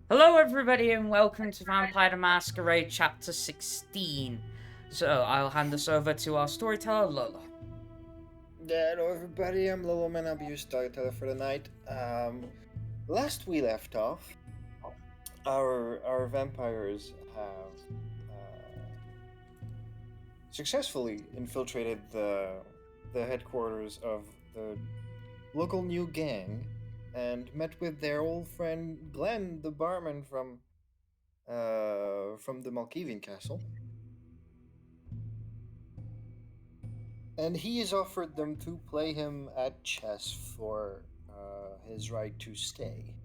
Hello everybody and welcome to Vampire the Masquerade Chapter 16. So I'll hand this over to our storyteller, Lola. Yeah, hello everybody, I'm Loloman, I'll be your storyteller for the night. Last we left off, our vampires have successfully infiltrated the headquarters of the local new gang and met with their old friend Glenn, the barman from the Malkavian castle. And he has offered them to play him at chess for his right to stay.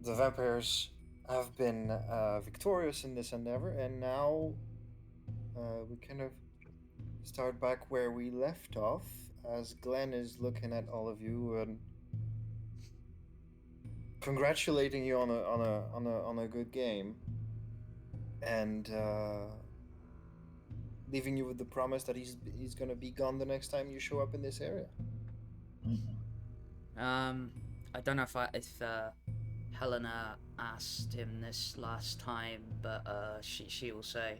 The vampires have been victorious in this endeavor, and now we kind of start back where we left off, as Glenn is looking at all of you and congratulating you on a good game, and leaving you with the promise that he's gonna be gone the next time you show up in this area. I don't know if Helina asked him this last time, but she will say.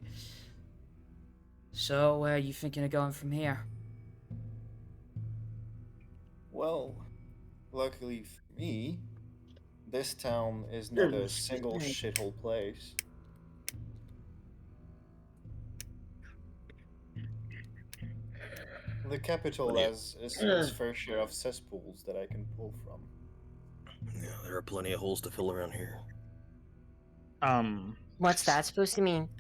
So where are you thinking of going from here? Well, luckily for me, this town is not a single shithole place. The capital has its fair share of cesspools that I can pull from. Yeah, there are plenty of holes to fill around here. What's that supposed to mean?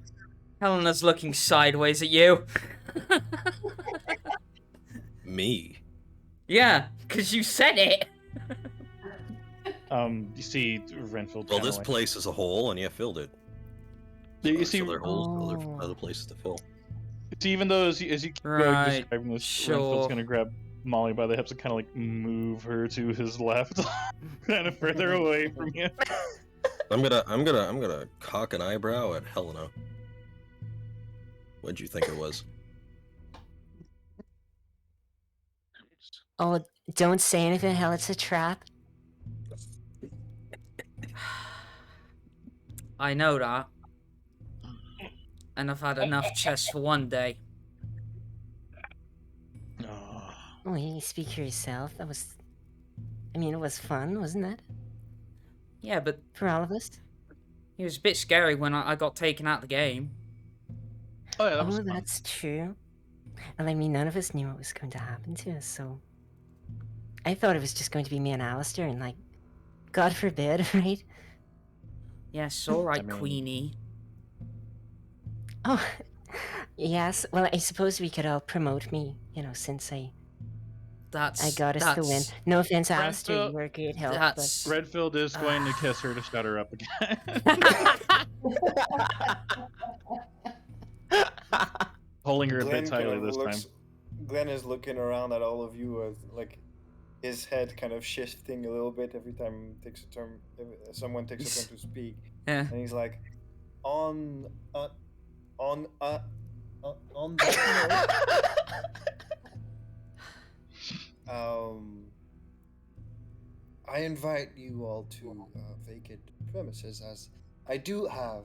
Helena's looking sideways at you. Me? Yeah, because you said it. You see Renfield. Well, this place is a hole, and you filled it. You see, so there are holes, other places to fill. even though as you keep describing this, sure. Renfield's gonna grab Mollie by the hips and kind of like move her to his left, kind of further away from you. I'm gonna cock an eyebrow at Helina. What'd you think it was? Oh, don't say anything, hell, it's a trap. I know that. And I've had enough chess for one day. Oh, you speak for yourself. It was fun, wasn't it? Yeah, but For all of us? it was a bit scary when I got taken out of the game. Oh yeah, that that's true. And I mean, none of us knew what was going to happen to us, so... I thought it was just going to be me and Alister, and like... God forbid, right? Yes, alright, Queenie. Oh, yes. Well, I suppose we could all promote me, since I got us the win. No offense, Alister, you were a great help. That's... Renfield is going to kiss her to shut her up again. Holding her a bit tightly this time. Glenn is looking around at all of you as like his head kind of shifting a little bit every time someone takes a turn to speak. Yeah. And he's like, on that note, I invite you all to vacate premises, as I do have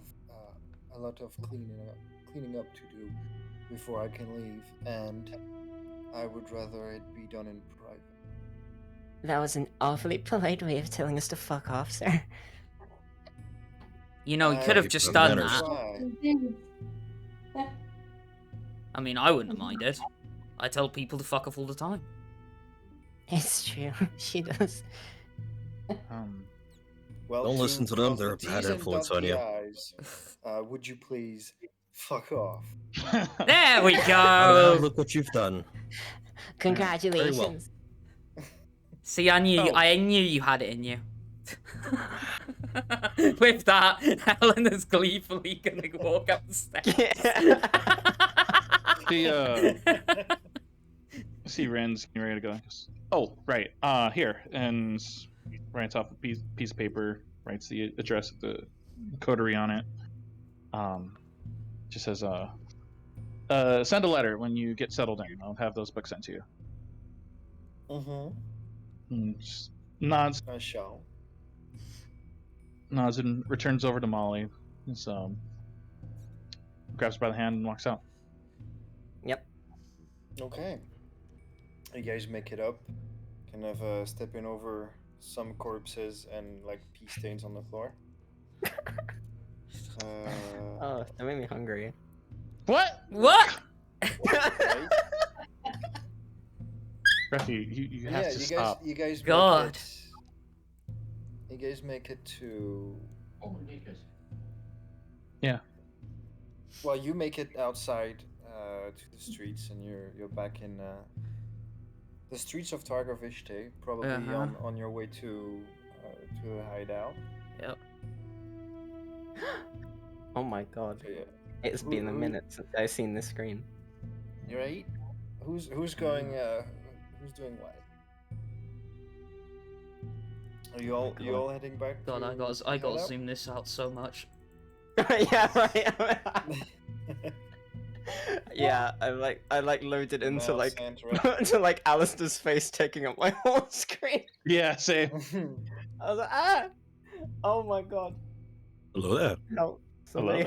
a lot of cleaning up to do before I can leave, and I would rather it be done in private. That was an awfully polite way of telling us to fuck off, sir. You know, he could have just done that. I mean, I wouldn't have minded. I tell people to fuck off all the time. It's true, she does. Well, don't listen to them, they're a T's bad and influence on you. I's, would you please fuck off? There we go! Look what you've done. Congratulations. Very well. See, I knew you had it in you. With that, Helena's gleefully gonna walk up the stairs. See Ren's getting ready to go. Oh, right. Here, and writes off a piece of paper, writes the address of the coterie on it. Just says, send a letter when you get settled in. I'll have those books sent to you. Mm-hmm. Just nods. I shall. nods and returns over to Mollie. Just, grabs her by the hand and walks out. Yep. Okay. You guys make it up, kind of stepping over some corpses and like pee stains on the floor. Oh, that made me hungry. What? What? Right? Gothy, you have Yeah, to you stop. guys God. You guys make it to. Yeah. Well, you make it outside to the streets, and you're back in the streets of Targovishte, probably Uh-huh. on your way to the hideout. Yep. Oh my god. So, yeah. It's been a minute since I've seen this screen. You're right. Who's going? Who's doing what? Are you all heading back? God, to I got to hideout? zoom this out so much. Yeah, right. Yeah, I loaded into No, like Sandra. to like Alister's face taking up my whole screen. Yeah, same. I was like, ah! Oh my god. Hello there. No. Somebody.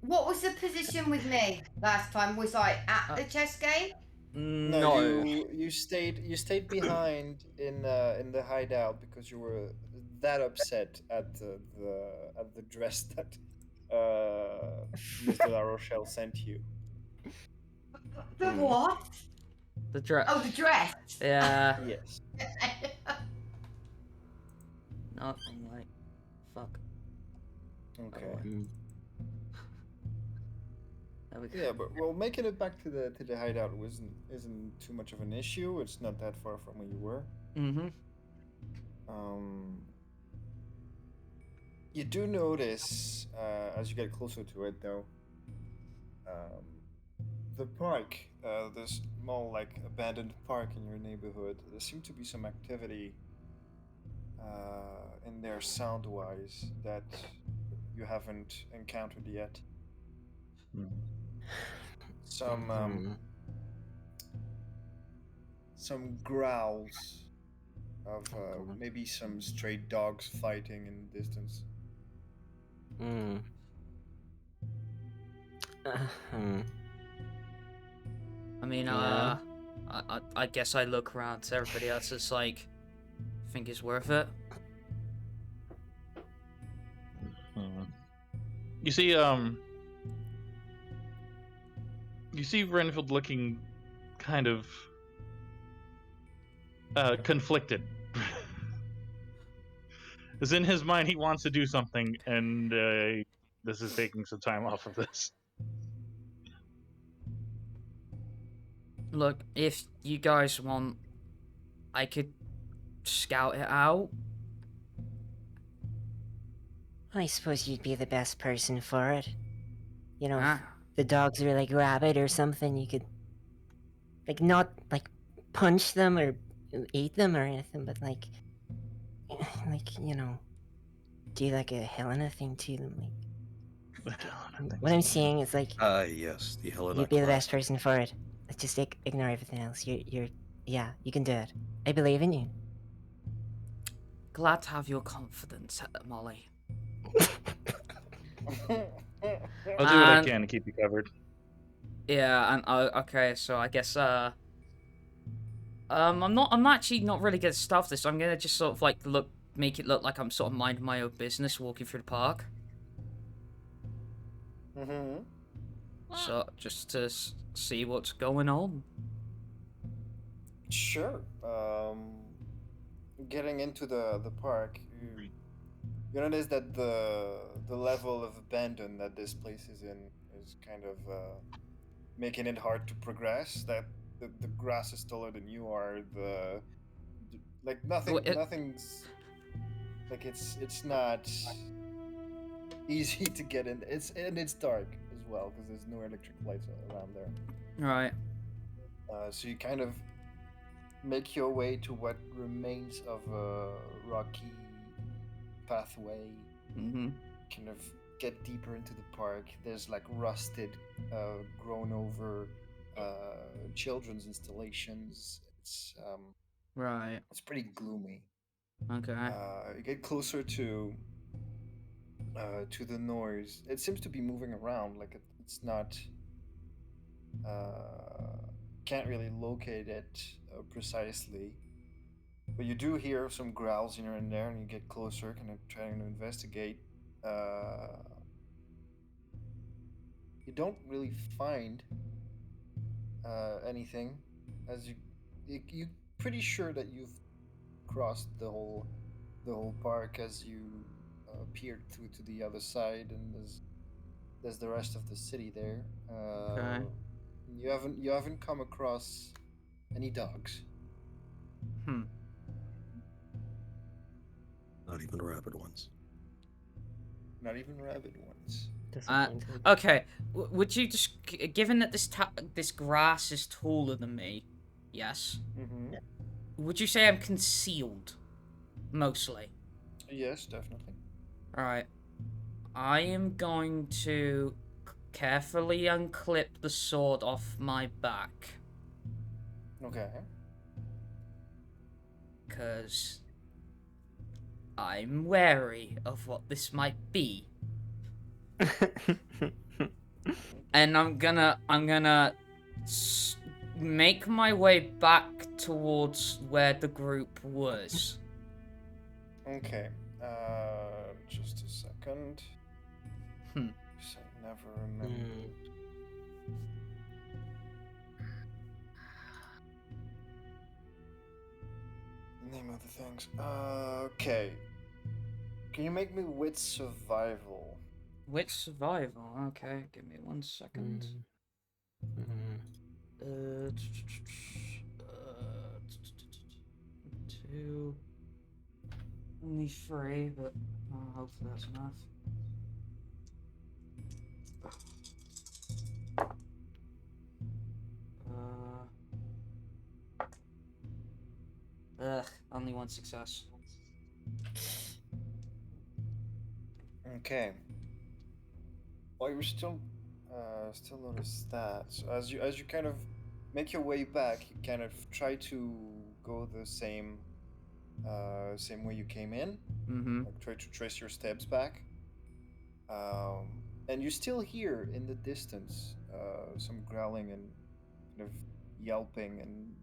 What was the position with me last time? Was I at the chess game? No, you stayed behind in the hideout because you were that upset at the dress that Mr. La Rochelle sent you. The what? The dress. Oh, the dress. Yeah. Yes. No, I'm like, fuck. Okay. There we go. Yeah, but well, making it back to the hideout isn't too much of an issue. It's not that far from where you were. Mm-hmm. You do notice as you get closer to it, though, the park, this small like abandoned park in your neighborhood. There seems to be some activity in there sound-wise that you haven't encountered yet. Some growls of maybe some stray dogs fighting in the distance. I mean, Yeah. I guess I look around to everybody else. It's like, think it's worth it. You see Renfield looking kind of conflicted. As in his mind, he wants to do something, and this is taking some time off of this. Look, if you guys want, I could scout it out. I suppose you'd be the best person for it. You know, if Ah, the dogs are like rabid or something, you could like not like punch them or eat them or anything, but like you know, do like a Helena thing to them. Like what I'm saying is like Yes, the Helena you'd be the class. best person for it. Let's just ignore everything else. Yeah, you can do it. I believe in you. glad to have your confidence, Mollie. I'll do what I can to keep you covered. Yeah, and okay, so I guess I'm actually not really gonna stuff this. I'm gonna just sort of like make it look like I'm sort of minding my own business, walking through the park. Mm-hmm. So just to see what's going on. Sure. Getting into the park, you notice that the level of abandon that this place is in is kind of making it hard to progress. That the grass is taller than you are. Like nothing's like it's not easy to get in. It's dark as well because there's no electric lights around there. Right. So you kind of make your way to what remains of a rocky pathway. Mm-hmm. Kind of get deeper into the park. There's like rusted, grown over children's installations. It's Right. pretty gloomy. Okay. You get closer to the noise. It seems to be moving around, like it's not. Can't really locate it precisely, but you do hear some growls here and there, and you get closer, kind of trying to investigate. You don't really find anything, as you pretty sure that you've crossed the whole park as you peered through to the other side, and there's the rest of the city there. Okay. You haven't come across any dogs. Hmm. Not even rabid ones. Not even rabid ones. Disappointed. Okay. Would you just, given that this grass is taller than me, yes? Mm-hmm. Would you say I'm concealed, mostly? Yes, definitely. All right. I am going to carefully unclip the sword off my back, Okay. because I'm wary of what this might be. And I'm gonna make my way back towards where the group was. Okay. Just a second. Hmm. I never remember. Name of the things. Okay. Can you make me wit survival? Which survival? Okay, give me 1 second. Two. Only 3, but hopefully that's enough. Only 1 success. Okay. Well, you still notice that. So as you kind of make your way back, you kind of try to go the same way you came in. Mm-hmm. Like try to trace your steps back. And you still hear in the distance some growling and kind of yelping and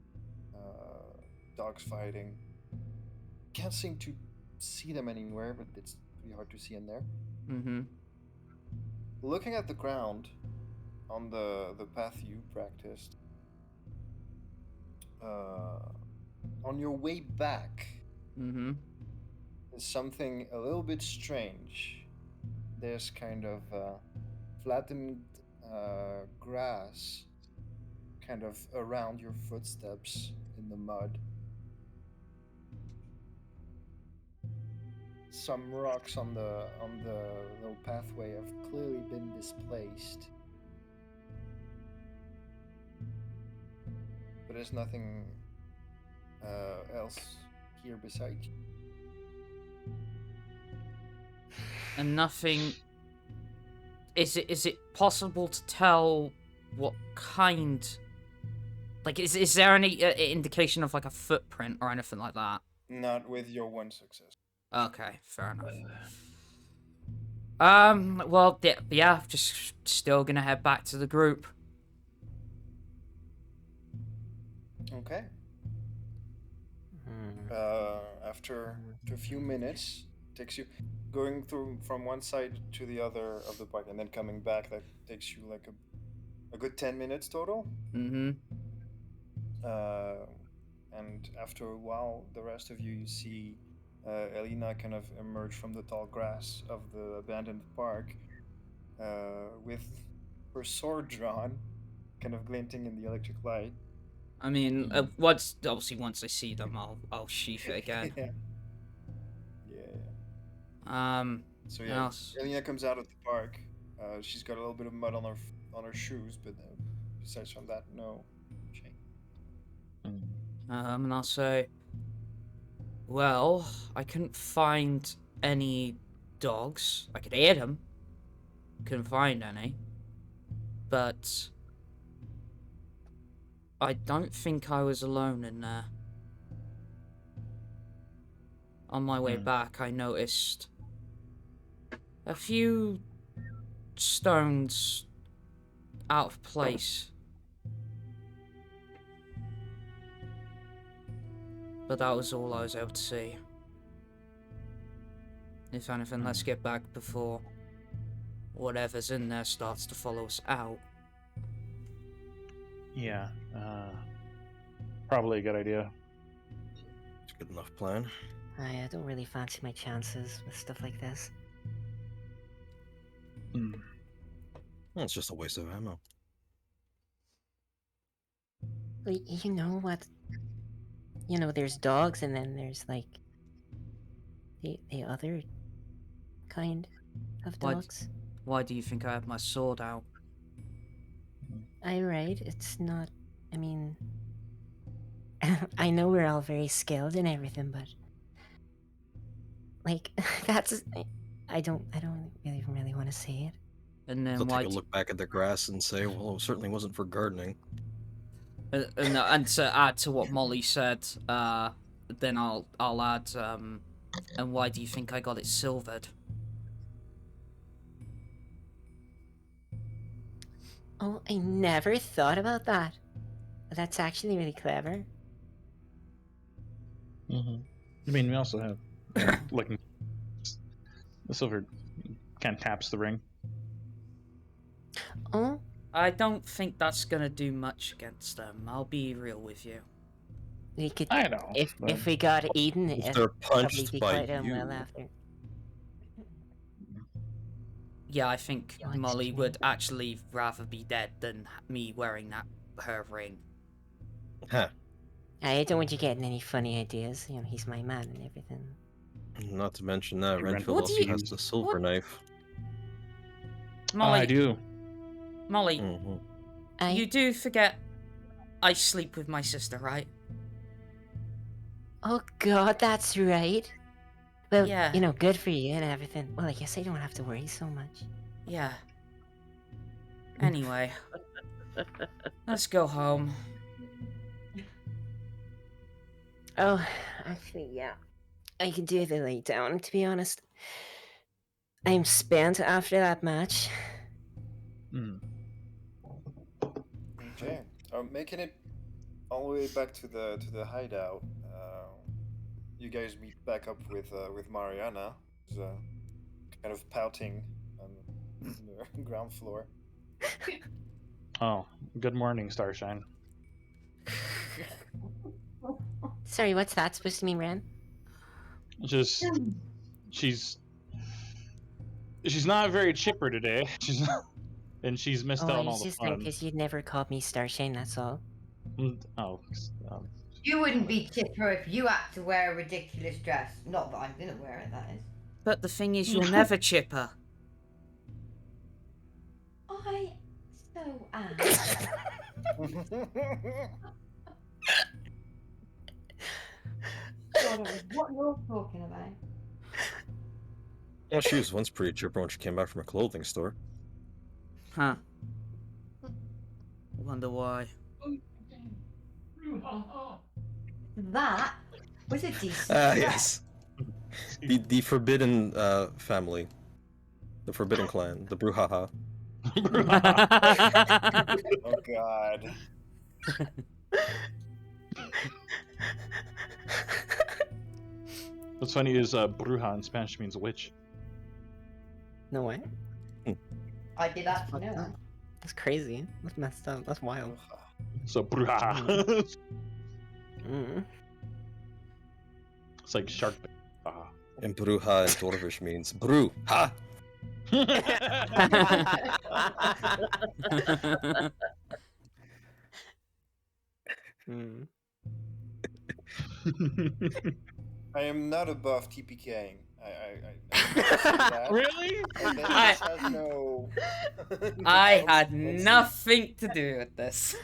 dogs fighting. Can't seem to see them anywhere, but it's pretty hard to see in there. Mm-hmm. Looking at the ground on the path you practiced, on your way back, Mm-hmm. is something a little bit strange. There's kind of flattened grass kind of around your footsteps in the mud. Some rocks on the little pathway have clearly been displaced. But there's nothing else here beside you. And nothing. Is it possible to tell what kind? Like, is there any indication of like a footprint or anything like that? Not with your 1 success. Okay, fair enough. Well, yeah, just still gonna head back to the group. Okay. After a few minutes, takes you going through from one side to the other of the park and then coming back. That takes you like a good 10 minutes total. Mm-hmm. And after a while, the rest of you see Helina kind of emerge from the tall grass of the abandoned park with her sword drawn, kind of glinting in the electric light. I mean, once I see them, I'll sheath it again. Yeah. So yeah, Helina comes out of the park. She's got a little bit of mud on her shoes, but besides from that, no change. And I'll say, well, I couldn't find any dogs. I could hear them. Couldn't find any. But I don't think I was alone in there. on my way back, I noticed a few stones out of place. But that was all I was able to see. If anything, let's get back before whatever's in there starts to follow us out. Yeah, probably a good idea. It's a good enough plan. I don't really fancy my chances with stuff like this. Hmm. Well, it's just a waste of ammo. Well, you know what? You know, there's dogs, and then there's like the other kind of Why- dogs. Why do you think I have my sword out? Right. It's not. I mean, I know we're all very skilled and everything, but like that's. I don't really want to say it. And They'll then why? take a look back at the grass and say, well, it certainly wasn't for gardening. And to add to what Mollie said, then I'll add. And why do you think I got it silvered? Oh, I never thought about that. That's actually really clever. I mean, we also have looking. The silver kind of taps the ring. Oh, I don't think that's gonna do much against them. I'll be real with you. we could. I know. If but- we got eaten, If it'd they're probably punched be by quite unwell you, after. Yeah, I think Yikes, Mollie man. would actually rather be dead than me wearing her ring. huh? I don't want you getting any funny ideas. You know, he's my man and everything. Not to mention that Hey, Renfield what do also you- has the silver what- knife. Mollie, I do. Mollie, Mm-hmm. you do forget I sleep with my sister, right? Oh God, that's right. Well, Yeah. you know, good for you and everything. Well, I guess I don't have to worry so much. Yeah. Anyway, let's go home. Oh, actually, yeah. I could do the lay down, to be honest. I'm spent after that match. Okay. Making it all the way back to the hideout. You guys meet back up with Marianna, who's kind of pouting on the ground floor. Oh, good morning, Starshine. Sorry, what's that supposed to mean, Ren? Just she's not very chipper today. And she's missed Oh, out I on all was the just there fun. because you'd never called me Starshine, that's all. Oh, You wouldn't be chipper if you had to wear a ridiculous dress. Not that I'm gonna wear it, that is. But the thing is, you're never chipper. I so am. God, what you're talking about? Well, she was once pretty chipper when she came back from a clothing store. Huh. Wonder why. That was a decent Ah, dress. yes. The forbidden family. The forbidden clan. The Brouhaha. Oh God. what's funny is bruja in Spanish means witch. No way. I did actually know that. That's crazy. That's messed up. That's wild. So bruja. Mm. It's like shark. And Bruja in Dwarvish means brew. Ha! Mm. I am not above TPKing. I Really? This has no. I no had consequences. nothing to do with this.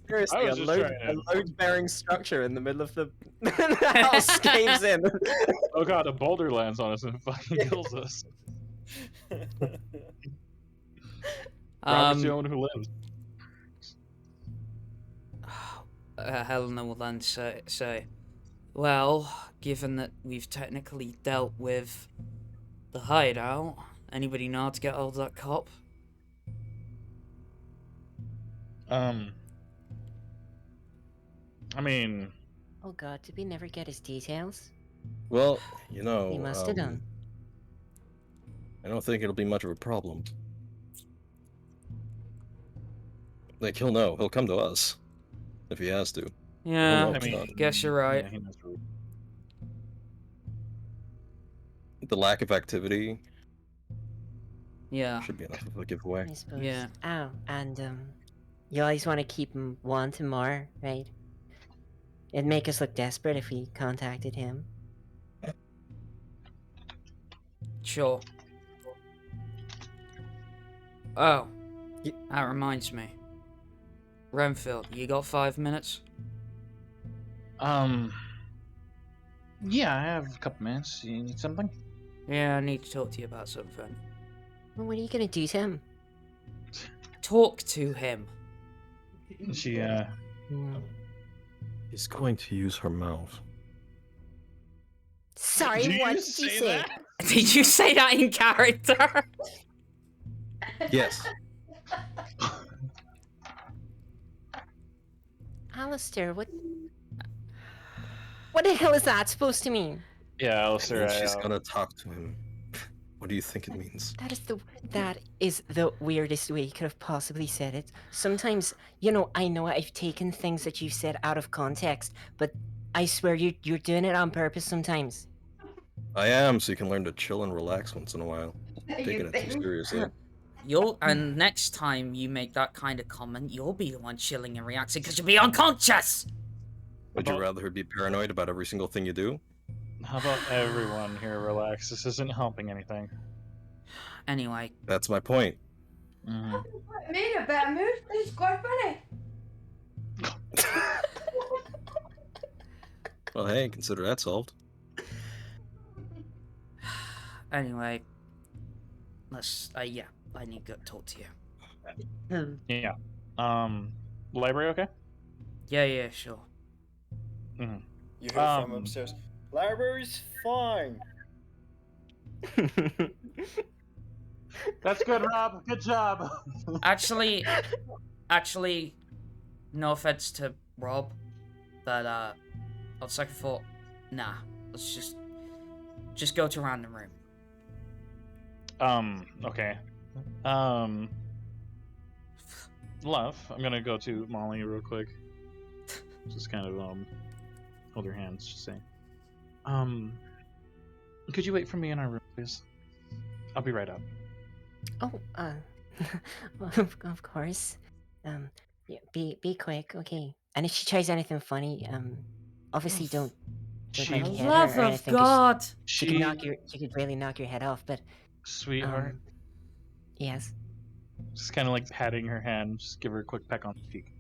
Seriously, I was just trying a to- load-bearing structure in the middle of the, the house caves in. Oh god, a boulder lands on us and fucking kills us. Robert's the only one who lives. Helena will then say, Well, given that we've technically dealt with the hideout, anybody know how to get hold of that cop? I mean, Oh god, did we never get his details? Well, you know, We must have done. I don't think it'll be much of a problem. Like, he'll know. He'll come to us. If he has to. Yeah, know I it's mean, not. guess you're right. Yeah, he knows where- The lack of activity Yeah. should be enough of a giveaway. I suppose. Yeah. Oh, and you always want to keep him wanting more, right? It'd make us look desperate if we contacted him. Sure. Oh, that reminds me. Renfield, you got 5 minutes? Yeah, I have a couple minutes. You need something? Yeah, I need to talk to you about something. Well, what are you gonna do to him? Talk to him. She, Hmm. He's going to use her mouth. Sorry, Did what you did you say say? that? Did you say that in character? Yes. Alister, what? What the hell is that supposed to mean? Yeah, I Alister, mean, she's gonna talk to him. What do you think it means? That is the weirdest way you could have possibly said it. Sometimes, I know I've taken things that you've said out of context, but I swear you're doing it on purpose sometimes. I am, so you can learn to chill and relax once in a while. Taking it too seriously. And next time you make that kind of comment, you'll be the one chilling and reacting because you'll be unconscious! Would you rather be paranoid about every single thing you do? How about everyone here relax? This isn't helping anything. Anyway. That's my point. Mm-hmm. Me in a better mood. This is quite funny. Well, hey, consider that solved. Anyway. Let's, yeah, I need to go talk to you. Yeah. Library okay? Yeah, sure. Mm-hmm. You hear from upstairs. Library's fine. That's good, Rob. Good job. Actually, no offense to Rob, but on second thought, nah. Let's just go to random room. Okay. Love, I'm gonna go to Mollie real quick. Just kind of hold her hands, just saying. Could you wait for me in our room, please? I'll be right up. Oh, well, of course. Yeah, be quick, okay. And if she tries anything funny, obviously don't She, like For hit the her love or of anything, 'cause God! she could really knock your head off. But sweetheart, yes. just kind of like patting her hand, just give her a quick peck on the cheek.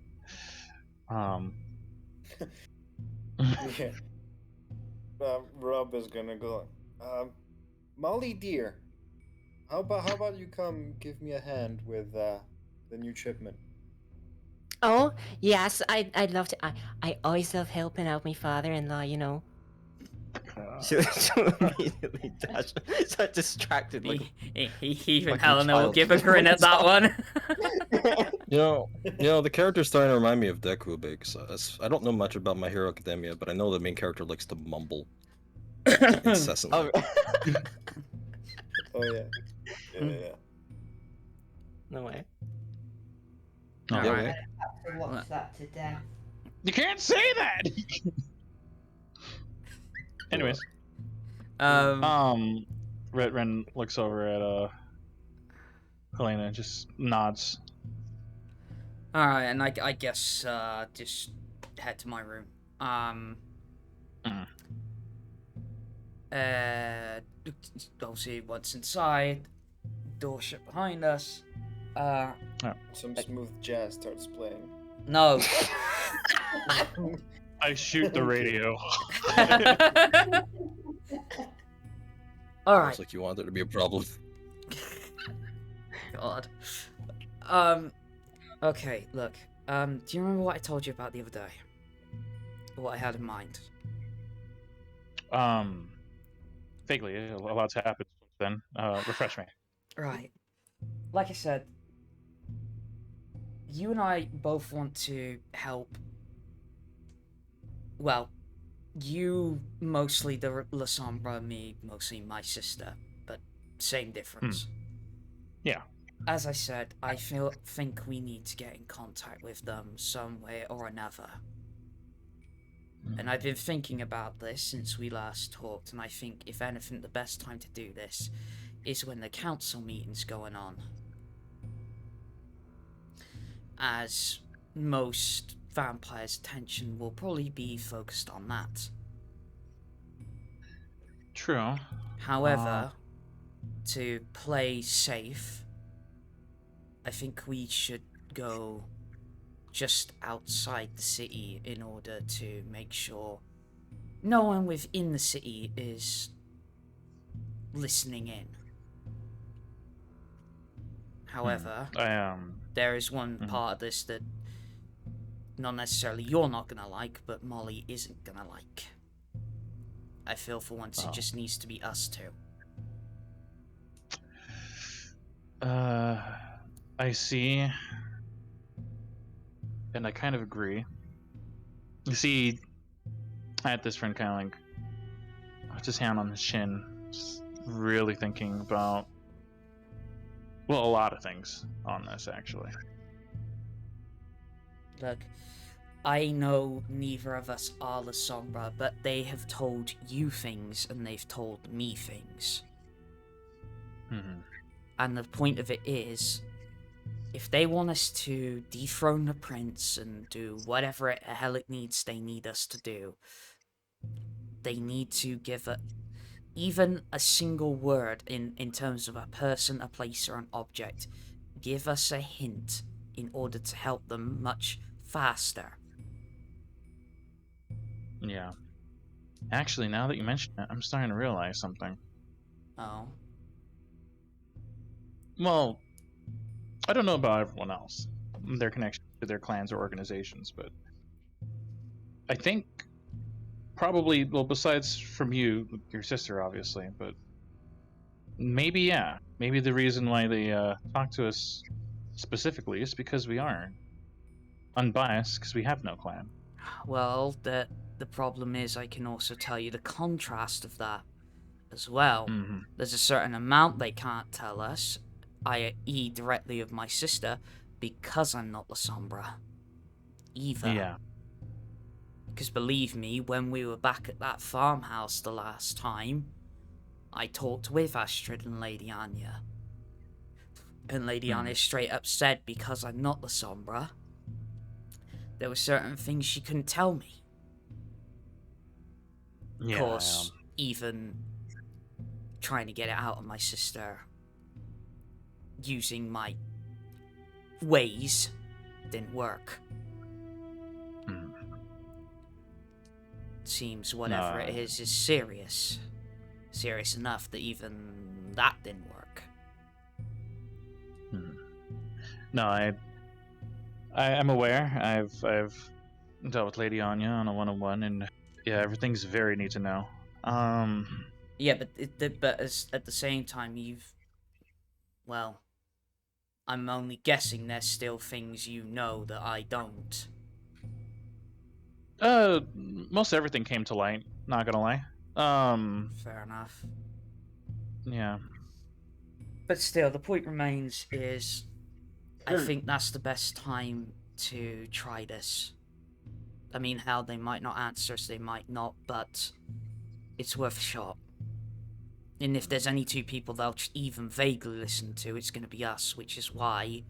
Yeah. Rob is gonna go. Molly dear, how about you come give me a hand with the new shipment? Oh yes, I'd love to. I always love helping out my father-in-law. So immediately dash, so distracted, like Even Like a Helena will child. give a grin at that one. You know, the character's starting to remind me of Deku a bit. I don't know much about My Hero Academia, but I know the main character likes to mumble incessantly. Oh yeah. Yeah. no way. No, Yeah, Alright. wait. I have to watch that to death. you can't say that. Anyways, Ren looks over at Helena and just nods. Alright, and I guess just head to my room. Obviously once inside, door shut behind us. Some smooth jazz starts playing. No. I shoot the radio. Alright. It's like you want there to be a problem. God. Okay, look. Do you remember what I told you about the other day? What I had in mind? Vaguely, a lot's happened since then. Refresh me. Right. Like I said, you and I both want to help. Well, you mostly the La Sombra, me mostly my sister, but same difference. Yeah. As I said, I think we need to get in contact with them some way or another. And I've been thinking about this since we last talked, and I think, if anything, the best time to do this is when the council meeting's going on. As most vampires' attention will probably be focused on that. True. However, to play safe, I think we should go just outside the city in order to make sure no one within the city is listening in. However, there is one part of this that not necessarily you're not gonna like, but Mollie isn't gonna like. I feel for once it just needs to be us two. I see. And I kind of agree. You see, I had this friend kind of like, with his hand on his chin, just really thinking about, well, a lot of things on this, actually. Look, I know neither of us are La Sombra, but they have told you things and they've told me things. And the point of it is, if they want us to dethrone the prince and do whatever the hell they need us to do, they need to give even a single word in terms of a person, a place, or an object. Give us a hint in order to help them much faster. Yeah. Actually, now that you mention it, I'm starting to realize something. Oh? Well, I don't know about everyone else, their connection to their clans or organizations, but I think probably, well, besides from you, your sister, obviously, but maybe, yeah. Maybe the reason why they talk to us specifically is because we are unbiased, because we have no clan. Well, the problem is I can also tell you the contrast of that as well. There's a certain amount they can't tell us, i.e. directly of my sister, because I'm not La Sombra. Either. Yeah. Because believe me, when we were back at that farmhouse the last time, I talked with Astrid and Lady Anya. And Lady Anya straight up said, because I'm not La Sombra, there were certain things she couldn't tell me. Of course, even trying to get it out of my sister using my ways didn't work. Seems whatever it is serious. Serious enough that even that didn't work. No, I'm aware. I've dealt with Lady Anya on a one-on-one, and yeah, everything's very neat to know. Yeah, but at the same time, well, I'm only guessing there's still things you know that I don't. Most everything came to light. Not gonna lie. Fair enough. Yeah. But still, the point remains is, I think that's the best time to try this. I mean, hell, they might not answer us, they might not, but it's worth a shot. And if there's any two people they'll even vaguely listen to, it's going to be us, which is why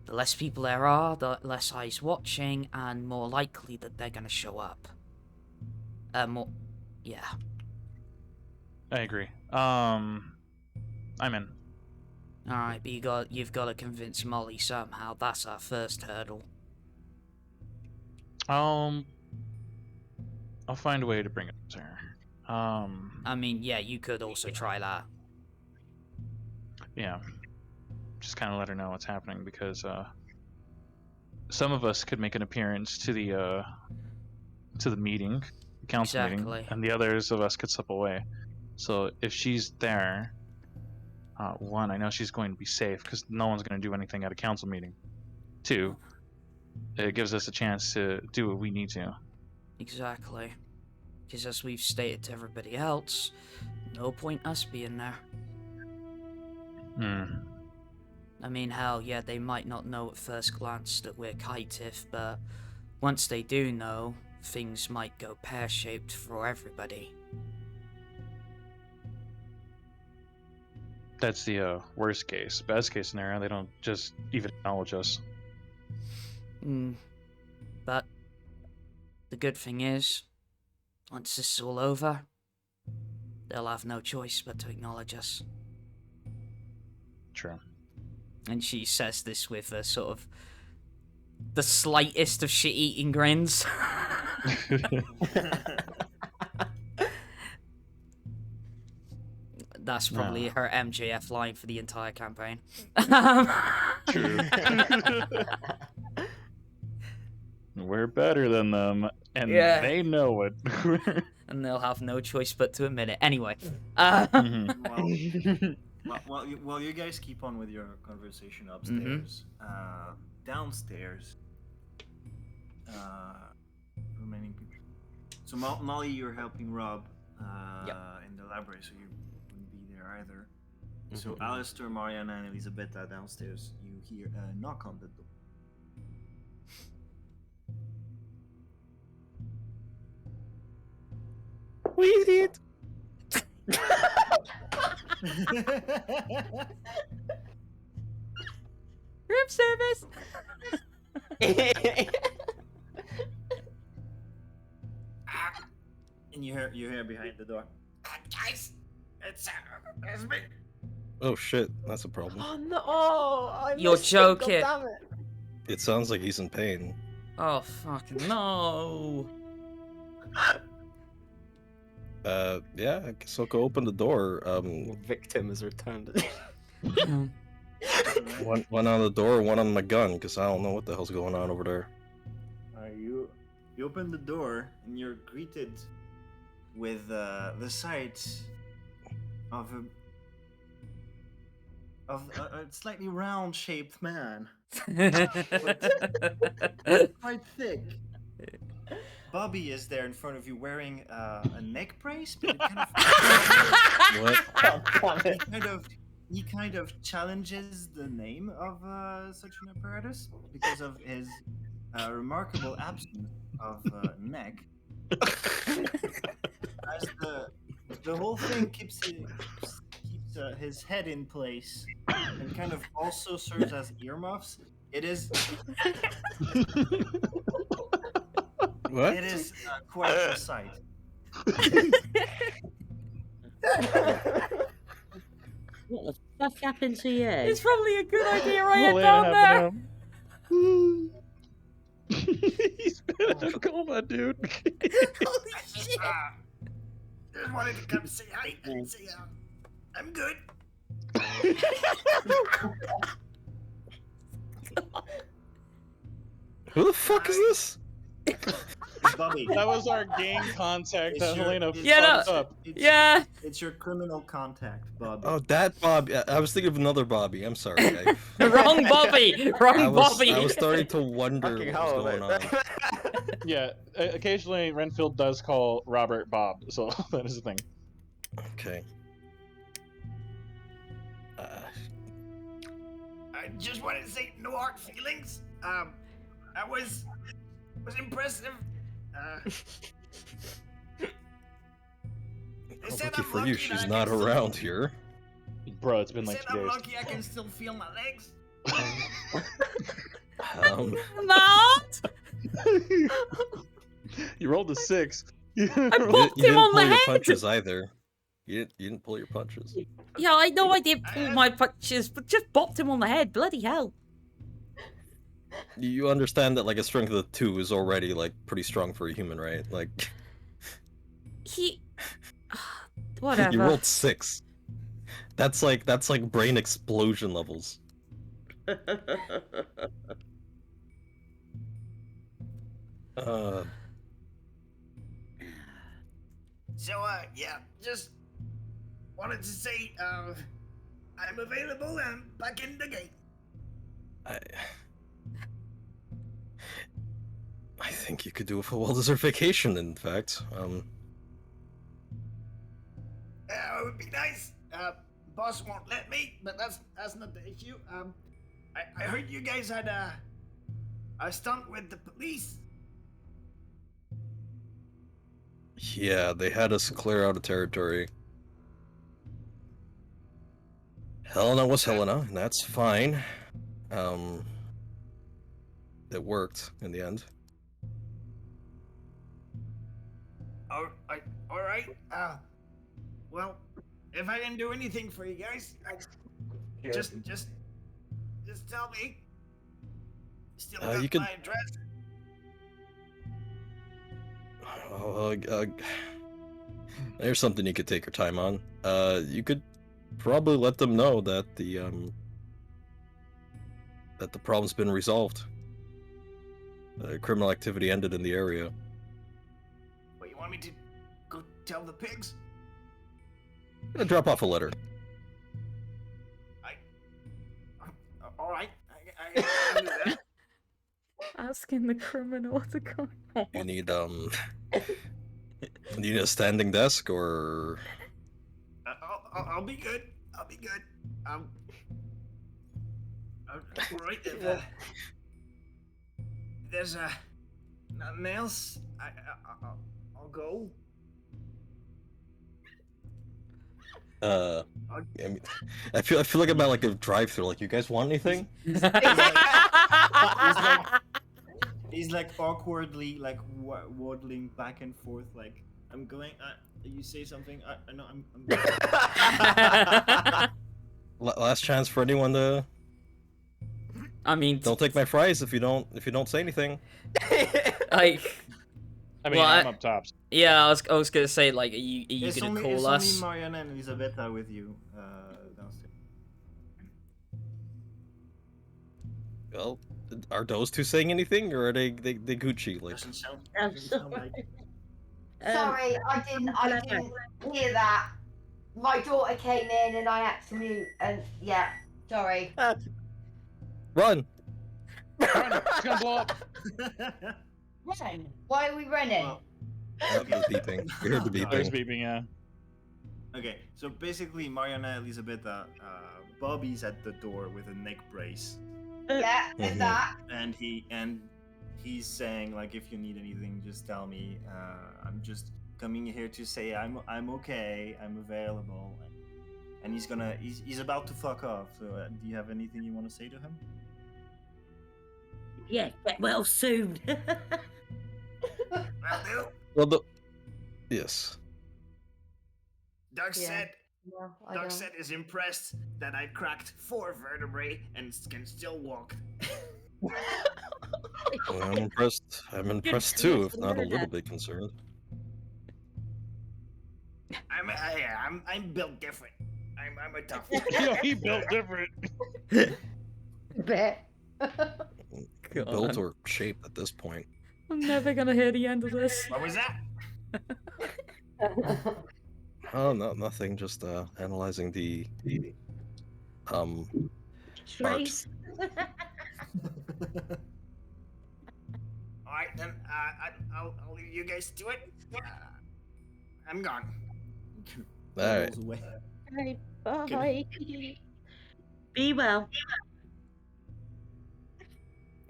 the less people there are, the less eyes watching, and more likely that they're going to show up. Yeah. I agree. I'm in. Alright, but you've got to convince Mollie somehow. That's our first hurdle. I'll find a way to bring it to her. I mean, yeah, you could also try that. Yeah. Just kind of let her know what's happening, because some of us could make an appearance to the meeting, council meeting, Exactly. and the others of us could slip away. So if she's there, one, I know she's going to be safe because no one's going to do anything at a council meeting. Two, it gives us a chance to do what we need to. Exactly. Because as we've stated to everybody else, no point us being there. Hmm. I mean, hell, yeah, they might not know at first glance that we're Kaitif, but once they do know, things might go pear-shaped for everybody. That's the worst case. Best case scenario, they don't just even acknowledge us. But the good thing is, once this is all over, they'll have no choice but to acknowledge us. True. And she says this with a sort of the slightest of shit-eating grins. That's probably her MJF line for the entire campaign. True. We're better than them, and Yeah. they know it. And they'll have no choice but to admit it. Anyway. Mhm. While you guys keep on with your conversation upstairs, downstairs, remaining people. So Mollie, you're helping Rob in the library, so you wouldn't be there either. So Alister, Marianna, and Elizabetha downstairs. You hear a knock on the door. We eat. Room service! And you hear behind the door. Guys, it's me. Oh shit, that's a problem. Oh no! I You're missed it, joking. goddammit. It sounds like he's in pain. Oh, fucking no. Yeah, I guess I'll go open the door. The victim is returned. One on the door, one on my gun, because I don't know what the hell's going on over there. You open the door and you're greeted with the sight of a slightly round-shaped man, quite thick. Bobby is there in front of you wearing a neck brace, but it kind of What? he kind of challenges the name of such an apparatus because of his remarkable absence of neck. As the whole thing keeps his head in place and kind of also serves as earmuffs. It is What? it is quite a sight. What the fuck happened to you? It's probably a good idea right Holy down there. He's been in a coma, dude. Holy shit. Just wanted to come say hi and say I'm good. Who the fuck is this? Bobby, That was our gang contact It's that your- Helena it's- Yeah, no. fucked up. Yeah. It's your criminal contact, Bobby. Oh, that Bobby. I was thinking of another Bobby. I'm sorry. Wrong Bobby. Wrong Bobby. I was starting to wonder Fucking what was hell, going mate. on. Yeah, occasionally Renfield does call Robert Bob, so that is the thing. Okay. I just wanted to say no hard feelings. That was impressive. They said Lucky I'm for you, lucky that she's I not can still- around here. Bro, it's been They like said 2 I'm days. lucky I can still feel my legs. Not. You rolled a 6. You I rolled- bopped You him didn't on pull the your head. punches either. You didn't pull your punches. Yeah, I know I did pull my punches, but just bopped him on the head. Bloody hell. You understand that like a strength of 2 is already like pretty strong for a human, right? Like He. Whatever. you rolled 6. That's like brain explosion levels. So, yeah, just wanted to say, I'm available and back in the game. I think you could do a well-deserved vacation, in fact. It would be nice. Boss won't let me, but that's not the issue. I heard you guys had a stunt with the police. Yeah, they had us clear out of territory. Helena was Helena, and that's fine. It worked in the end. All right. Well, if I can do anything for you guys, just tell me. Still got you could- my address. There's something you could take your time on. You could probably let them know that the problem's been resolved. Criminal activity ended in the area. What, you want me to go tell the pigs? Drop off a letter. All right. I can do that. Asking the criminal to come on. You need do you need a standing desk or? I'll be good. I'll be good. All right. If there's nothing else, I'll go. I mean, I feel like I'm at like a drive-through. Like, you guys want anything? He's like awkwardly like waddling back and forth. Like, I'm going. You say something. No, I'm. Last chance for anyone to. I mean, Don't take my fries if you don't say anything. like. I mean, Well, I'm up top. Yeah, I was gonna say, like, are you gonna call us? It's only Marianna and Elizabetha with you downstairs. Well, are those two saying anything, or are they Gucci? Like, Doesn't sound. I'm doesn't sound sorry. like- Sorry, I didn't hear that. My daughter came in and I had to mute, and yeah, sorry. run! Run, it's gonna blow up. Run. Why are we running? Well, The beeping. You heard the There's beeping. beeping, yeah. okay, so basically, Marianna and Elizabetha, Bobby's at the door with a neck brace, Yeah, Mhm. is that? and he's saying like, if you need anything, just tell me. I'm just coming here to say I'm okay, I'm available, and he's about to fuck off. So, do you have anything you want to say to him? Yeah, get well soon. Well, do. Well, yes. Doug Yeah. said. No, I Doug don't. said is impressed that I cracked 4 vertebrae and can still walk. Well, I'm impressed. I'm impressed too, if not a little bit concerned. I'm built different. I'm a tough. Yo, he built different. Bet. Built or shaped at this point. I'm never gonna hear the end of this. What was that? Oh, no, nothing. Just analyzing the Trace. All right, then I'll leave you guys to it. I'm gone. All right. Rolls away. Right, bye. Be well.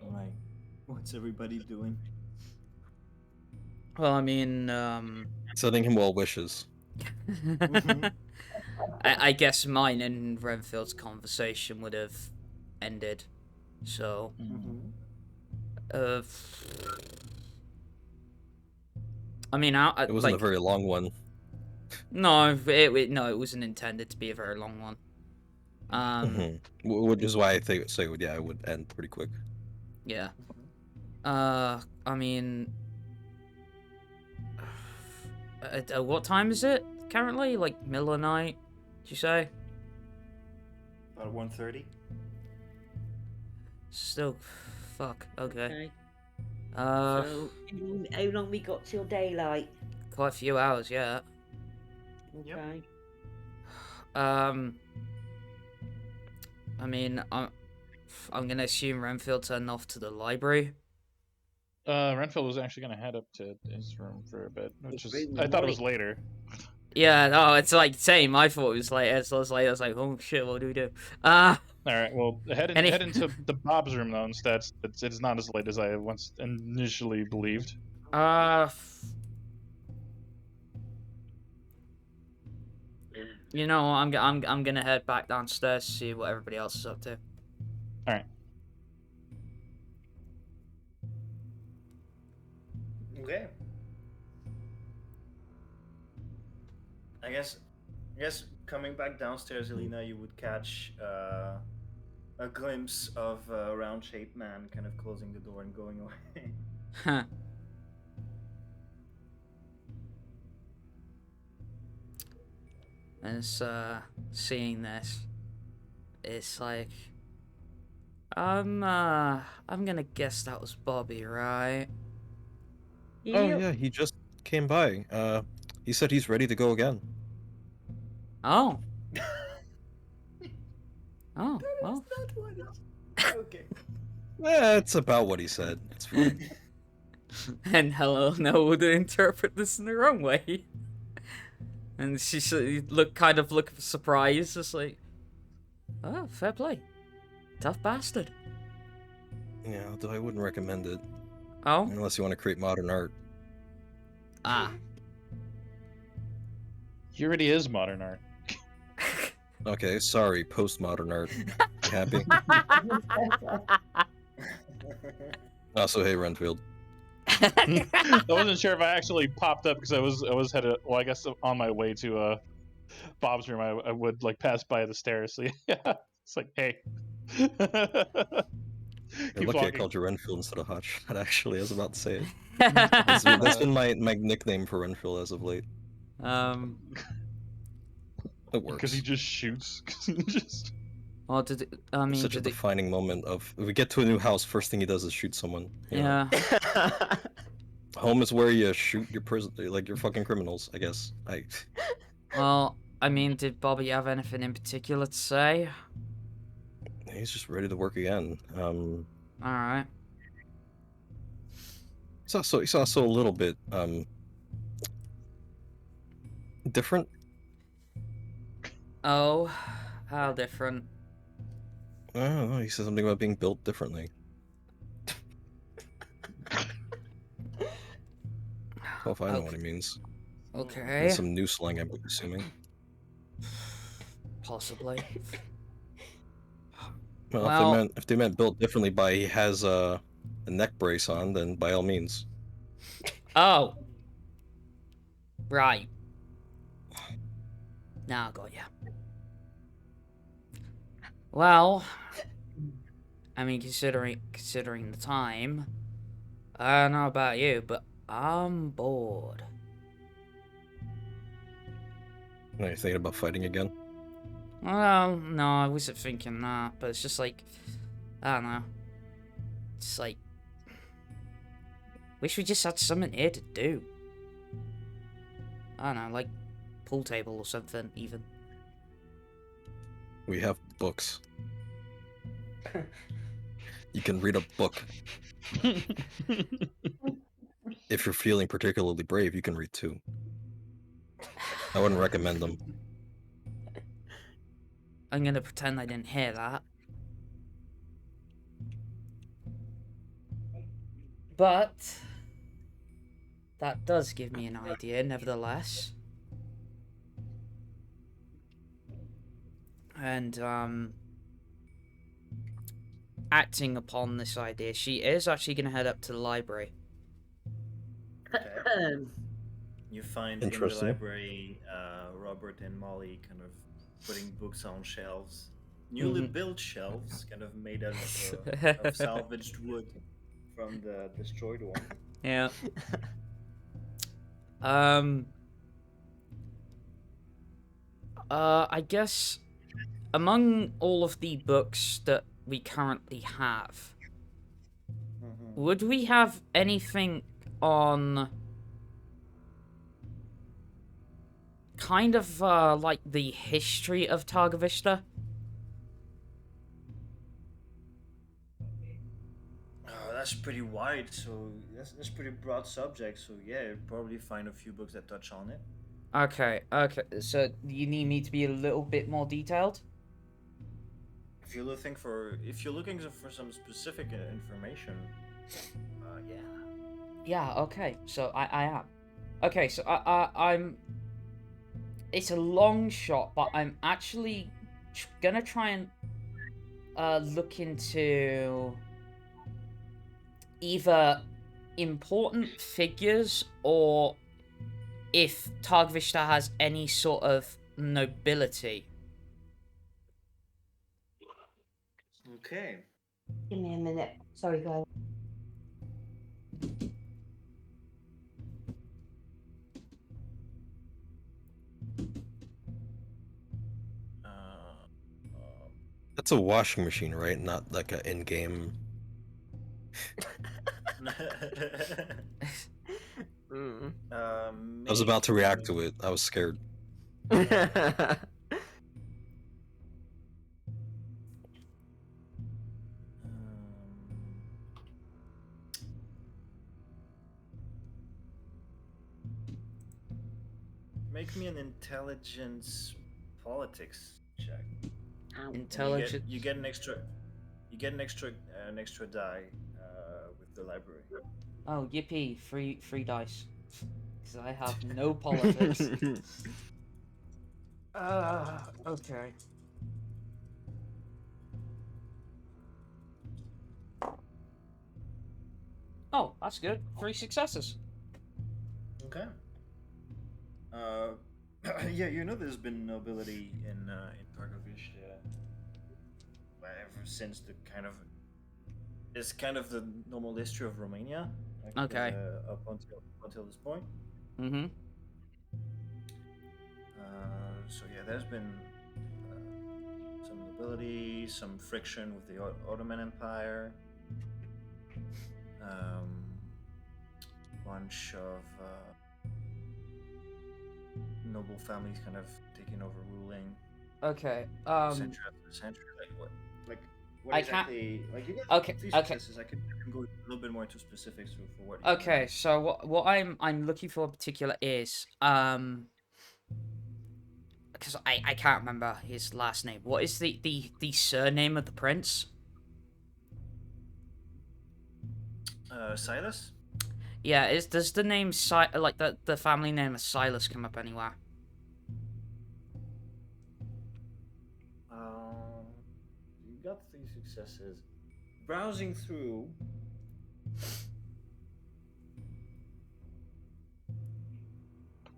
All right. What's everybody doing? Well, I mean, Sending him well wishes. I guess mine and Renfield's conversation would have ended. So, I mean, It wasn't like, a very long one. no, it wasn't intended to be a very long one. Which is why I say it would end pretty quick. Yeah. I mean, what time is it currently? Like middle of the night? Did you say? About 1:30. Still, fuck. Okay. Okay. Uh, So, how long we got till daylight? quite a few hours, yeah. Yep. Okay. I mean, I'm gonna assume Renfield turned off to the library. Renfield was actually gonna head up to his room for a bit, which is Room I thought it Mollie. was later. Yeah, no, it's like same. I thought it was later, so I was like, oh shit, what do we do? All right, well, head Any- into the Bob's room though. Instead, it's not as late as I once initially believed. You know, I'm gonna head back downstairs to see what everybody else is up to. All right. Okay. I guess coming back downstairs, Helina, you would catch a glimpse of a round-shaped man kind of closing the door and going away. Huh. And seeing this, it's like, I'm gonna guess that was Bobby, right? Oh Yep. yeah, he just came by. He said he's ready to go again. Oh. Oh, That well. is not what it- Okay. That's about what he said. It's fine. And Helena would interpret this in her own way. And she look surprised, just like, oh, fair play. Tough bastard. Yeah, although I wouldn't recommend it Oh? unless you want to create modern art. Ah. He already is modern art. Okay, sorry, postmodern art. You happy? Also, hey Renfield. I wasn't sure if I actually popped up because I was headed. Well, I guess on my way to Bob's room, I would like pass by the stairs. So yeah, it's like, hey. You're Keep lucky I walking. called you Renfield instead of Hotshot, actually. I was about to say it. That's been my nickname for Renfield as of late. It works. Because he just shoots. He just... Well, I mean, Such a defining moment of if we get to a new house, first thing he does is shoot someone. You know? yeah. Home is where you shoot your prison, like your fucking criminals. I guess. Well, I mean, did Bobby have anything in particular to say? He's just ready to work again. All right. He's also a little bit different. Oh, how different? I don't know. He said something about being built differently. Well, if I know what he means. Okay. It's some new slang, I'm assuming. Possibly. Well, if they meant built differently by he has a neck brace on, then by all means. Oh. Right. Now I got ya. Well, I mean, considering the time, I don't know about you, but I'm bored. Are you thinking about fighting again? Well, no, I wasn't thinking that, but it's just like, I don't know. It's like, wish we just had something here to do. I don't know, like pool table or something, even. We have books. You can read a book. If you're feeling particularly brave, you can read two. I wouldn't recommend them. I'm gonna pretend I didn't hear that. But that does give me an idea, nevertheless. And acting upon this idea, she is actually gonna head up to the library. Okay. You find in the Interesting. library Robert and Mollie kind of putting books on shelves. Newly built shelves, kind of made out of salvaged wood from the destroyed one. Yeah. I guess among all of the books that we currently have, would we have anything on kind of like the history of Targovista. That's pretty wide, so that's pretty broad subject. So yeah, you'll probably find a few books that touch on it. Okay, okay. So you need me to be a little bit more detailed? If you're looking for some specific information, yeah. Yeah, okay. So I am. Okay, so I'm... It's a long shot, but I'm actually gonna try and look into either important figures or if Targvishta has any sort of nobility. Okay. Give me a minute. Sorry, guys. That's a washing machine, right? Not like an in-game. I was about to react to it. I was scared. Make me an intelligence politics check. Intelligence. You get an extra die with the library. Oh, yippee! Free dice. Because I have no politics. Okay. Oh, that's good. 3 successes. Okay. Yeah, you know there's been nobility in Targovish ever since it's kind of the normal history of Romania. Like, Okay. Up until this point. Mm-hmm. So yeah, there's been some nobility, some friction with the Ottoman Empire. Bunch of noble families kind of taking over ruling. Okay. Century after century, what I exactly? Like you get Okay, three okay. successes. I can go a little bit more into specifics for what. Okay, so what I'm looking for in particular is because I can't remember his last name. What is the surname of the prince? Silas. Yeah, does the name like the family name of Silas come up anywhere? You got 3 successes. Browsing through.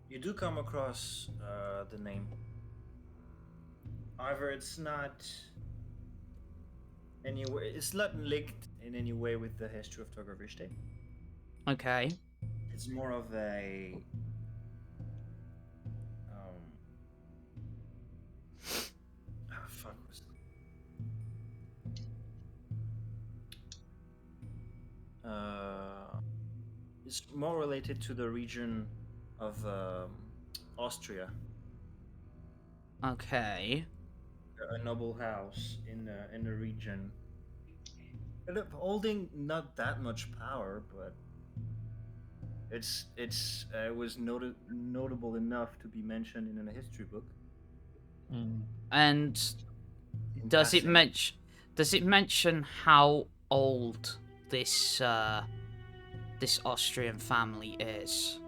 You do come across the name. However, it's not linked in any way with the history of Targovishte. Okay. It's more of a fuck was it's more related to the region of Austria. Okay. A noble house in the region, end up holding not that much power, but it was notable enough to be mentioned in a history book. And does it mention how old this this Austrian family is?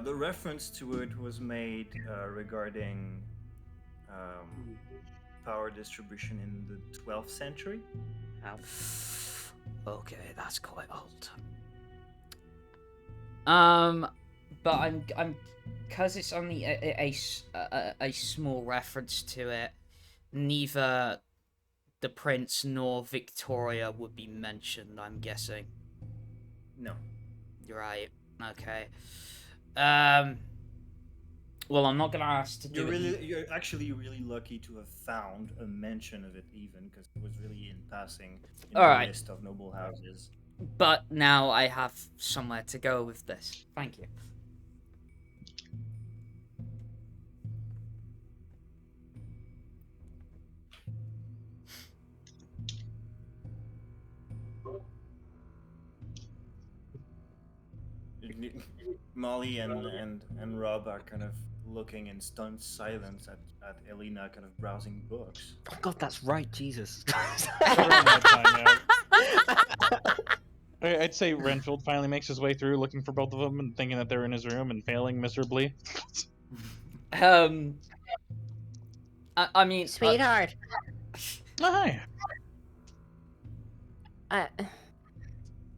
The reference to it was made regarding power distribution in the 12th century. Okay, that's quite old. But I'm because it's only a small reference to it. Neither the prince nor Victoria would be mentioned, I'm guessing. No. You're right. Okay. Well, I'm not gonna ask to do You're actually really lucky to have found a mention of it, even because it was really in passing in the list of noble houses. But now I have somewhere to go with this. Thank you. Mollie and Rob are kind of looking in stunned silence at Helina kind of browsing books. Oh God, that's right. Jesus. Around that time, yeah. I'd say Renfield finally makes his way through, looking for both of them and thinking that they're in his room and failing miserably. I mean, Sweetheart. Oh, hi.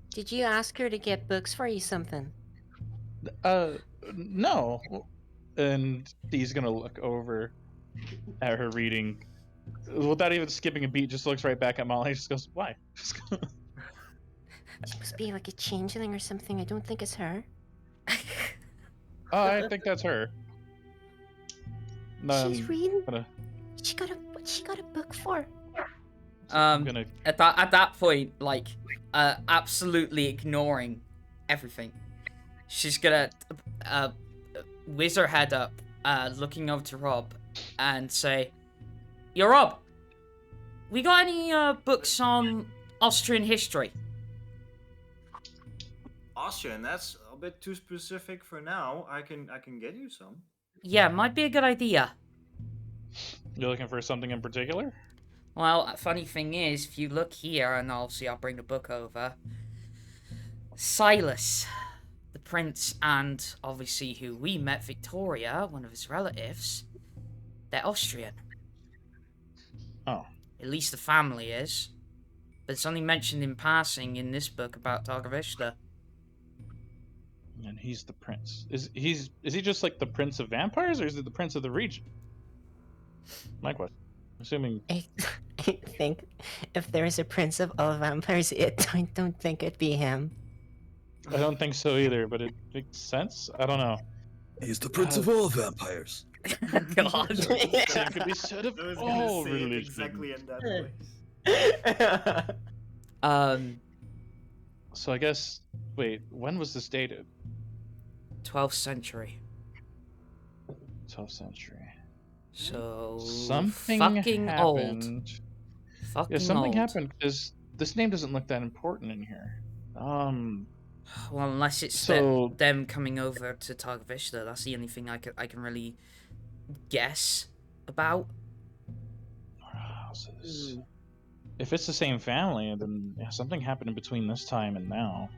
Did you ask her to get books for you something? No. And he's gonna look over at her reading. Without even skipping a beat, just looks right back at Mollie. Just goes, "Why?" She must be like a changeling or something. I don't think it's her. Oh, I think that's her. She's reading. Gonna, What she got a book for? gonna... at that point, like, absolutely ignoring everything, she's gonna whiz her head up, looking over to Rob, and say, "Yo, Rob, we got any books on Austrian history?" Austrian, that's a bit too specific for now. I can get you some. Yeah, might be a good idea. You're looking for something in particular? Well, funny thing is, if you look here, and obviously I'll bring the book over, Silas, the prince, and obviously who we met, Victoria, one of his relatives, they're Austrian. Oh. At least the family is. But it's only mentioned in passing in this book about Agarefin. And he's the prince. Is he just like the prince of vampires, or is it the prince of the region? My question. Assuming. I think if there is a prince of all vampires, I don't think it'd be him. I don't think so either, but it makes sense. I don't know. He's the prince of all vampires. God. It could be said of I was all gonna say it religions. exactly in that voice. So I guess. Wait, when was this dated? 12th century. 12th century. So Something fucking old. happened. Fucking Yeah, something old. happened because this name doesn't look that important in here. Well, unless it's So- them coming over to Targovishta, that's the only thing I can really guess about. Houses. If it's the same family, then yeah, something happened in between this time and now.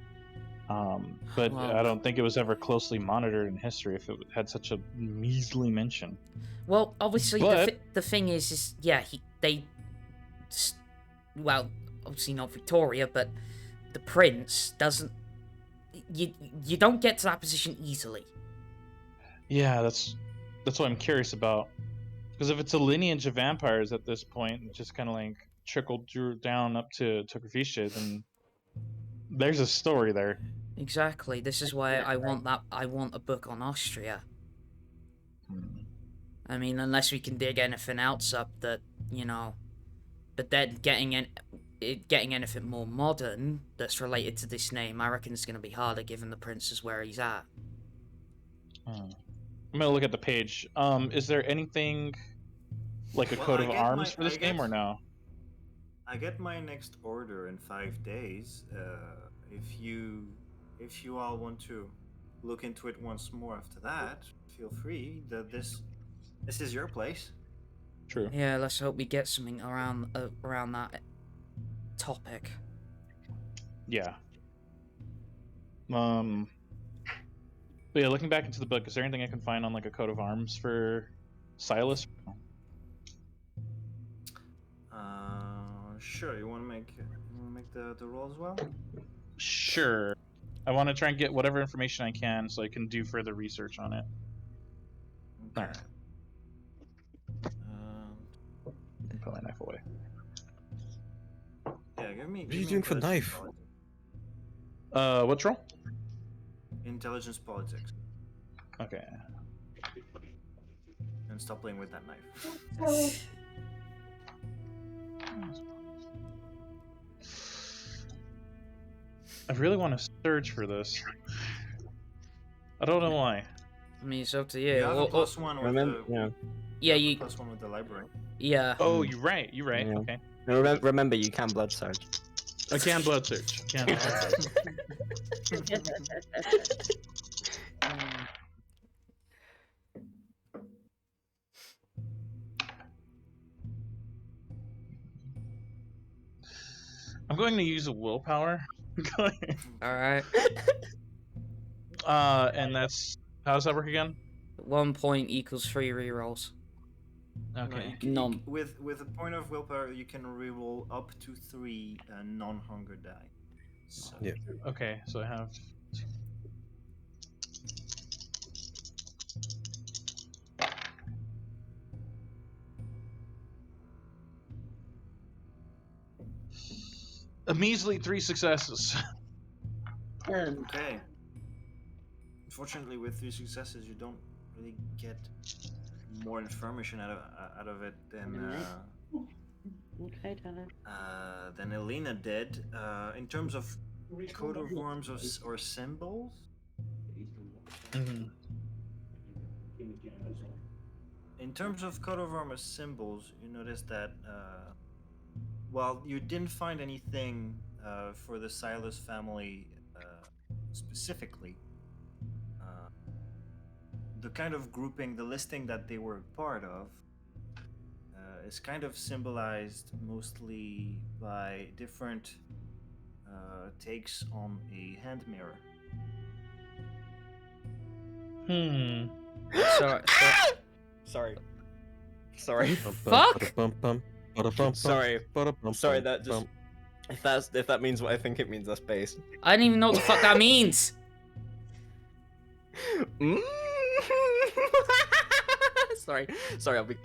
But Well- I don't think it was ever closely monitored in history if it had such a measly mention. Well, obviously But- the thing is yeah, well, obviously not Victoria, but the prince doesn't. You don't get to that position easily. Yeah, that's what I'm curious about. Because if it's a lineage of vampires at this point, it just kind of like trickled down up to Tokufishi, then there's a story there. Exactly. This is why I want a book on Austria. I mean, unless we can dig anything else up that, but then getting anything more modern that's related to this name, I reckon it's going to be harder given the prince is where he's at. I'm gonna look at the page. Is there anything like a Well, coat I of get arms my- for this I game get- or no? I get my next order in 5 days. If you all want to look into it once more after that, feel free. This is your place. True. Yeah, let's hope we get something around that topic. Yeah. But yeah, looking back into the book, is there anything I can find on like a coat of arms for Silas? Sure. You want to make the roll as well? Sure. I want to try and get whatever information I can so I can do further research on it. Okay. Alright. Put my knife away. Yeah, give me. What are you doing for knife? What's wrong? Intelligence politics. Okay. And stop playing with that knife. I really want to search for this. I don't know why. I mean, it's up to You you. have a +1 with Remember, the. yeah. Yeah, you you. have a +1 with the library. Yeah. Oh, you're right. Yeah. Okay. Remember, you can blood search. I can blood search. I'm going to use a willpower. All right. And that's how does that work again? 1 point equals 3 rerolls. Okay. None. With a point of willpower, you can reroll up to 3 non-hunger die. So, Yeah. Okay, so I have. A measly 3 successes. Okay. Unfortunately, with 3 successes, you don't really get more information out of it Okay, Tyler. than Helina did. In terms of coat of arms or symbols, Mhm. in terms of coat of arms symbols, you notice that while you didn't find anything for the Silas family specifically, the kind of grouping, the listing that they were part of, is kind of symbolized mostly by different takes on a hand mirror. Sorry. Fuck! Sorry, that just if that means what I think it means, that's base. I don't even know what the fuck that means. Sorry, I'll be.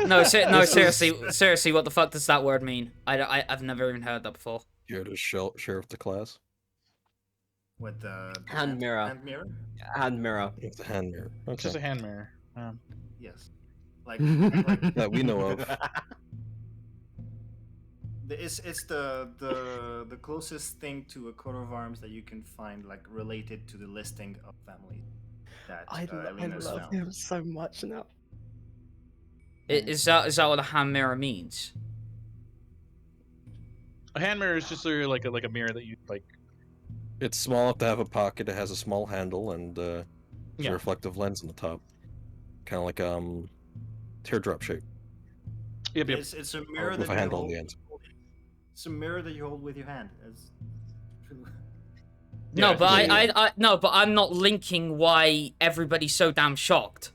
No, seriously, what the fuck does that word mean? I've never even heard that before. You're the sheriff of the class. What the Hand mirror. Hand mirror? Hand mirror. It's a hand mirror. It's Okay. just a hand mirror. Yes. Like That we know of. it's the closest thing to a coat of arms that you can find, like related to the listing of family that I Helina's love found. him so much now. Is that what a hand mirror means? A hand mirror is just sort of like a mirror that you like. It's small enough to have a pocket. It has a small handle and there's Yeah. a reflective lens on the top, kind of like teardrop shape Yep. It's a mirror with that a you handle on hold. the end. It's a mirror that you hold with your hand. No, Yeah, but I no, but I'm not linking why everybody's so damn shocked.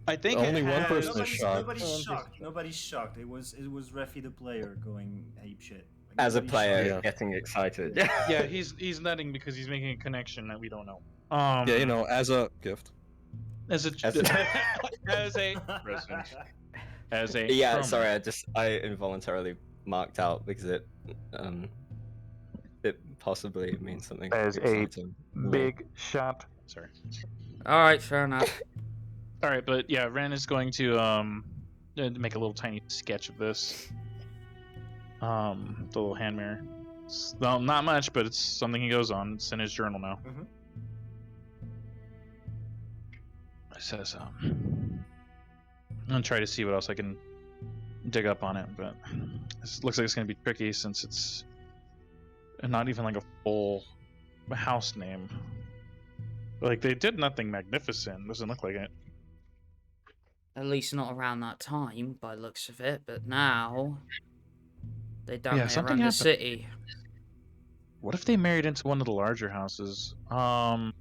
I think Only it one has- person is shocked. Nobody's shocked. Nobody's shocked. It was Refi the player going ape shit. Like, As a nobody's player, Yeah. getting excited. Yeah, he's nutting because he's making a connection that we don't know. Yeah, you know, as a gift. as a As as a resident, as a Yeah, chroma. sorry, I involuntarily marked out because it possibly means something As a exciting. big shot. Sorry. All right, fair enough. All right, but yeah, Ren is going to make a little tiny sketch of this. The little hand mirror. Well, not much, but it's something he goes on. It's in his journal now. Mhm. It says, I'm gonna try to see what else I can dig up on it, but this looks like it's gonna be tricky since it's not even like a full house name. Like, they did nothing magnificent. Doesn't look like it. At least not around that time, by the looks of it. But now they damn Yeah, near something run the happened. city. What if they married into one of the larger houses? Possibly,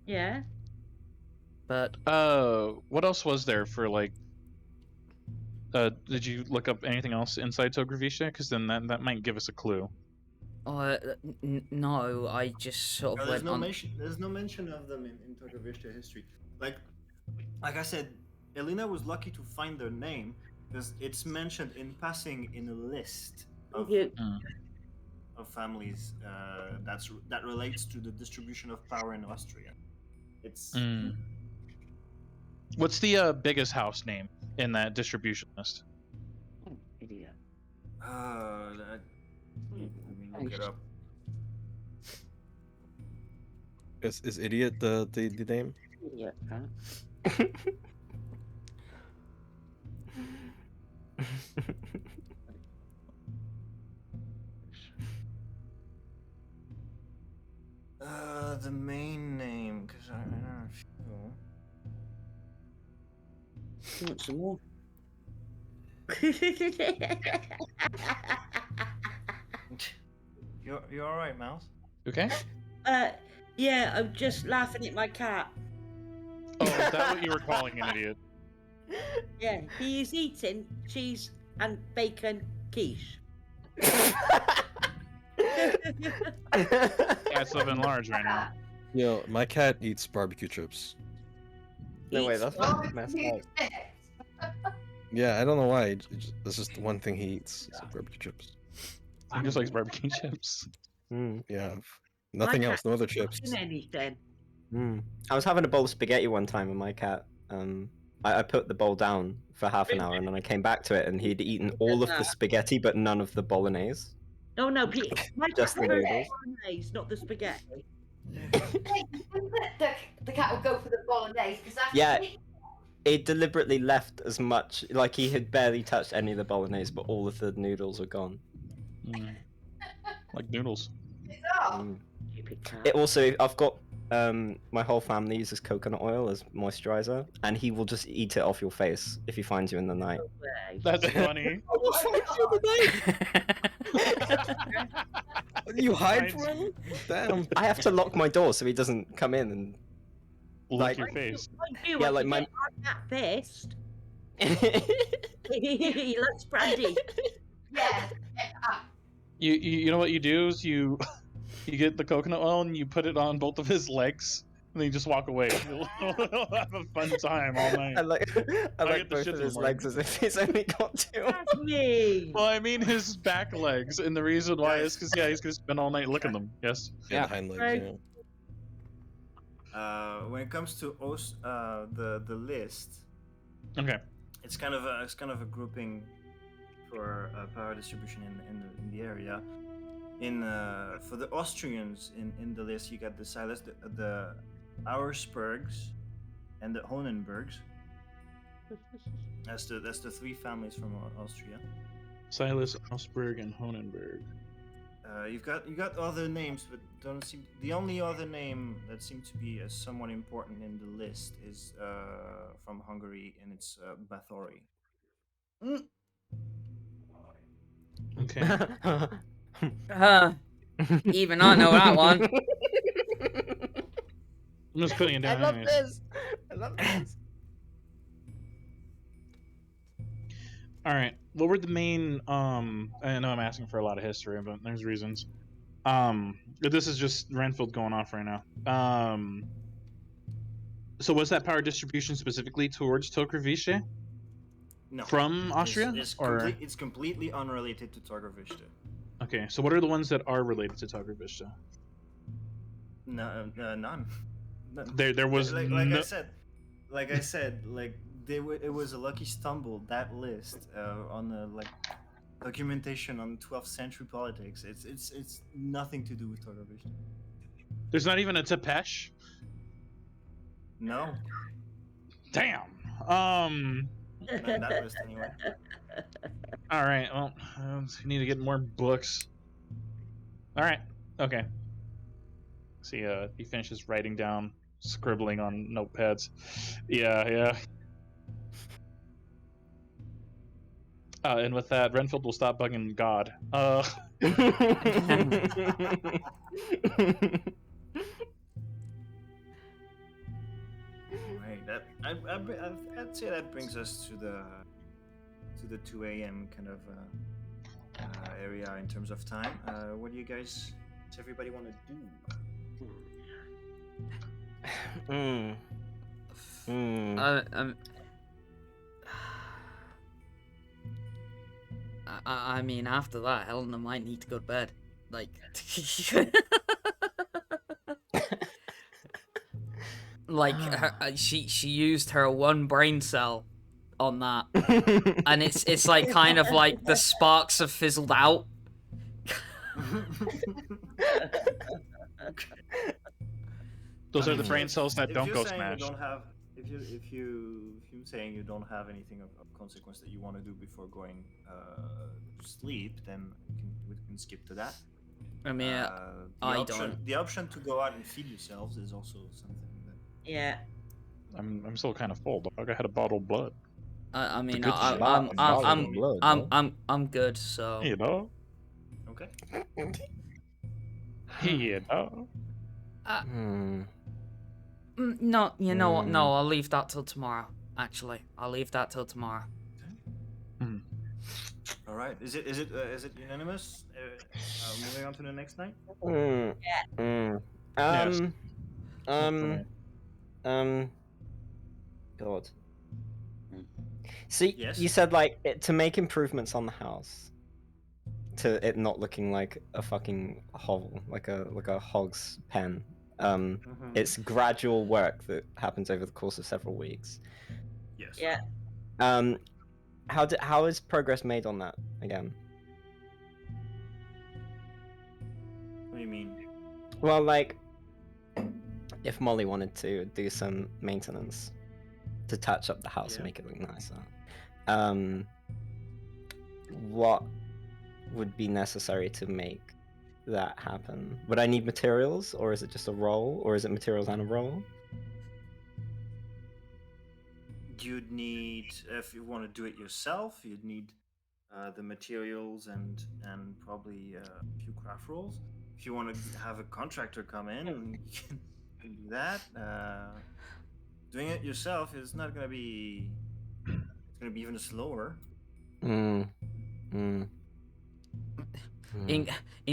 Yeah. but What else was there for, like, did you look up anything else inside Togravisha? Because then that might give us a clue. no, I just sort of There's went no on. mention. There's no mention of them in Togovishta history. Like I said, Helina was lucky to find their name because it's mentioned in passing in a list of Yeah. of families that relates to the distribution of power in Austria. It's What's the biggest house name in that distribution list? Oh, idiot. let me look it up. Is idiot the name? Idiot, huh? The main name, because I don't know. Want some more? You're all right, Mouse. Okay. Yeah, I'm just laughing at my cat. Oh, is that what you were calling an idiot? Yeah, he is eating cheese and bacon quiche. Cat's living large right now. Yo, my cat eats barbecue chips. No way, Eats that's what? messed up. Yeah, I don't know why. That's just the one thing he eats. Is barbecue chips. He just likes barbecue chips. Yeah, nothing My else. No other cat's not chips. eating anything. I was having a bowl of spaghetti one time with my cat. I put the bowl down for half an hour and then I came back to it and he'd eaten all of the spaghetti but none of the bolognese. No, no, Pete. My Just cat the prefers noodles. bolognese, not the spaghetti. The cat will go for the bolognese because that's Yeah. He deliberately left as much, like he had barely touched any of the bolognese, but all of the noodles were gone. Like noodles. bizarre. Stupid cat. It also, I've got my whole family uses coconut oil as moisturizer, and he will just eat it off your face if he finds you in the night. That's funny. You hide Finds from him? Damn. I have to lock my door so he doesn't come in and Lick Like- your face. Yeah, like my- cat pissed. He likes brandy. Yeah. You know what you do is you get the coconut oil and you put it on both of his legs and then you just walk away. You'll have a fun time all night. I like I like get the both shits of in his the legs as if he's only got two. That's me. Well, I mean his back legs, and the reason why is because he's gonna spend all night licking them. Yes. Yeah, the hind legs. Right. Yeah. When it comes to the list, Okay. it's kind of a grouping for power distribution in the area. For the Austrians in the list, you got the Silas, the Auerspergs, and the Honenbergs. That's the three families from Austria. Silas, Augsburg, and Honenberg. You've got other names, but don't seem. The only other name that seems to be somewhat important in the list is from Hungary, and it's Bathory. Okay. Even I know that one. I'm just putting it I down. love anyways. this. I love this. All right. What were the main? I know I'm asking for a lot of history, but there's reasons. This is just Renfield going off right now. So was that power distribution specifically towards Tokrovice No. from Austria, It's completely unrelated to Targovishte. Okay, so what are the ones that are related to Tokrovice? No, none. None. There was like no... I said, it was a lucky stumble, that list on the documentation on 12th century politics. It's nothing to do with Targovishte. There's not even a Tepesh. No, Damn. not in that list anyway. All right. Well, we need to get more books. All right. Okay. See, he finishes writing down, scribbling on notepads. Yeah. And with that, Renfield will stop bugging God. Right. I'd say that brings us to the 2 a.m. kind of area in terms of time. What do you guys? Does everybody want to do? I mean, after that, Helena might need to go to bed. Like, she used her one brain cell on that, and it's like kind of like the sparks have fizzled out. Those are the brain cells that If don't you're go saying smash. You don't have, if you're saying you don't have anything of consequence that you want to do before going to sleep, then we can skip to that. I mean, The option to go out and feed yourselves is also something that. Yeah. I'm still kind of full, dog. I had a bottle of blood. I mean, good shit. I'm good. So You know. Okay. You know? No, you know what? No, I'll leave that till tomorrow. Actually, I'll leave that till tomorrow. All right. Is it unanimous? Moving on to the next night. Yes. God. See, Yes. you said like to make improvements on the house, to it not looking like a fucking hovel, like a hog's pen. It's gradual work that happens over the course of several weeks. Yes. Yeah. How is progress made on that again? What do you mean? Well, like, if Mollie wanted to do some maintenance to touch up the house and make it look nicer, what would be necessary to make that happen? Would I need materials, or is it just a roll, or is it materials and a roll? You'd need, if you want to do it yourself, you'd need the materials and probably a few craft rolls. If you want to have a contractor come in, you can do that. Doing it yourself is not going to be. It's going to be even slower. In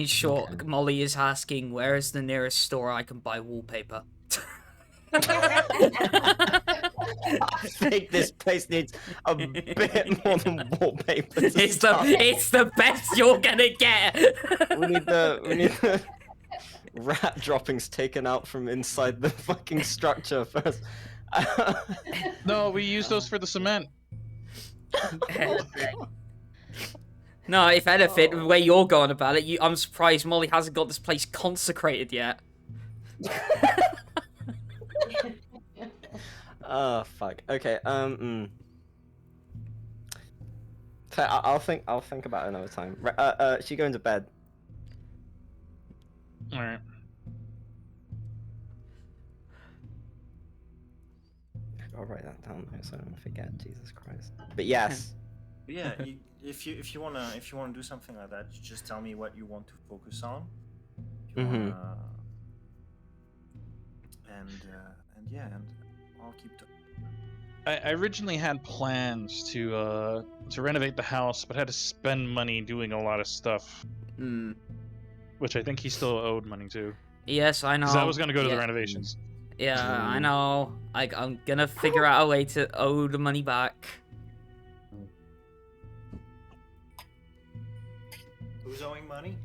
short, Okay. Mollie is asking, where is the nearest store I can buy wallpaper? I think this place needs a bit more than wallpaper. It's the best you're gonna get. We need the rat droppings taken out from inside the fucking structure first. No, we use those for the cement. No, if anything, the way you're going about it, I'm surprised Mollie hasn't got this place consecrated yet. Oh fuck. Okay. I'll think about it another time. She going to bed. All right. I'll write that down though, so I don't forget. Jesus Christ. But yes. But yeah, if you wanna do something like that, just tell me what you want to focus on. If you wanna, and I'll keep. I originally had plans to renovate the house, but had to spend money doing a lot of stuff. Which I think he still owed money to. Yes, I know. Because I was gonna go to the renovations. Yeah, I know. I'm gonna figure out a way to owe the money back. Who's owing money?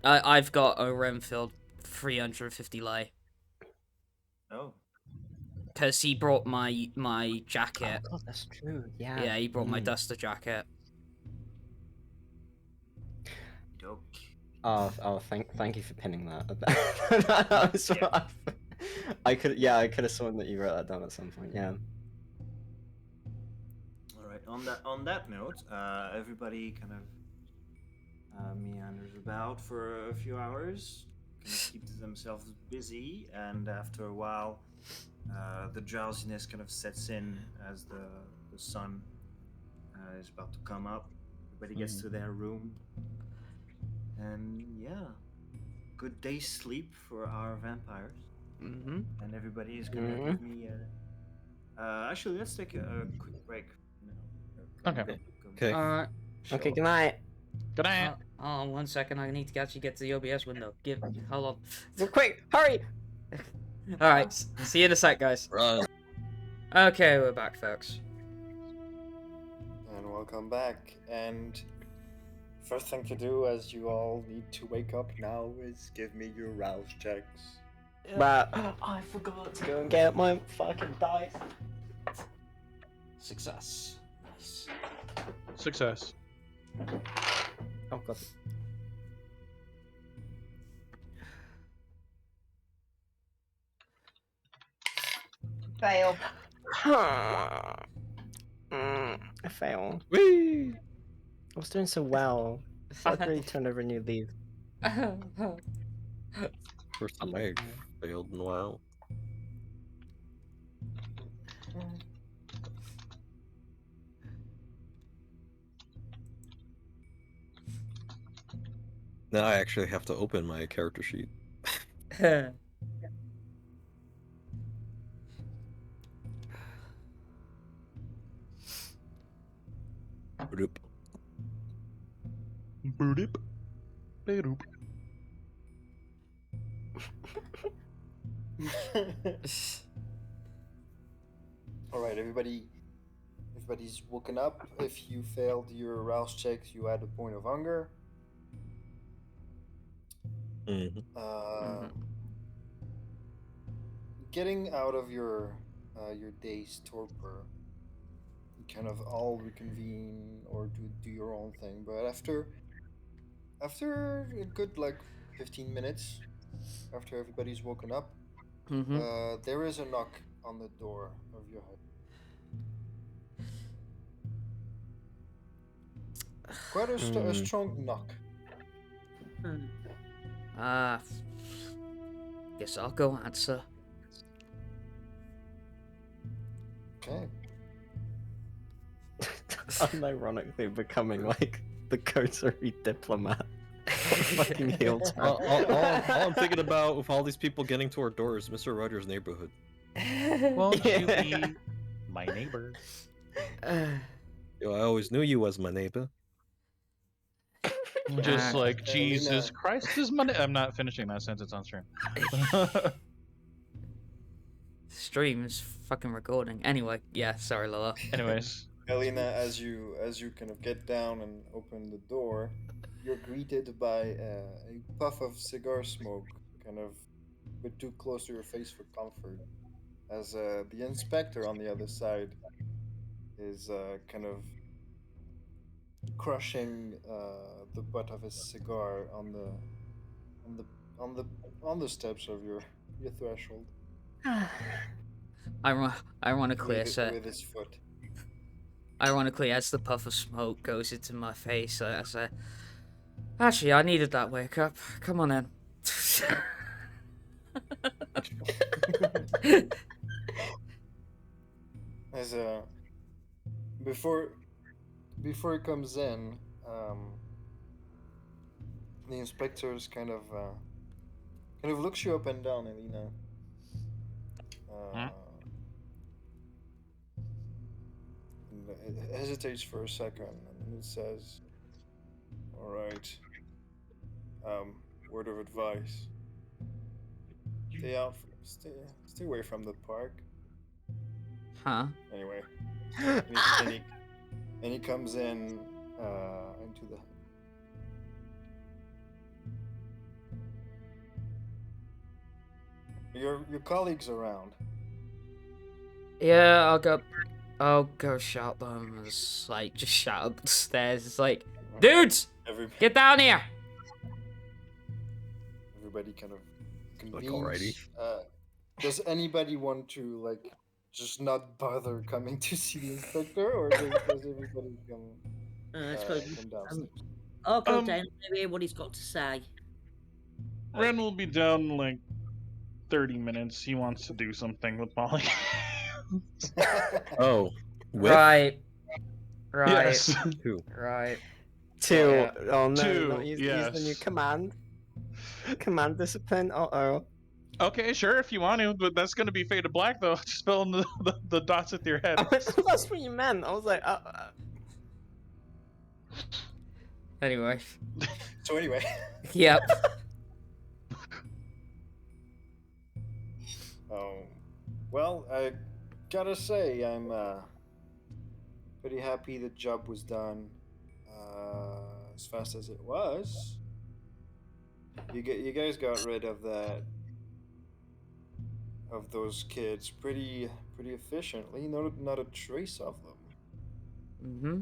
I've got a Renfield 350 lei. Oh. Because he brought my jacket. Oh, that's true. Yeah. Yeah, he brought my duster jacket. Dope. Oh, thank you for pinning that. I could have sworn that you wrote that down at some point. Yeah. All right. On that note, everybody kind of meanders about for a few hours, kind of keep themselves busy, and after a while, the drowsiness kind of sets in as the sun is about to come up. Everybody gets to their room, and yeah, good day's sleep for our vampires. And everybody is gonna give me. Actually, let's take a quick break. Okay. Okay. Alright. Okay. Good night. Good night. Oh, 1 second. I need to actually get to the OBS window. Hold on. Quick, hurry! Alright. See you in a sec, guys. Run. Okay, we're back, folks. And welcome back. And first thing to do, as you all need to wake up now, is give me your rouse checks. But I forgot to go and get my fucking dice. Success. Nice. Success. Oh god. Fail. I fail. Whee! I was doing so well. I really turned over a new leaf. First time I failed in a while. Now I actually have to open my character sheet. Bloop. Boop. Boop. All right, everybody's woken up. If you failed your rouse checks, you add a point of hunger. Getting out of your day's torpor, you kind of all reconvene or do your own thing. But after a good 15 minutes, after everybody's woken up, there is a knock on the door of your hut. Quite a strong knock. Guess I'll go answer. Okay. Unironically becoming like the coterie diplomat. Fucking heel turn. All I'm thinking about with all these people getting to our doors, Mr. Rogers' neighborhood. Won't you be my neighbor? Yo, I always knew you as my neighbor. Just like Helina. Jesus Christ is my I'm not finishing that sentence on stream. Stream's fucking recording. Anyway, yeah, sorry, Lola. Anyways. Helina, as you kind of get down and open the door, you're greeted by a puff of cigar smoke, kind of a bit too close to your face for comfort, as the inspector on the other side is kind of crushing the butt of his cigar on the steps of your threshold. Ironically, with his foot. Ironically, as the puff of smoke goes into my face, I say, "Actually, I needed that wake up. Come on in." As before he comes in, the inspector's kind of looks you up and down, Helina. And it hesitates for a second, and then it says, "All right. Word of advice: stay away from the park." Huh? Anyway, and he comes in into the. Your colleagues around. Yeah, I'll go shout them. It's like, just shout up the stairs. It's like, dudes, get down here. Everybody kind of convenes. Like, alrighty. Does anybody want to just not bother coming to see the inspector, or does everybody come downstairs? I'll go down and hear what he's got to say. Ren will be down in like 30 minutes. He wants to do something with Mollie. Oh. Right. Yes. Two. Right. Two. Oh no, Two, not use yes. the new command. Command discipline. Uh-oh. Okay, sure, if you want to, but that's going to be faded black, though. Just spelling the dots with your head. That's what you meant. I was like, Anyway. So anyway. Yep. Well, I gotta say, I'm pretty happy the job was done as fast as it was. You guys got rid of those kids pretty efficiently. Not a trace of them. Mm-hmm.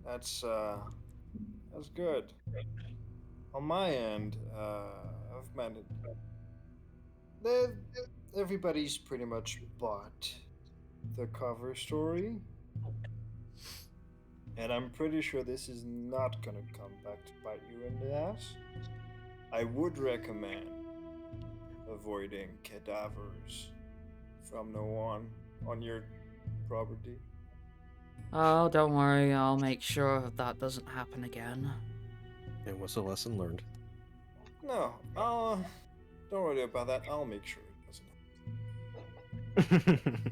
That's good. On my end, I've managed. Everybody's pretty much bought the cover story, and I'm pretty sure this is not gonna come back to bite you in the ass. I would recommend avoiding cadavers from now on your property. Oh, don't worry. I'll make sure that doesn't happen again. It was a lesson learned. No, don't worry about that. I'll make sure it doesn't happen.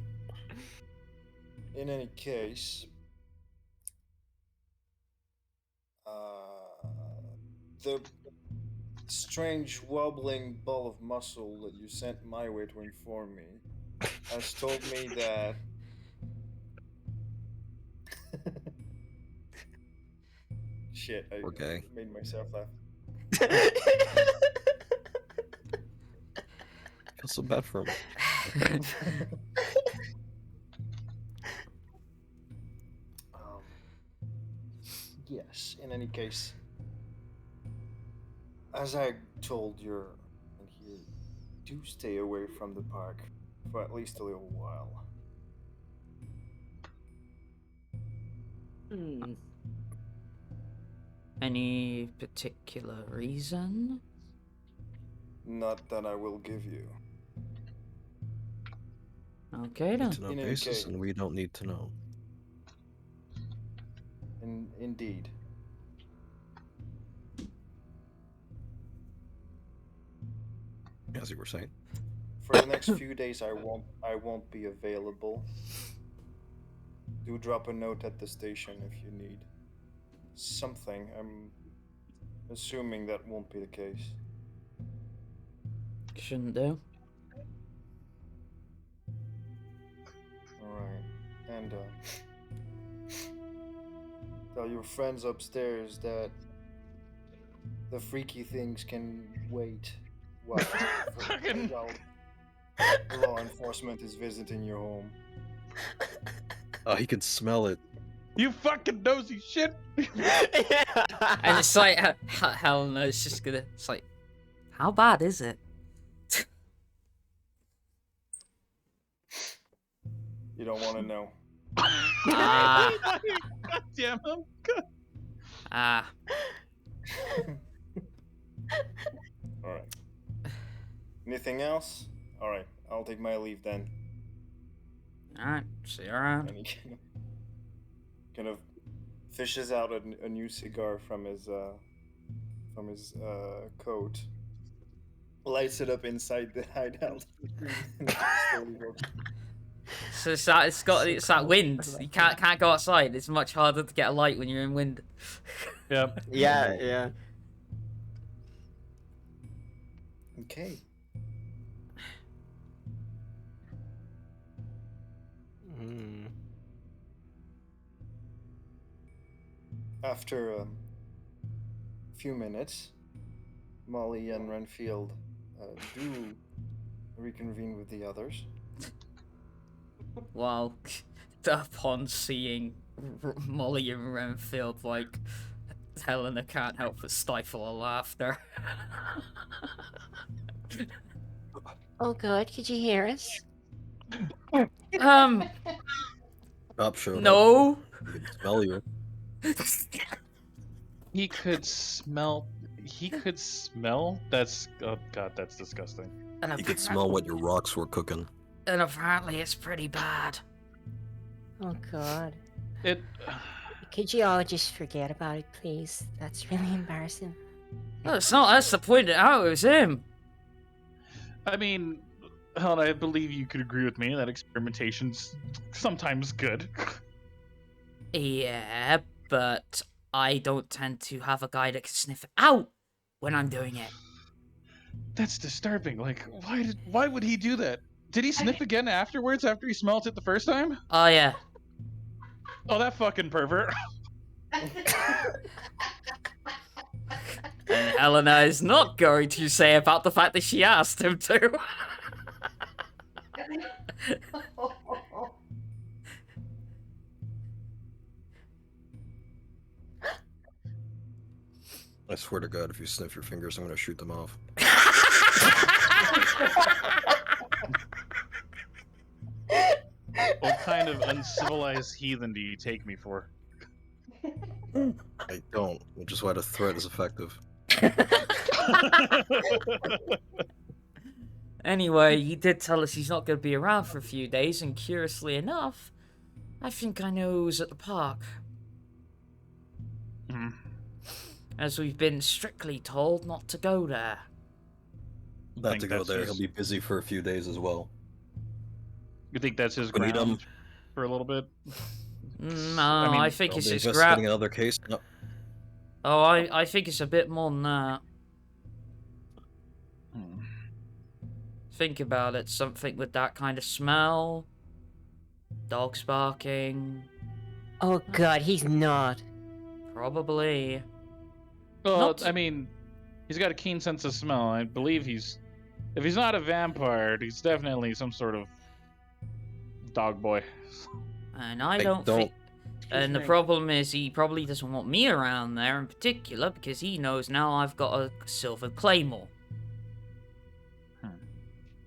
In any case, the strange wobbling ball of muscle that you sent my way to inform me has told me that shit, I Okay. made myself laugh. I feel so bad for him. Yes, in any case, as I told your and here, do stay away from the park for at least a little while. Any particular reason? Not that I will give you. Okay Need then. to know In any basis, case. and we don't need to know. Indeed. As you were saying. For the next few days, I won't be available. Do drop a note at the station if you need something. I'm assuming that won't be the case. Shouldn't do. Alright. And tell your friends upstairs that the freaky things can wait while law enforcement is visiting your home. Oh, he can smell it. You fucking nosy shit! And it's like, Helena is just gonna, it's like, how bad is it? You don't want to know. Ah. God damn him. Ah. Alright. Anything else? Alright, I'll take my leave then. Alright, see you around. And he kind of fishes out a new cigar from his coat, lights it up inside the hideout. So it's that wind. You can't go outside. It's much harder to get a light when you're in wind. Yep. Yeah. Okay. After a few minutes, Mollie and Renfield do reconvene with the others. Well, upon seeing Mollie and Renfield, like, Helena can't help but stifle a laughter. Oh God, could you hear us? Up, showed No. up. He can smell you. He could smell. That's, oh god, that's disgusting. And He could smell what your rocks were cooking. And apparently it's pretty bad. Oh God. It. Could you all just forget about it, please? That's really embarrassing. No, it's not us to point it out, it was him. I mean, Helen, I believe you could agree with me that experimentation's sometimes good. Yeah, but I don't tend to have a guy that can sniff it out when I'm doing it. That's disturbing. Like, why would he do that? Did he sniff again afterwards after he smelled it the first time? Oh, yeah. Oh, that fucking pervert. And Helena is not going to say about the fact that she asked him to. I swear to God, if you sniff your fingers, I'm gonna shoot them off. What kind of uncivilized heathen do you take me for? I don't, which is why the threat is effective. Anyway, he did tell us he's not going to be around for a few days, and curiously enough, I think I know who's at the park. as we've been strictly told not to go there. Not Think to go that's there. his- He'll be busy for a few days as well. You think that's his We need him. ground for a little bit? No, I mean, I think I'll it's be just investigating another case. No. Oh, I think it's a bit more than that. Hmm. Think about it, something with that kind of smell. Dogs barking. Oh god, he's not. Probably. Well, Not- I mean, he's got a keen sense of smell. I believe if he's not a vampire, he's definitely some sort of dog boy. And I Hey, don't don't- think... And the me. problem is he probably doesn't want me around there in particular because he knows now I've got a silver claymore.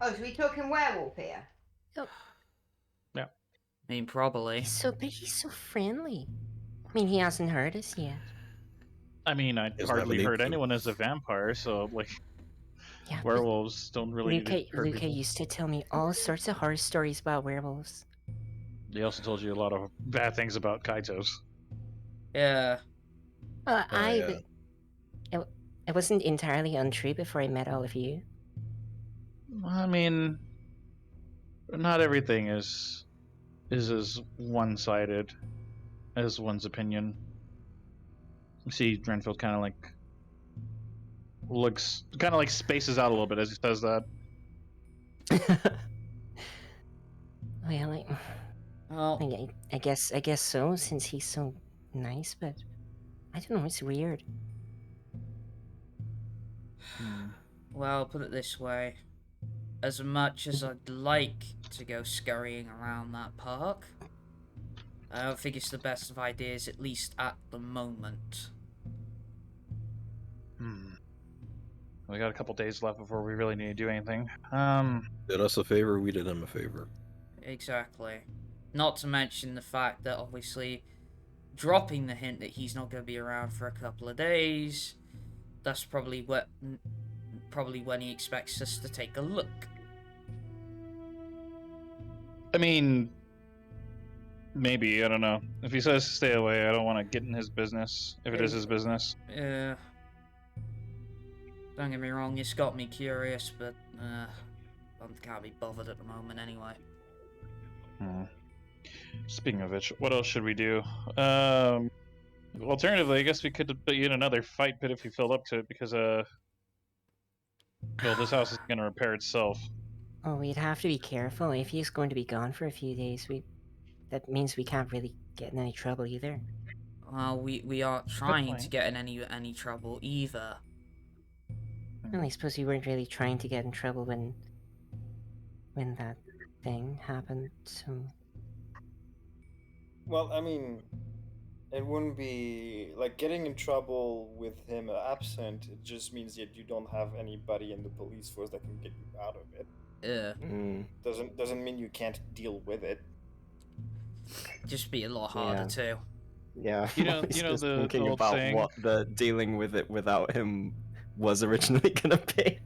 Oh, so we talking werewolf here? I mean, probably. He's so friendly. I mean, he hasn't hurt us yet. I mean, I Doesn't have hardly a need hurt to. anyone as a vampire, so like Yeah, but werewolves don't really Luca, hurt Luca people. used to tell me all sorts of horror stories about werewolves. They also told you a lot of bad things about kaitos. Yeah. Well, yeah. it wasn't entirely untrue before I met all of you. I mean, not everything is as one-sided as one's opinion. You see, Renfield kind of like spaces out a little bit as he says that. Well, Well, I guess so, since he's so nice, but I don't know, it's weird. well, put it this way. As much as I'd like to go scurrying around that park, I don't think it's the best of ideas, at least at the moment. We got a couple days left before we really need to do anything. Did us a favor, we did him a favor. Exactly. Not to mention the fact that obviously dropping the hint that he's not going to be around for a couple of days, that's probably when he expects us to take a look. I mean, maybe, I don't know. If he says stay away, I don't want to get in his business, if it is his business. Yeah. Don't get me wrong, it's got me curious, but I can't be bothered at the moment anyway. Speaking of which, what else should we do? Alternatively, I guess we could put you in another fight pit if you filled up to it, because, well, this house is going to repair itself. Oh, we'd have to be careful. If he's going to be gone for a few days, that means we can't really get in any trouble either. Well, we aren't trying to point. get in any trouble either. Well, I suppose we weren't really trying to get in trouble when that thing happened, so... Well, I mean, it wouldn't be like getting in trouble with him absent. It just means that you don't have anybody in the police force that can get you out of it. Yeah. Doesn't mean you can't deal with it. Just be a lot harder Yeah. too. Yeah, You know- Molly's you know just the thinking old about saying- what the dealing with it without him was originally gonna be.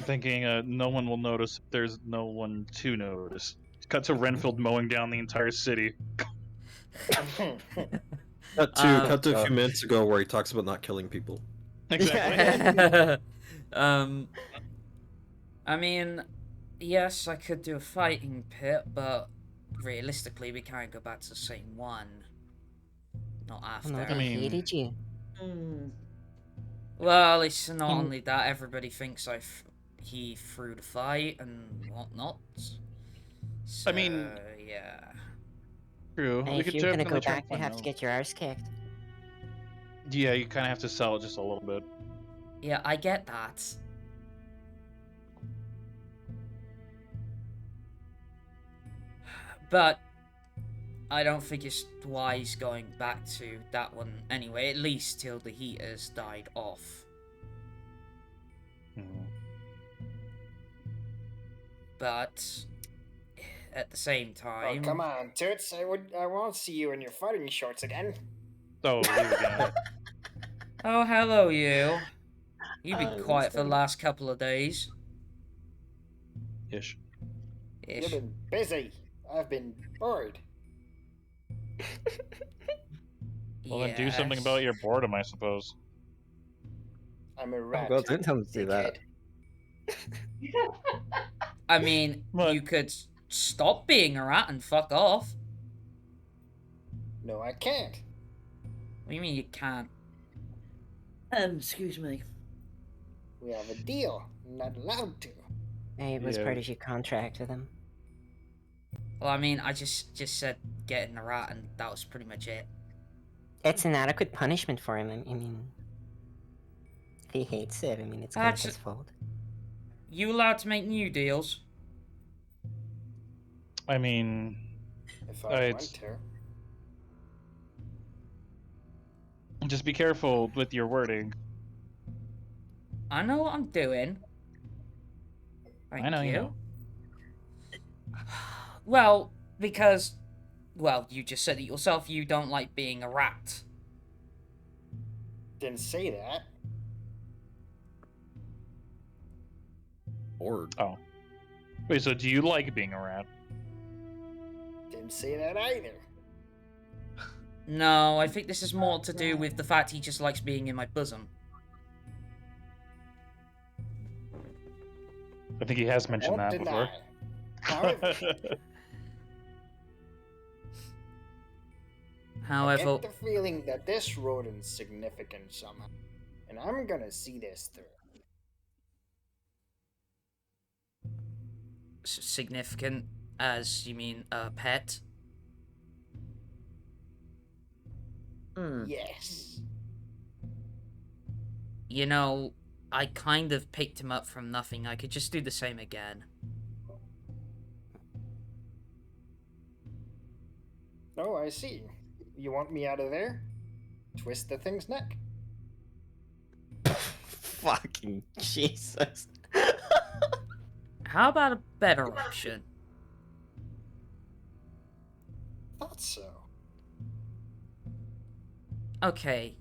Thinking no one will notice if there's no one to notice. Cut to Renfield mowing down the entire city. Cut to a few minutes ago where he talks about not killing people. Exactly. I mean, yes, I could do a fighting pit, but realistically, we can't go back to the same one. Not after. No, I they mean- hated you. Well, it's not And- only that, everybody thinks he threw the fight and whatnot. So, I mean- yeah. True. And We if could you're gonna definitely go try back, and you find have to out. get your arse kicked. Yeah, you kind of have to sell it just a little bit. Yeah, I get that. But I don't think it's wise going back to that one anyway, at least till the heat has died off. But at the same Oh, time, come on, Toots. I won't see you in your fighting shorts again. Oh, you again. oh hello you. You've been Oh, quiet for the sorry. last couple of days. Ish. Ish. You've been busy. I've been bored. Well, then do something Yes. about your boredom, I suppose. I'm a Oh rat. god, don't tell me to do that. dickhead. I mean, What? you could stop being a rat and fuck off. No, I can't. What do you mean you can't? Excuse me. We have a deal. I'm not allowed to. It was Yeah. part of your contract with him. Well, I mean, I just said getting a rat, and that was pretty much it. It's an adequate punishment for him. I mean, if he hates it, I mean, it's kind of his Actu- fault. You allowed to make new deals? I mean, If I I want to. just be careful with your wording. I know what I'm doing. Thank I know you. you know. Well, because, well, you just said it yourself, you don't like being a rat. Didn't say that. Bored. Oh. Wait, so do you like being a rat? Didn't say that either. No, I think this is more to do with the fact he just likes being in my bosom. I think he has mentioned Won't that deny. before. However, I However, get the feeling that this rodent's significant somehow, and I'm gonna see this through. significant as you mean a pet? Yes. You know, I kind of picked him up from nothing. I could just do the same again. Oh, I see. You want me out of there? Twist the thing's neck. Fucking Jesus. How about a better option? Thought so. Okay,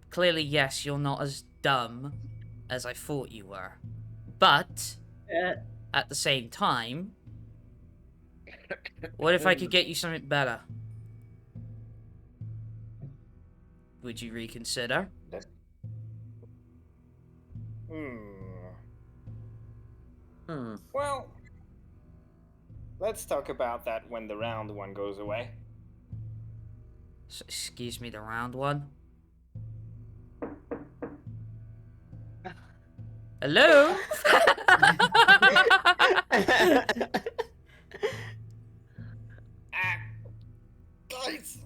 clearly yes, you're not as dumb as I thought you were. But, at the same time, what if I could get you something better? Would you reconsider? Well, let's talk about that when the round one goes away. Excuse me, the round one? Hello? Guys!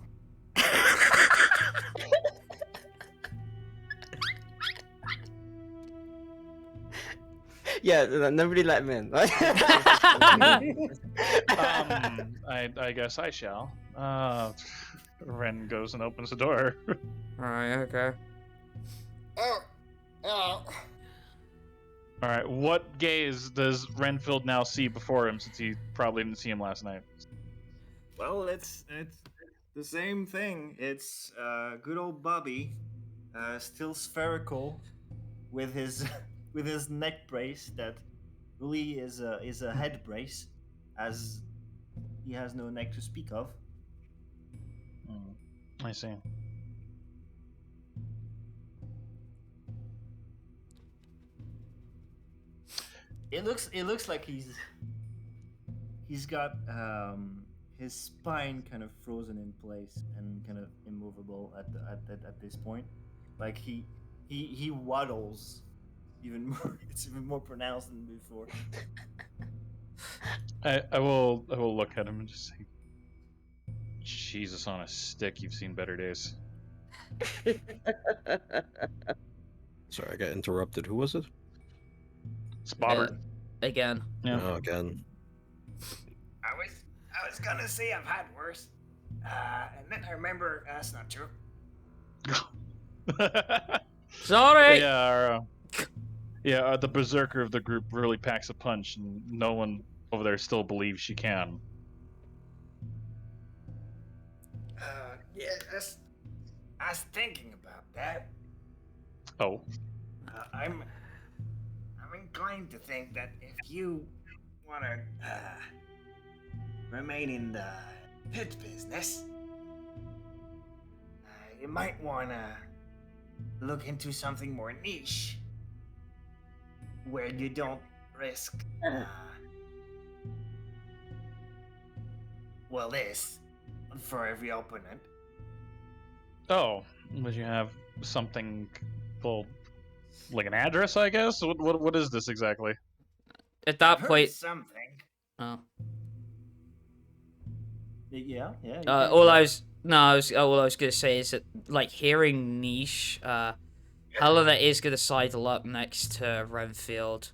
Yeah, nobody let him in. I guess I shall. Ren goes and opens the door. Alright, okay. Oh! Oh! Alright, what gaze does Renfield now see before him, since he probably didn't see him last night? Well, it's the same thing. It's good old Bobby, still spherical, with his with his neck brace that really is a head brace, as he has no neck to speak of. I see. It looks like he's got his spine kind of frozen in place and kind of immovable at this point. Like he waddles even more. It's even more pronounced than before. I will look at him and just say, Jesus on a stick, you've seen better days. Sorry, I got interrupted. Who was it? It's Bobbert. Again. Yeah. Oh, again. I was gonna say I've had worse. And then I remember that's not true. Sorry! Yeah, the berserker of the group really packs a punch, and no one over there still believes she can. Yeah, I was thinking about that. Oh. I'm inclined to think that if you want to remain in the pit business, you might want to look into something more niche, where you don't risk, well, this for every opponent. Oh, would you have something, well, like an address, I guess? What is this exactly? At that I've heard point, something. oh, Yeah. all I was all I was gonna say is that like hearing niche, Helena is gonna sidle up next to Renfield,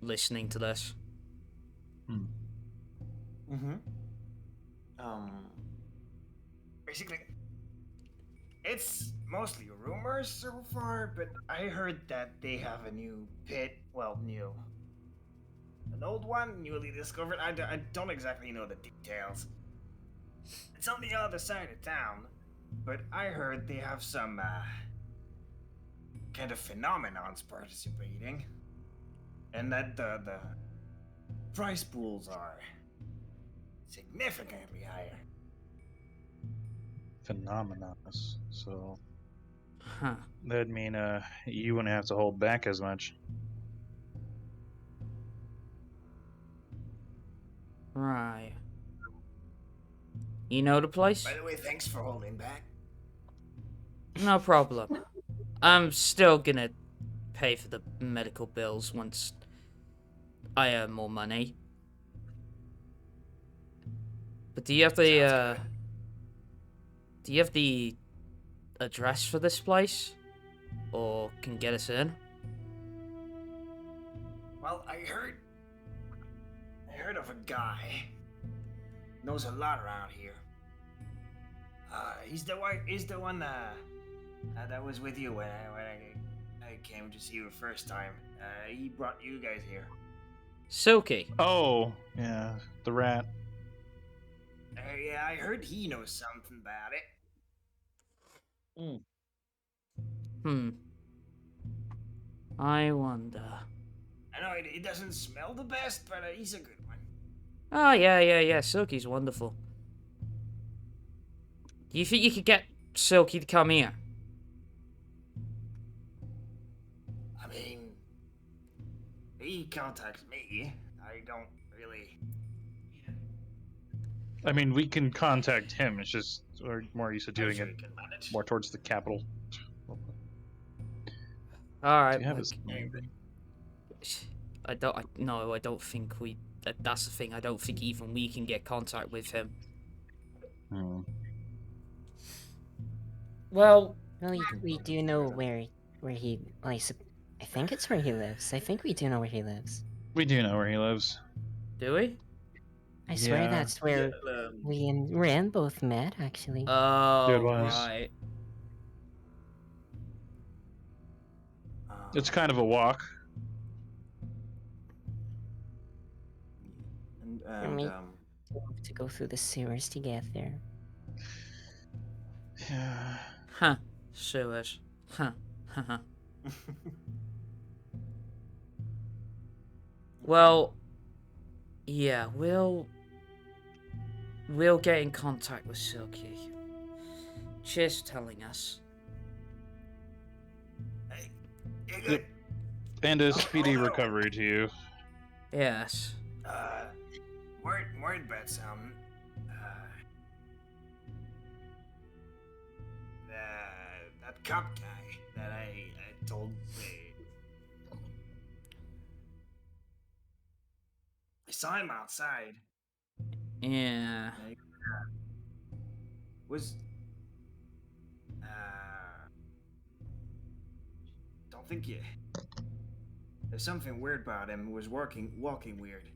listening to this. Mm-hmm. Basically, it's mostly rumors so far, but I heard that they have a new pit. Well, new. An old one, newly discovered. I don't exactly know the details. It's on the other side of town, but I heard they have some, kind of phenomenons participating. And that the price pools are significantly higher. Phenomenos. So Huh. that'd mean you wouldn't have to hold back as much. Right. You know the place? By the way, thanks for holding back. No problem. I'm still gonna pay for the medical bills once I earn more money. But do you have the address for this place? Or can get us in? Well, I heard of a guy knows a lot around here. He's the one that was with you when I came to see you the first time. He brought you guys here. Silky. Oh, yeah, the rat. Yeah, I heard he knows something about it. I wonder. I know he doesn't smell the best, but he's a good one. Oh, yeah. Silky's wonderful. Do you think you could get Silky to come here? I mean, he contacts me. I don't really. I mean, we can contact him. It's just we're more used to doing sure it he can manage. more towards the capital. Alright. Do you have his name? I don't think we... That's the thing, I don't think even we can get contact with him. Well... Well, we do know where he... I think it's where he lives. I think we do know where he lives. We do know where he lives. Do we? I swear Yeah. that's where we and Ren both met, actually. Oh, It was. right. It's kind of a walk. And me to go through the sewers to get there. Yeah. Huh. Sewers. Huh. Well... Yeah, we'll get in contact with Silky. Cheers for telling us. Hey, you good? And a speedy recovery to you. Yes. Worried about something. That cop guy that I told. I saw him outside. Yeah. Was don't think you. There's something weird about him. Was walking weird.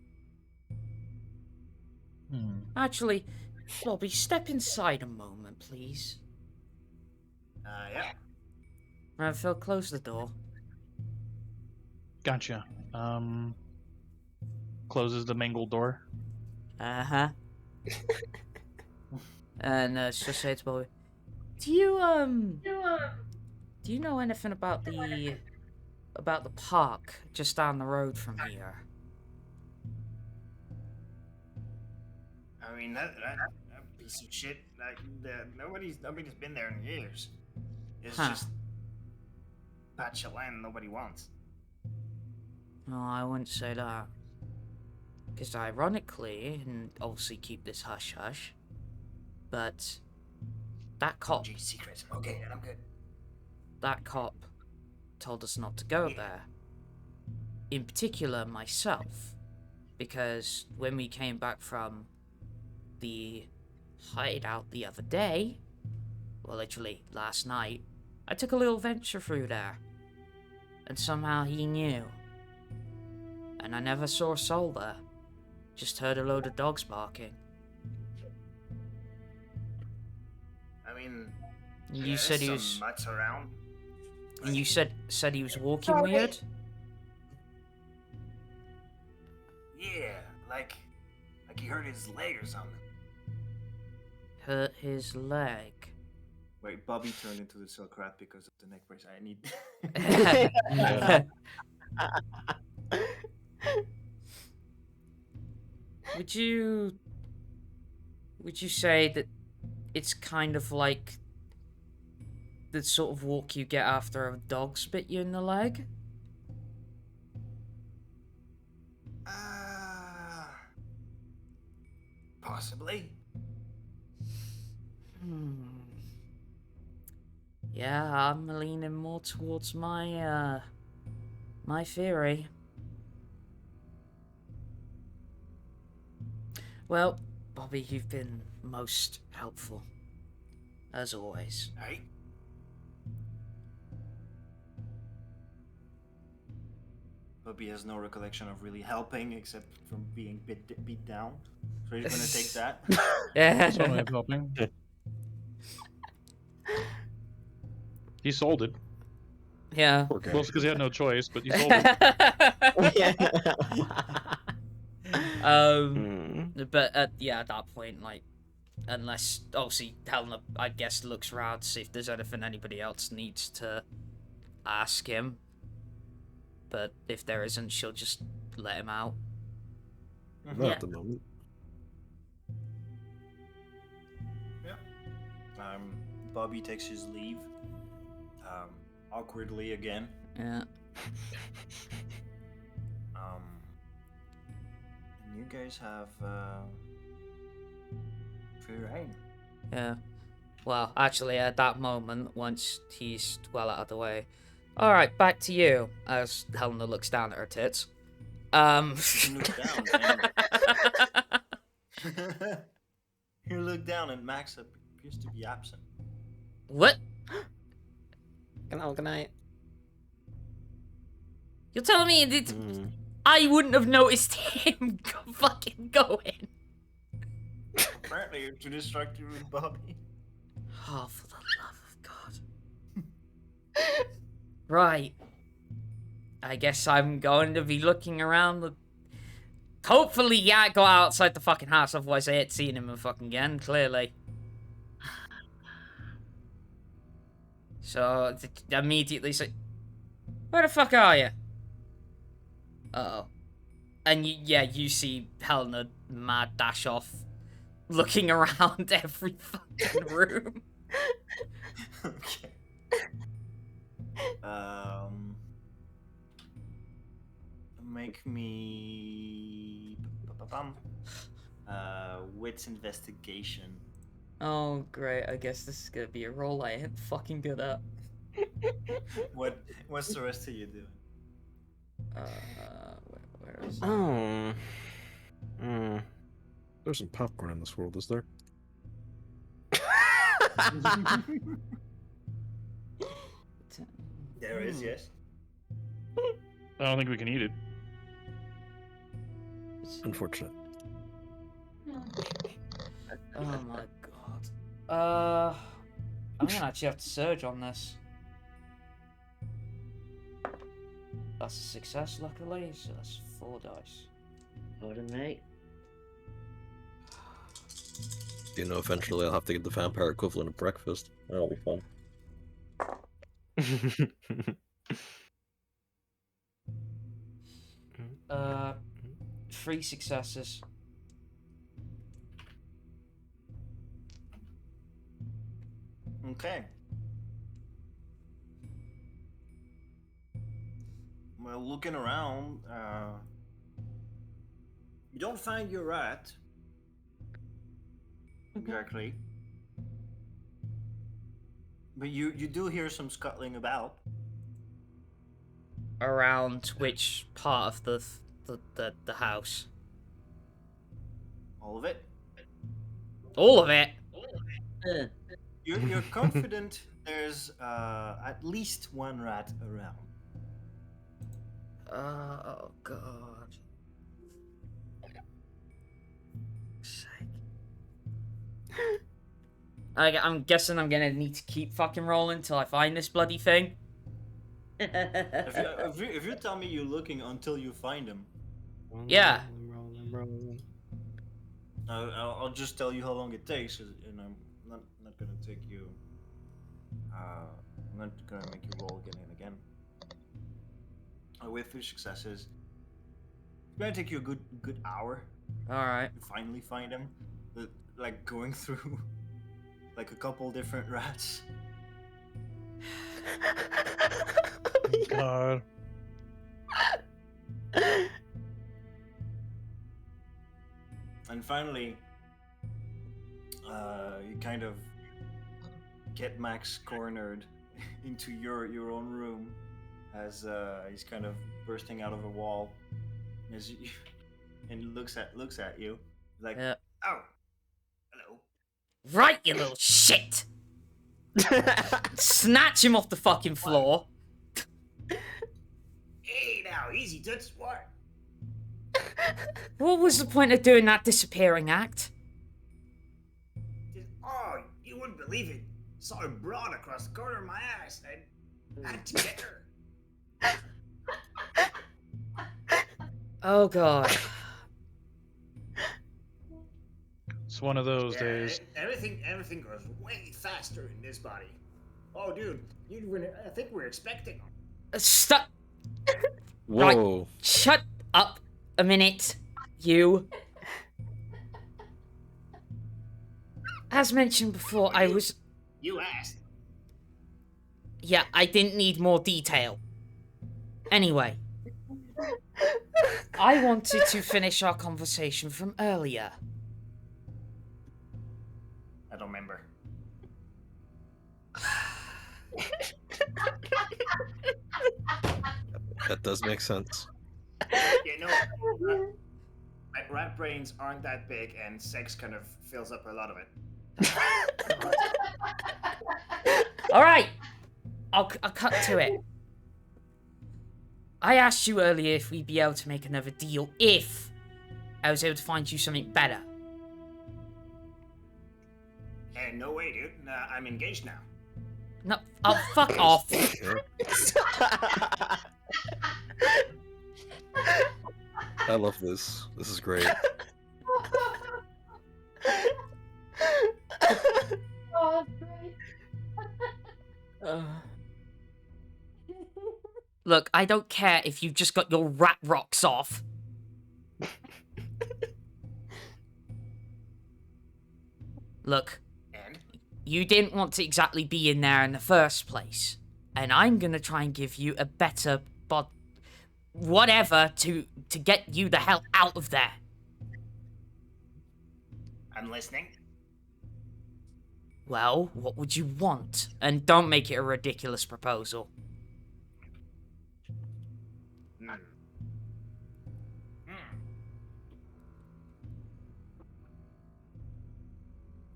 Actually, Bobby, step inside a moment, please. Yeah. Renfield, close the door. Gotcha. Closes the mangled door. Uh-huh. And just say to Bobby, do you know anything about the park just down the road from here? I mean that piece of shit. Like nobody's been there in years. It's just patch of land nobody wants. No, I wouldn't say that. Because ironically, and obviously keep this hush hush, but that cop, Gee, secrets. Okay, then I'm good. that cop told us not to go there. In particular, myself. Because when we came back from the hideout the other day, well, literally last night, I took a little venture through there. And somehow he knew. And I never saw a soul there. Just heard a load of dogs barking. I mean, And yeah, you said he there's was. some mutts around. And you said he was walking Sorry. weird. Yeah, like he hurt his leg or something. Hurt his leg. Wait, Bobby turned into the silk rat because of the neck brace. I need. Would you say that it's kind of like the sort of walk you get after a dog spit you in the leg? Possibly. Yeah, I'm leaning more towards my theory. Well, Bobby, you've been most helpful. As always. Right? Bobby has no recollection of really helping except from being beat down. So he's gonna take that. Yeah. That's one way of helping. He sold it. Yeah. Poor guy. Well, it's because he had no choice, but he sold it. But at that point, like, unless obviously Helena, I guess, looks around to see if there's anything anybody else needs to ask him. But if there isn't, she'll just let him out. Not at the moment. Bobby takes his leave. Awkwardly again. Yeah. And you guys have free reign. Yeah. Well, actually, at that moment, once he's well out of the way, all right, back to you. As Helena looks down at her tits. You look down. And... you look down, and Max appears to be absent. What? Good night. You're telling me that I wouldn't have noticed him fucking going? Apparently, you're too distracted with Bobby. Oh, for the love of God. Right. I guess I'm going to be looking around the... Hopefully, yeah, go outside the fucking house, otherwise I ain't seeing him fucking again, clearly. So, immediately say, where the fuck are you? Uh-oh. And you see Helena mad dash off, looking around every fucking room. Okay. Make me wits investigation. Oh, great. I guess this is gonna be a roll I ain't fucking good at. What's the rest of you doing? Where is it? Oh. There's some popcorn in this world, is there? There is, yes. I don't think we can eat it. Unfortunate. Oh my god. I'm gonna actually have to surge on this. That's a success, luckily, so that's 4 dice. Pardon me. You know, eventually I'll have to get the vampire equivalent of breakfast. That'll be fun. 3 successes. Okay. well, looking around, you don't find your rat. Exactly. But you do hear some scuttling about. Around which part of the house? All of it. All of it? You're confident there's at least one rat around. Oh god. I'm guessing I'm gonna need to keep fucking rolling till I find this bloody thing. If you tell me you're looking until you find him, Yeah. I'll just tell you how long it takes, and I'm not gonna take you. I'm not gonna make you roll again and again. With 3 successes, it's gonna take you a good hour. All right. To finally find him, like going through like a couple different rats. God. And finally, you kind of get Max cornered into your own room as he's kind of bursting out of a wall, as you, and looks at you like, Yeah. oh, hello. Right, you little shit! Snatch him off the fucking floor. Hey, now, easy, touch what? What was the point of doing that disappearing act? Oh, you wouldn't believe it. Saw a broad across the corner of my ass. I had to get her. Oh god. It's one of those days. Everything goes way faster in this body. Oh, dude, I think we're expecting. Stop. Whoa. Right, shut up a minute, you. As mentioned before, I was... You asked. Yeah, I didn't need more detail. Anyway. I wanted to finish our conversation from earlier. I don't remember. That does make sense. You know, like rat brains aren't that big, and sex kind of fills up a lot of it. All right, I'll cut to it. I asked you earlier if we'd be able to make another deal if I was able to find you something better. Hey, no way, dude. I'm engaged now. No, oh, fuck off. I love this. This is great. Oh, that's great. Look, I don't care if you've just got your rat rocks off. Look, And? you didn't want to exactly be in there in the first place. And I'm gonna try and give you a better whatever to get you the hell out of there. I'm listening. Well, what would you want? And don't make it a ridiculous proposal.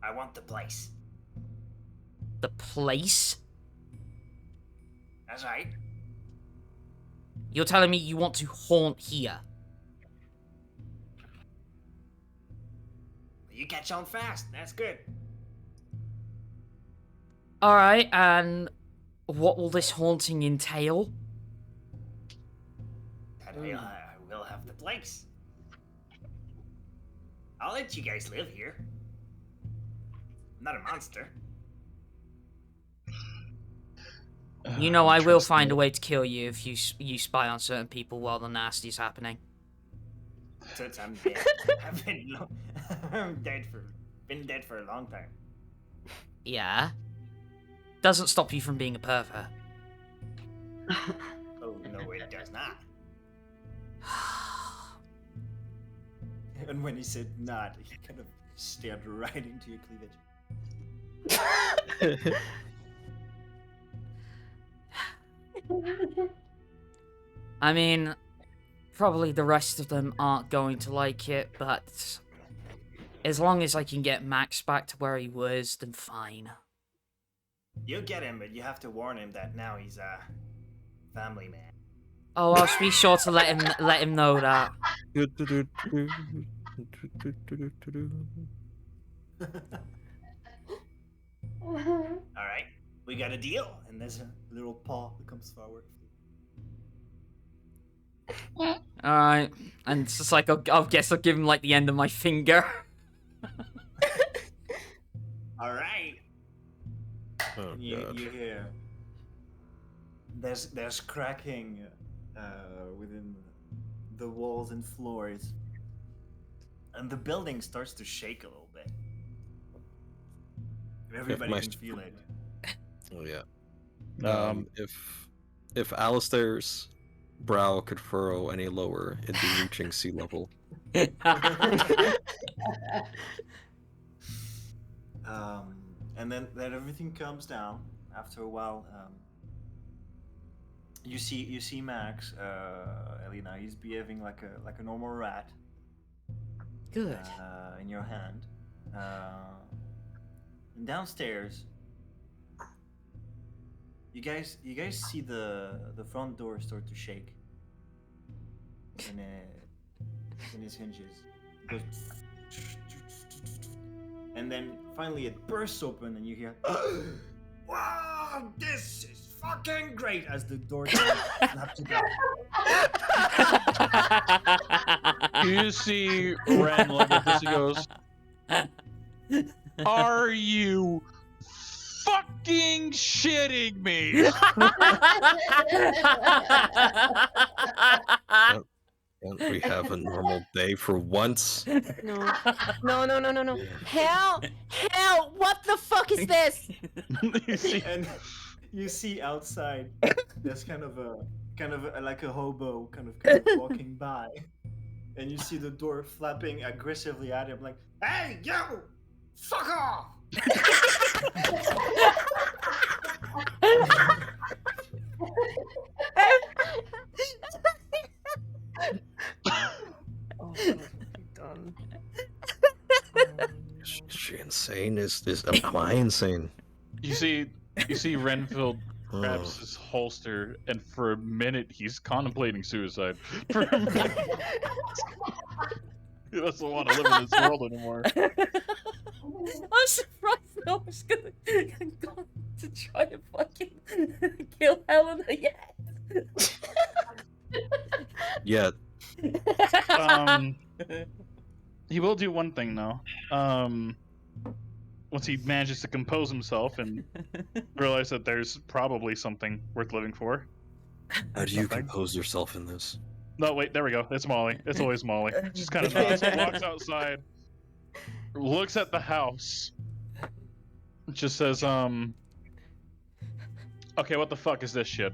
I want the place. The place? That's right. You're telling me you want to haunt here? You catch on fast. That's good. Alright, and what will this haunting entail? I will have the place. I'll let you guys live here. I'm not a monster. You know I will find a way to kill you if you spy on certain people while the nasty's happening. Since I'm dead. I'm been dead for a long time. Yeah? Doesn't stop you from being a pervert. Oh no. No, it does not. And when he said not, he kind of stared right into your cleavage. I mean, probably the rest of them aren't going to like it, but as long as I can get Max back to where he was, then fine. You'll get him, but you have to warn him that now he's a family man. Oh, I'll be sure to let him know that. Alright, we got a deal. And there's a little paw that comes forward. Alright, and it's just like, I guess I'll give him like the end of my finger. Alright. Oh, You God. hear there's cracking within the walls and floors, and the building starts to shake a little bit. Everybody my can feel it. Oh yeah. If Alistair's brow could furrow any lower, it'd be reaching sea level. And then everything calms down after a while. You see Max, Helina. He's behaving like a normal rat. Good. In your hand. And downstairs, you guys see the front door start to shake. And in its hinges. It goes. And then finally it bursts open and you hear, "Wow, this is fucking great!" as the door snaps together. You see Ren look at this, he goes, "Are you fucking shitting me?" Can't we have a normal day for once? No. No. Hell! What the fuck is this? You see, And you see outside, there's kind of like a hobo kind of walking by, and you see the door flapping aggressively at him, like, "Hey, you, fuck off!" Oh, done. Is she insane? Am I insane? you see Renfield grabs his holster, and for a minute he's contemplating suicide. For a minute, he doesn't want to live in this world anymore. I'm surprised I was going to try to fucking kill Helena yet. Yeah. He will do one thing though. Once he manages to compose himself and realize that there's probably something worth living for. How do you Nothing. compose yourself in this? No, wait, there we go. It's Mollie. It's always Mollie. Just kind of nods, walks outside, looks at the house, just says, "Okay, what the fuck is this shit?"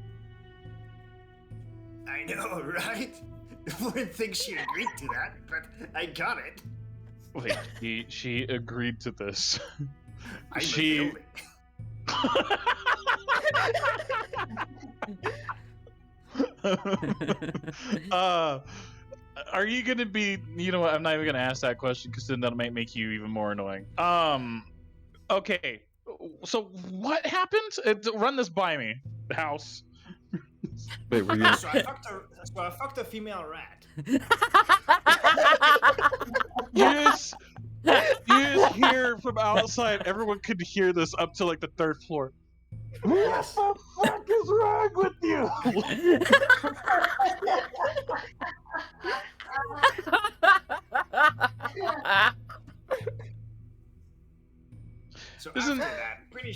I know, right? I wouldn't think she agreed to that, but I got it. Wait, she agreed to this. I'm She- a building. Are you gonna be? You know what? I'm not even gonna ask that question because then that might make you even more annoying. Okay. So what happened? Run this by me. The house. Wait, were you? So I fucked a female rat. You just hear from outside. Everyone could hear this up to like the third floor. Yes. What the fuck is wrong with you? So Isn't- after that, pretty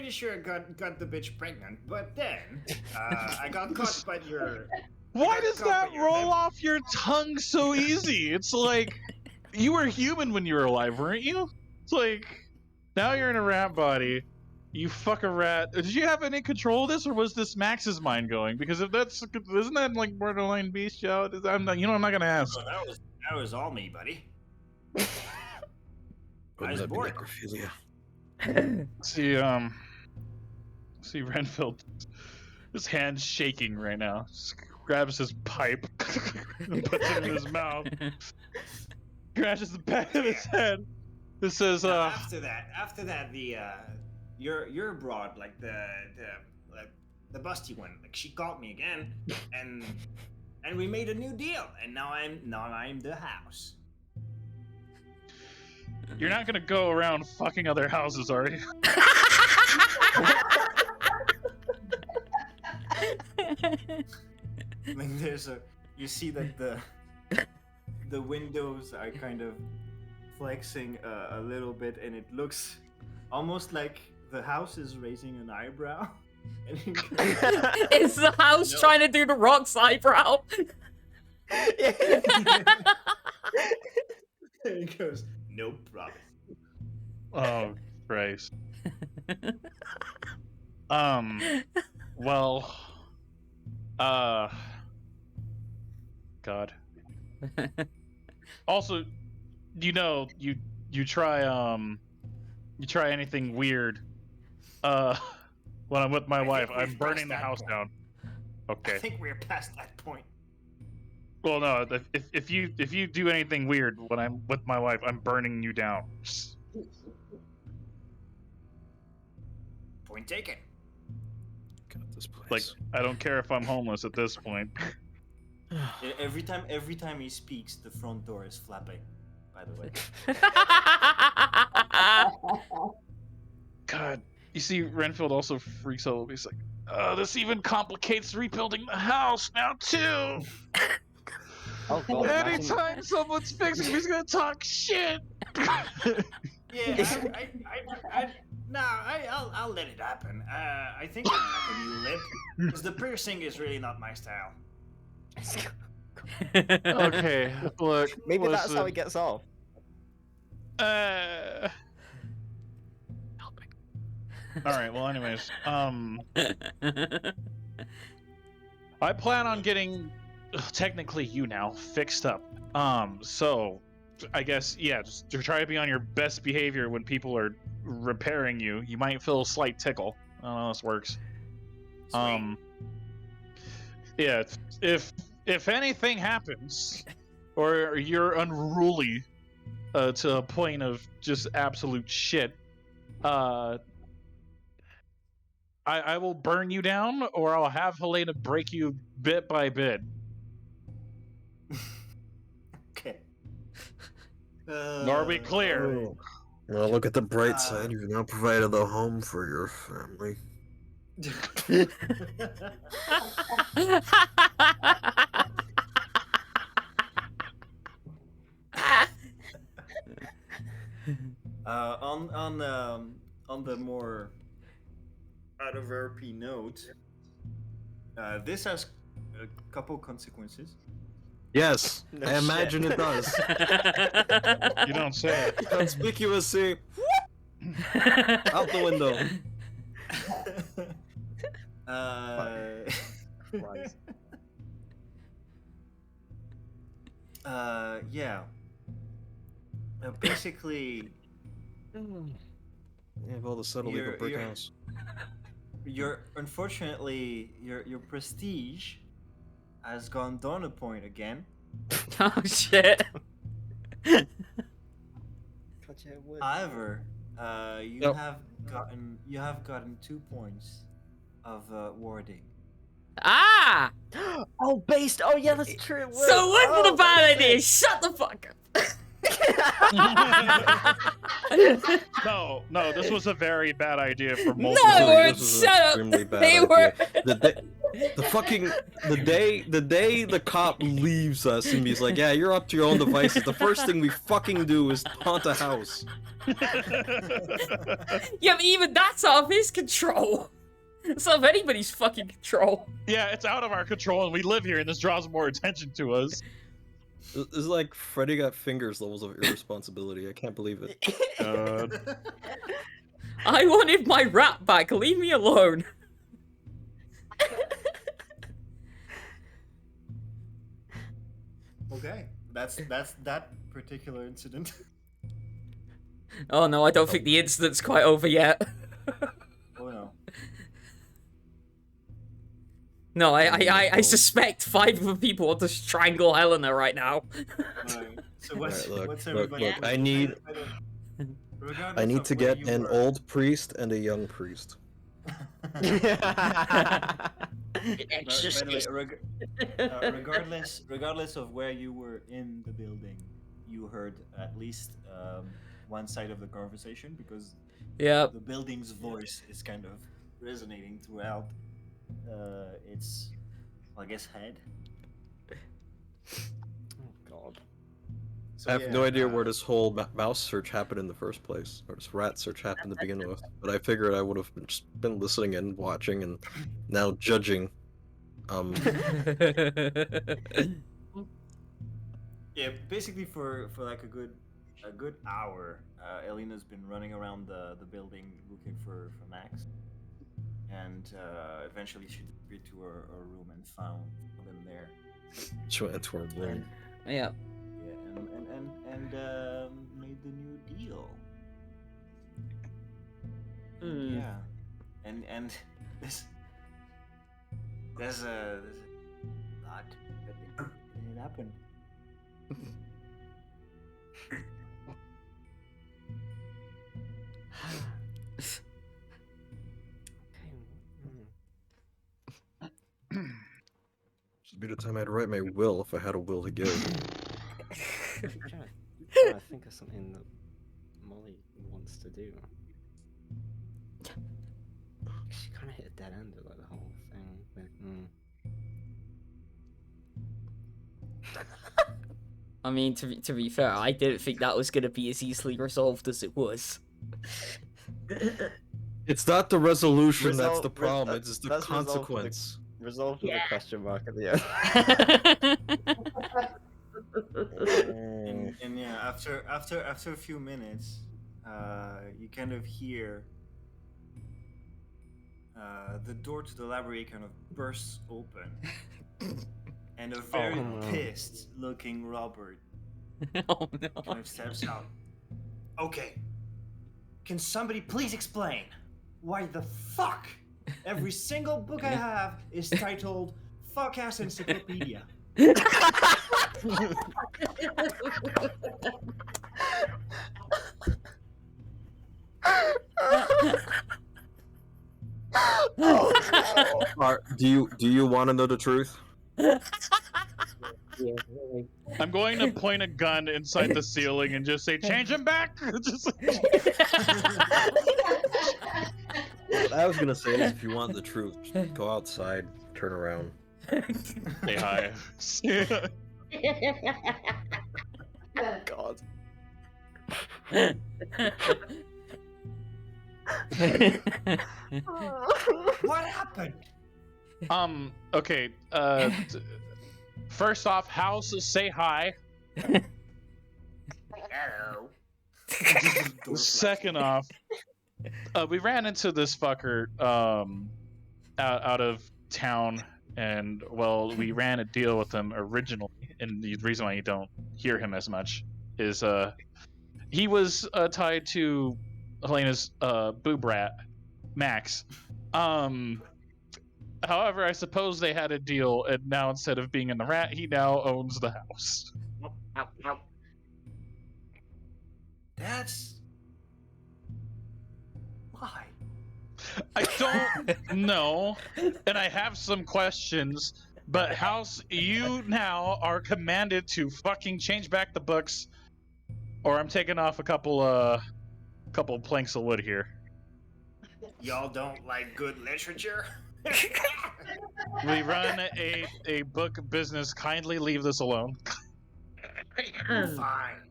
sure I got the bitch pregnant, but then I got caught by your. Why does that roll off your tongue so easy? It's like you were human when you were alive, weren't you? It's like now you're in a rat body. You fuck a rat. Did you have any control of this, or was this Max's mind going? Because if that's, isn't that like borderline bestiality? I'm not, I'm not gonna ask. Oh, that was all me, buddy. Wouldn't was that be bored. necrophilia? See Renfield, his hand's shaking right now. Just grabs his pipe, and puts it in his mouth, scratches the back of his head. This says, Now, after that, your broad, like the busty one, like she caught me again, and we made a new deal, and now I'm the house. You're not gonna go around fucking other houses, are you? Like you see that the windows are kind of flexing a little bit, and it looks almost like the house is raising an eyebrow. And Is the house trying to do the Rock's eyebrow? And he goes, no problem. Oh, Christ. Well, God. Also, you try anything weird, when I'm with my wife, I'm burning the house down. Okay. I think we're past that point. Well, no, if you do anything weird when I'm with my wife, I'm burning you down. Point taken. God, this place. Like, I don't care if I'm homeless at this point. Every time he speaks, the front door is flapping. By the way. God, you see, Renfield also freaks out. He's like, this even complicates rebuilding the house now too. Oh, God, Anytime someone's fixing, he's gonna talk shit. Yeah, I'll let it happen. I think I'll have a new lip, because the piercing is really not my style. Okay, look. Maybe that's how listen. he gets off. All right. Well, anyways, I plan on getting, technically you now, fixed up. So, I guess, yeah, just to try to be on your best behavior when people are repairing you. You might feel a slight tickle. I don't know how this works. Sweet. Yeah, if anything happens, or you're unruly, to a point of just absolute shit, I will burn you down, or I'll have Helena break you bit by bit. Okay. Nor are we clear? Oh. Well, look at the bright side. You've now provided a home for your family. On the more out of RP note, this has a couple consequences. Yes, No I imagine it does. You don't say. Conspicuously out the window. Yeah. Basically, You have all the subtle leave a brick You're- house. unfortunately your prestige has gone down a point again. Oh shit. However, you Yep. have gotten 2 points of warding. Ah! Oh, based. Oh, yeah, that's true. It So it worked. wasn't Oh, a bad that's idea. it. Shut the fuck up. No, this was a very bad idea for No, multiple it weren't. This was Shut an up. extremely bad They idea. were. The day the cop leaves us and he's like, yeah, you're up to your own devices. The first thing we fucking do is haunt a house. Yeah, but even that's out of his control. It's not of anybody's fucking control. Yeah, it's out of our control, and we live here, and this draws more attention to us. It's like Freddy got fingers levels of irresponsibility. I can't believe it. I wanted my rat back. Leave me alone. Okay, that's that particular incident. Oh no, I don't think the incident's quite over yet. Oh no. No, I suspect 5 of the people want to strangle Helena right now. Alright, so what's Alright, what's look, everybody? I need Regardless of to where get you an were- old priest and a young priest. By the way, Exorcist. regardless of where you were in the building, you heard at least one side of the conversation because Yep. the building's voice is kind of resonating throughout its, I guess, head. Oh God. So, I have no yeah, idea where this whole mouse search happened in the first place, or this rat search happened to begin with. But I figured I would have just been listening and watching, and now judging. Yeah, basically for like a good hour, Elina's been running around the building looking for Max, and eventually she disappeared to her room and found him there. She went into her room. Yeah. Yeah, and made the new deal. Hmm. Yeah, and there's a lot that didn't happen. This would be the time I'd write my will if I had a will to give. I'm trying to think of something that Mollie wants to do. She kind of hit a dead end with like the whole thing. I mean, to be fair, I didn't think that was gonna be as easily resolved as it was. It's not the resolution that's the Resol- problem, it's the that's resolved with a- consequence. Resolved with Yeah. a question mark at the end. And yeah, after a few minutes, you kind of hear the door to the library kind of bursts open, and a very no. pissed-looking Robert Oh no. kind of steps out. Okay, can somebody please explain why the fuck every single book I have is titled "Fuck Ass Encyclopedia"? Do you want to know the truth? I'm going to point a gun inside the ceiling and just say, "Change him back." Just What I was gonna say is, if you want the truth, just go outside, turn around. say hi. God. What happened? Okay. First off, house, say hi. Hello. Second off, we ran into this fucker out of town, and well, we ran a deal with him originally, and the reason why you don't hear him as much is he was tied to Helena's boob rat, Max. However, I suppose they had a deal, and now instead of being in the rat, he now owns the house. That's why. I don't know, and I have some questions, but House, you now are commanded to fucking change back the books, or I'm taking off a couple planks of wood here. Y'all don't like good literature? We run a book business. Kindly leave this alone. Fine.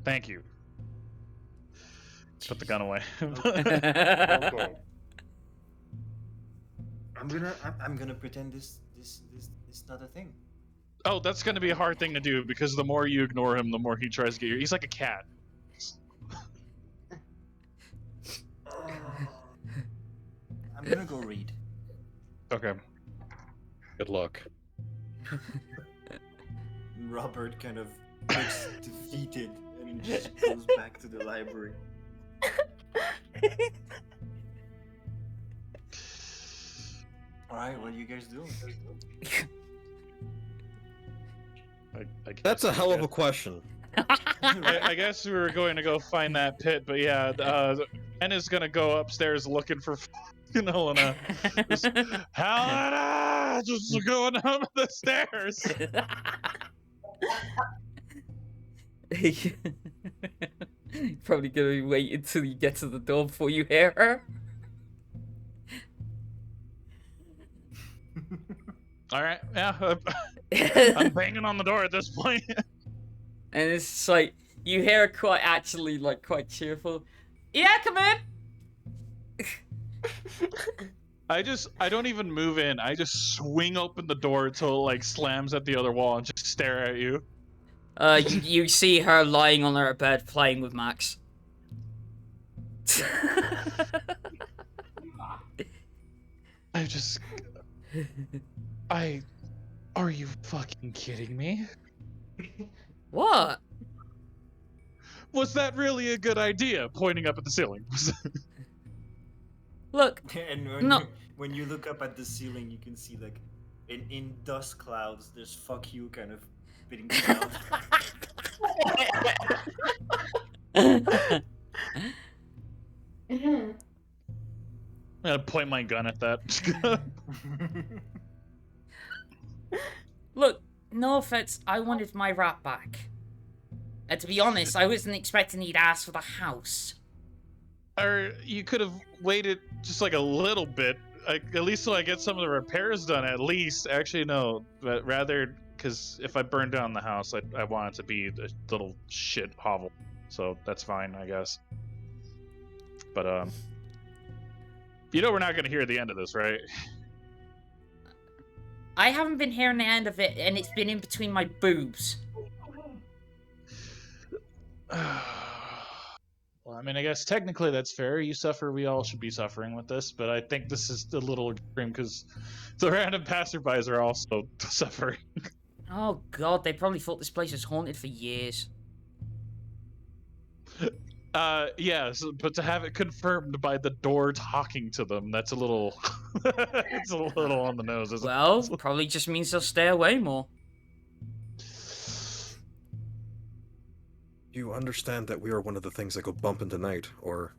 Thank you. Put the gun away. Okay. I'm gonna pretend this not a thing. Oh, that's going to be a hard thing to do because the more you ignore him, the more he tries to get you. He's like a cat. I'm gonna go read. Okay. Good luck. Robert kind of looks defeated and just goes back to the library. Alright, what are you guys doing? I guess, That's a hell of a question. I guess we were going to go find that pit, but yeah, Ben is gonna go upstairs looking for fucking Helena. Helena, just going up the stairs. Probably gonna be waiting till you get to the door before you hear her. All right, yeah, I'm banging on the door at this point. And it's just like, you hear her quite actually, like, quite cheerful. Yeah, come in! I don't even move in. I just swing open the door until it, like, slams at the other wall and just stare at you. You see her lying on her bed playing with Max. Are you fucking kidding me? What? Was that really a good idea? Pointing up at the ceiling. Look, And when you look up at the ceiling, you can see like in dust clouds, there's "fuck you" kind of spitting clouds. I'm gonna point my gun at that. Look, no offense, I wanted my rat back. And to be honest, I wasn't expecting he'd ask for the house. Or you could have waited just like a little bit, like, at least so I get some of the repairs done. At least, actually, no, but rather, because if I burn down the house, I want it to be a little shit hovel. So that's fine, I guess. But you know we're not gonna hear the end of this, right? I haven't been hearing the end of it, and it's been in between my boobs. Well, I mean, I guess technically that's fair. You suffer, we all should be suffering with this, but I think this is a little extreme because the random passerbys are also suffering. Oh god, they probably thought this place was haunted for years. Yes, but to have it confirmed by the door talking to them, that's a little... it's a little on the nose, isn't Well, it? probably just means they'll stay away more. You understand that we are one of the things that go bump in the night, or...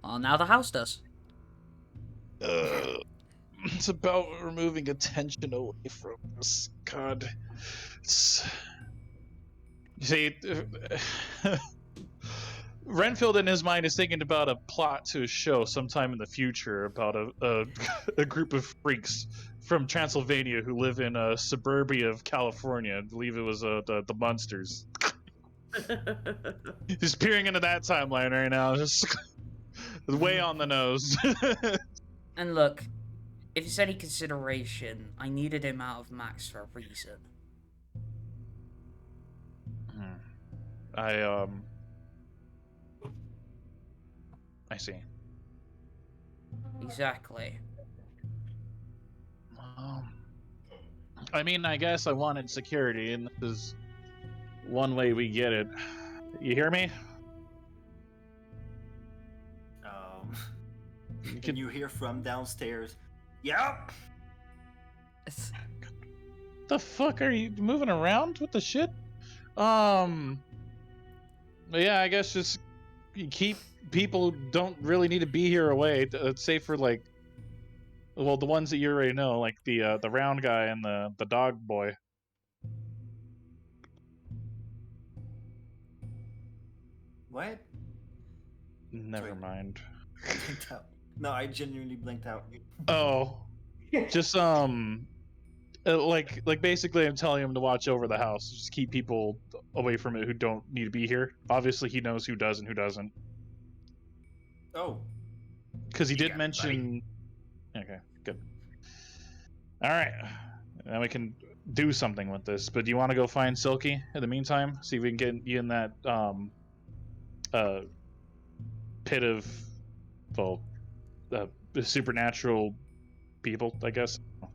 Well, now the house does. It's about removing attention away from us. God. It's... You see, Renfield in his mind is thinking about a plot to a show sometime in the future about a group of freaks from Transylvania who live in suburbia of California. I believe it was the Munsters. Just peering into that timeline right now, just way on the nose. And look, if it's any consideration, I needed him out of Max for a reason. I see. Exactly. I mean, I guess I wanted security, and this is one way we get it. You hear me? Can you hear from downstairs? Yep. The fuck are you moving around with the shit? But yeah, I guess just keep people who don't really need to be here away. Say for like, well, the ones that you already know, like the round guy and the dog boy. What? Never Sorry. Mind. Blinked out. No, I genuinely blinked out. Oh, just like basically I'm telling him to watch over the house. Just keep people away from it who don't need to be here. Obviously, he knows who does and who doesn't. Oh. Because he did got it, mention. Okay, good. All right, now we can do something with this. But do you want to go find Silky in the meantime? See if we can get you in that pit of, well, supernatural people, I guess. I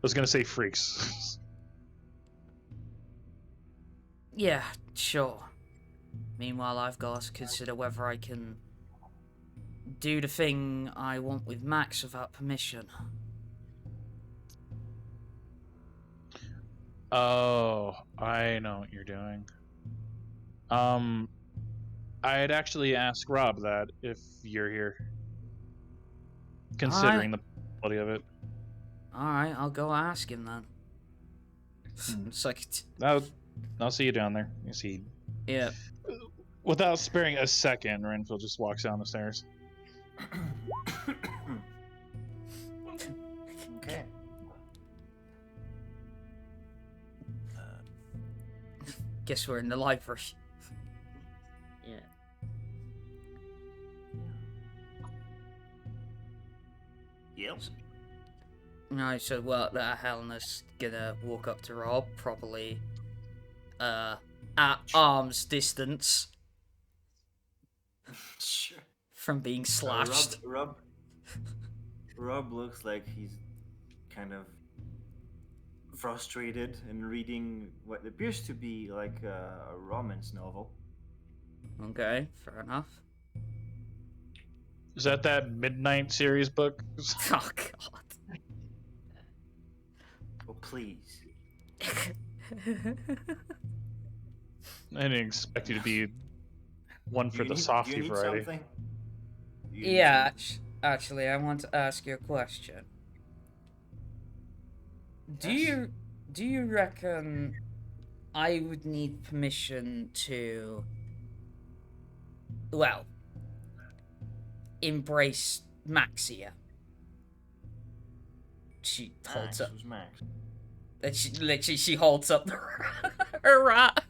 was gonna say freaks. Yeah, sure. Meanwhile, I've got to consider whether I can do the thing I want with Max without permission. Oh, I know what you're doing. I'd actually ask Rob that if you're here, considering the quality of it. Alright, I'll go ask him then. It's like... I'll see you down there. You see. Yeah. Without sparing a second, Renfield just walks down the stairs. Okay. Guess we're in the library. Yeah. Yep. Alright, so well, Helena's gonna walk up to Rob, probably at arm's distance Sure. from being slashed. Rob looks like he's kind of frustrated and reading what appears to be like a romance novel. Okay, fair enough. Is that Midnight series book? Oh god. Oh please. I didn't expect you to be one for the softy do you need variety. Something? Do you need Yeah, something? actually, I want to ask you a question. Yes. Do you reckon I would need permission to, well, embrace Maxia? She holds up. Who's Max? And she holds up her rat.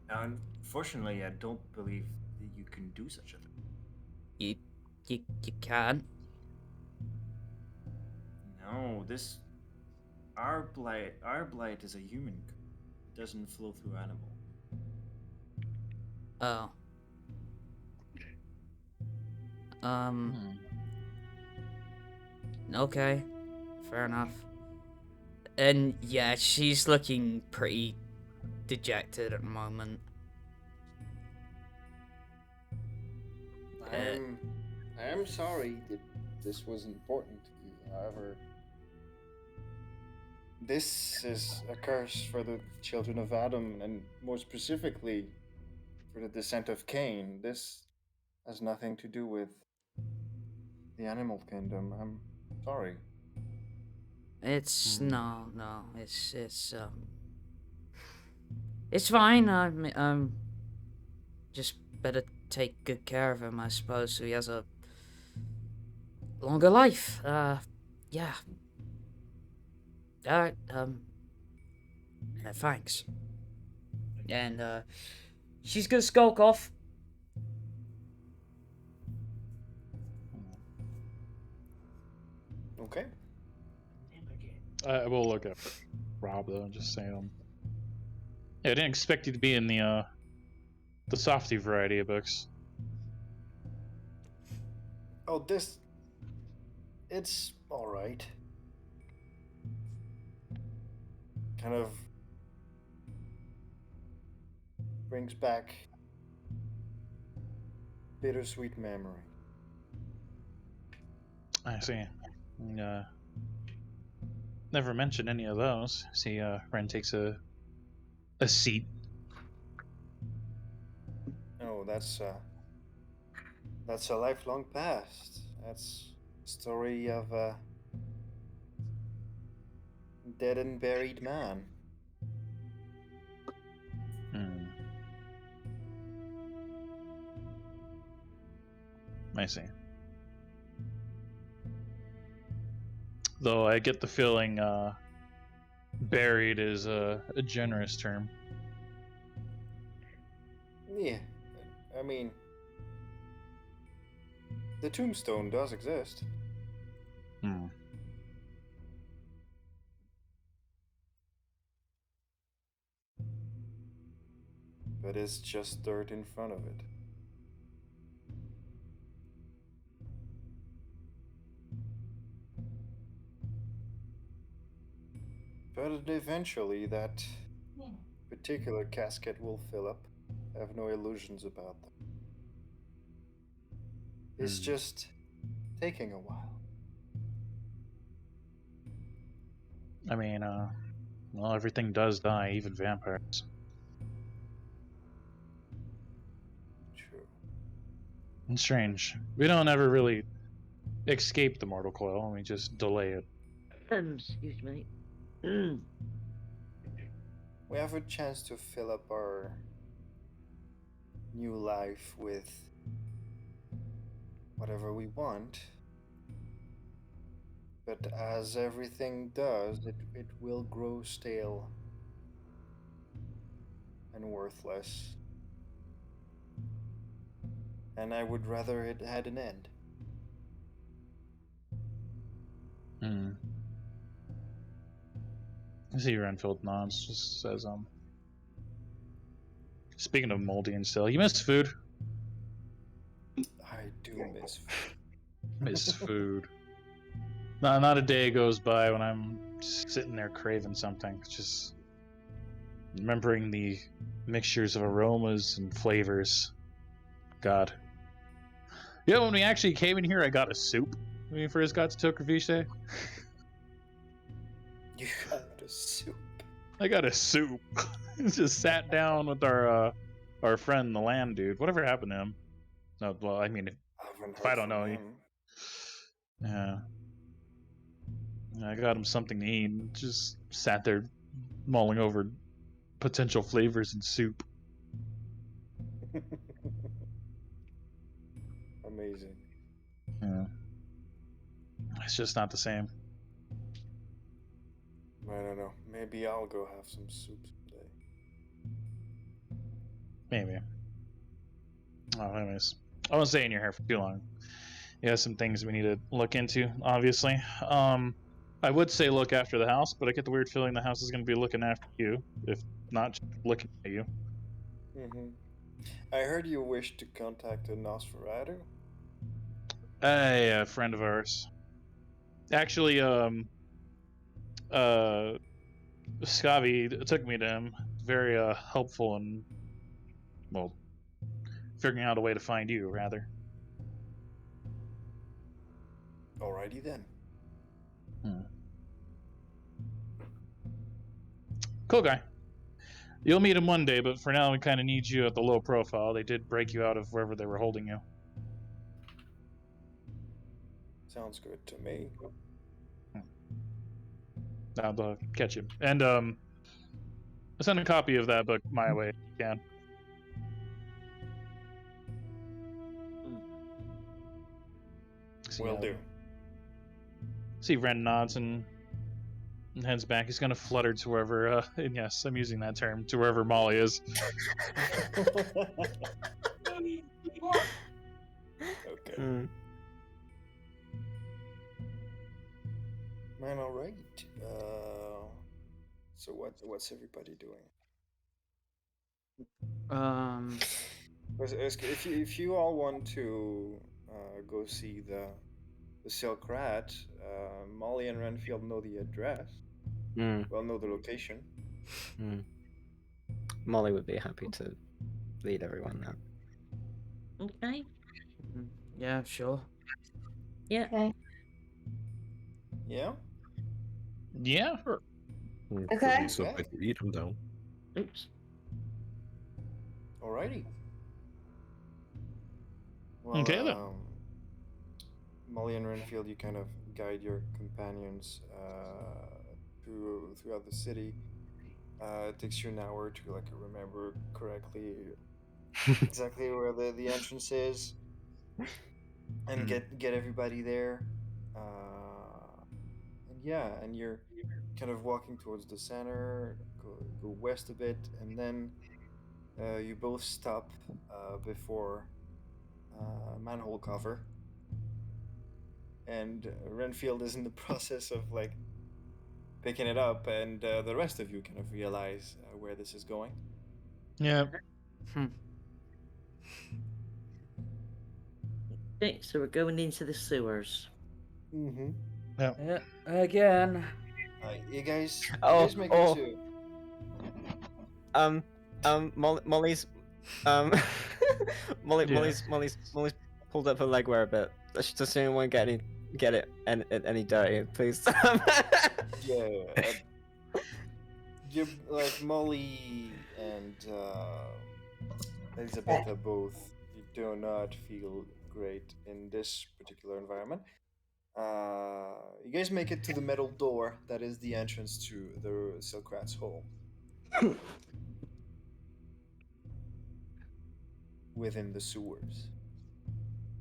Unfortunately, I don't believe that you can do such a thing. You can. No, our blight is a human. It doesn't flow through animal. Oh. Okay. Fair enough. And yeah, she's looking pretty dejected at the moment. I am sorry that this was important to you. However, this is a curse for the children of Adam, and more specifically, for the descent of Cain. This has nothing to do with the animal kingdom. I'm sorry. It's no, it's fine. Just better take good care of him, I suppose, so he has a longer life. Yeah. Alright, thanks. And, she's gonna skulk off. Okay. I will look up Rob though, and just say yeah, I didn't expect you to be in the softy variety of books. Oh, it's alright. Kind of brings back bittersweet memory. I see. Never mentioned any of those. See, Ren takes a seat. Oh, that's a lifelong past. That's a story of a dead and buried man. I see. Though I get the feeling buried is a generous term. Yeah, I mean, the tombstone does exist. but it's just dirt in front of it. But eventually that particular casket will fill up. I have no illusions about that. It's just taking a while. I mean, well, everything does die, even vampires. True. It's strange. We don't ever really escape the mortal coil, we just delay it. Excuse me. We have a chance to fill up our new life with whatever we want. But as everything does, it will grow stale and worthless. And I would rather it had an end. I see Renfield nods, just says, speaking of moldy and still, you miss food? I do miss food. Miss food. Not a day goes by when I'm sitting there craving something. Just remembering the mixtures of aromas and flavors. God. Yeah, when we actually came in here, I got a soup when we first got to Tokurviche. You got a soup. I got a soup. Just sat down with our friend, the land dude. Whatever happened to him? No, well, I mean, if I don't know, yeah. I got him something to eat and just sat there mulling over potential flavors in soup. Amazing. Yeah. It's just not the same. I don't know. Maybe I'll go have some soup someday. Maybe. Oh, anyways, I won't stay in your hair for too long. You have some things we need to look into, obviously. I would say look after the house, but I get the weird feeling the house is going to be looking after you, if not just looking at you. Mm-hmm. I heard you wish to contact a Nosferatu. A friend of ours. Actually, Scavi took me to him. Very helpful in, well, figuring out a way to find you, rather. Alrighty then. Cool guy. You'll meet him one day, but for now we kind of need you at the low profile. They did break you out of wherever they were holding you. Sounds good to me. I'll catch you. And I'll send a copy of that book my way if you can. Will do. See Ren nods and heads back. He's gonna flutter to wherever, and yes, I'm using that term, to wherever Mollie is. Okay. Man, alright. So what's everybody doing? If you all want to go see the Silk Rat, Mollie and Renfield know the address. Well, know the location. Mollie would be happy to lead everyone there. Okay. Yeah, sure. Yeah. Okay. Yeah? Yeah. Okay. Something to eat them down. Oops. Alrighty. Well, Okay then. Mollie and Renfield, you kind of guide your companions throughout the city. It takes you an hour to remember correctly exactly where the entrance is, and get everybody there. And you're kind of walking towards the center, go west a bit, and then you both stop before a manhole cover. And Renfield is in the process of picking it up, and the rest of you kind of realize where this is going. Yeah. Okay, so we're going into the sewers. Mm-hmm. Yeah, again. You guys Oh, make oh. it too. Mollie's, Yeah. Mollie's pulled up her legwear a bit. Does anyone get any dirty, please? Yeah. You like Mollie and Elizabetha both do not feel great in this particular environment. You guys make it to the metal door that is the entrance to the Silk Rat's hole. Within the sewers.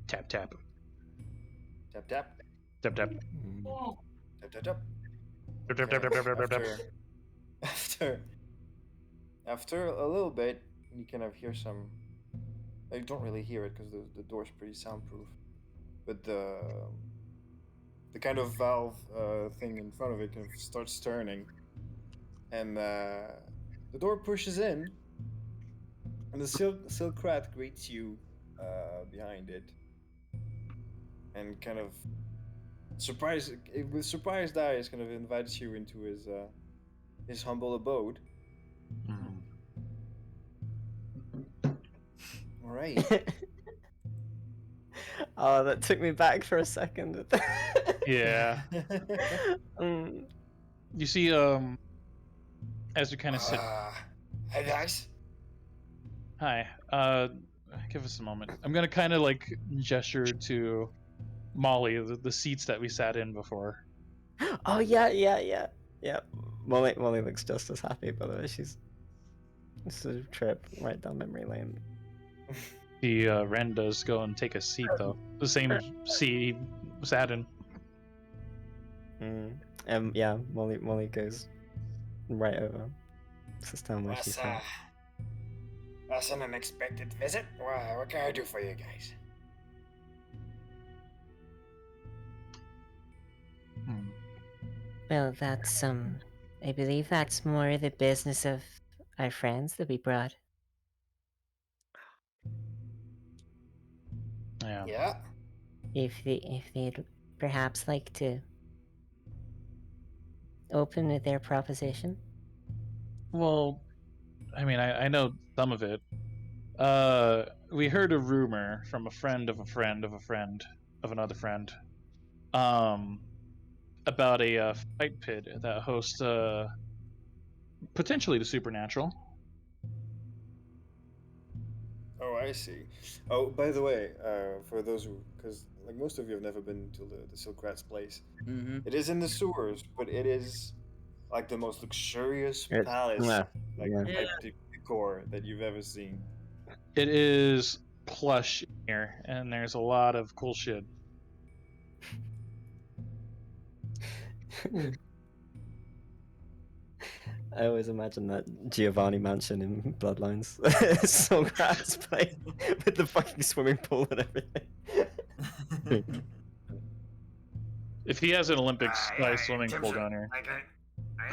Tap tap. Tap tap. Tap tap. Tap tap tap. Tap tap tap tap tap tap tap. After a little bit, you kind of hear some. You don't really hear it because the door's pretty soundproof, but the kind of valve thing in front of it kind of starts turning, and the door pushes in, and the silk rat greets you behind it, and kind of with surprised eyes, kind of invites you into his humble abode. All right. Oh, that took me back for a second. Yeah. Mm. You see, as we kind of sit. Hey guys. Hi. Give us a moment. I'm gonna kind of like gesture to Mollie, the seats that we sat in before. Oh yeah. Mollie looks just as happy, by the way. It's a trip right down memory lane. The Ren does go and take a seat though, the same seat he sat in. Yeah, Mollie goes right over. Sits down where she sat. That's an unexpected visit. What can I do for you guys? Well, that's I believe that's more the business of our friends that we brought. Yeah. Yeah. If they'd perhaps like to open with their proposition. Well, I mean, I know some of it. We heard a rumor from a friend of a friend of a friend of another friend, about a fight pit that hosts potentially the supernatural. Oh, I see. Oh, by the way, for those who, because like most of you have never been to the Silk Rat's place. Mm-hmm. It is in the sewers, but it is like the most luxurious It's- palace, yeah. type decor that you've ever seen. It is plush here, and there's a lot of cool shit. I always imagine that Giovanni mansion in Bloodlines. Songrat's place with the fucking swimming pool and everything. If he has an Olympic-sized swimming pool down here. I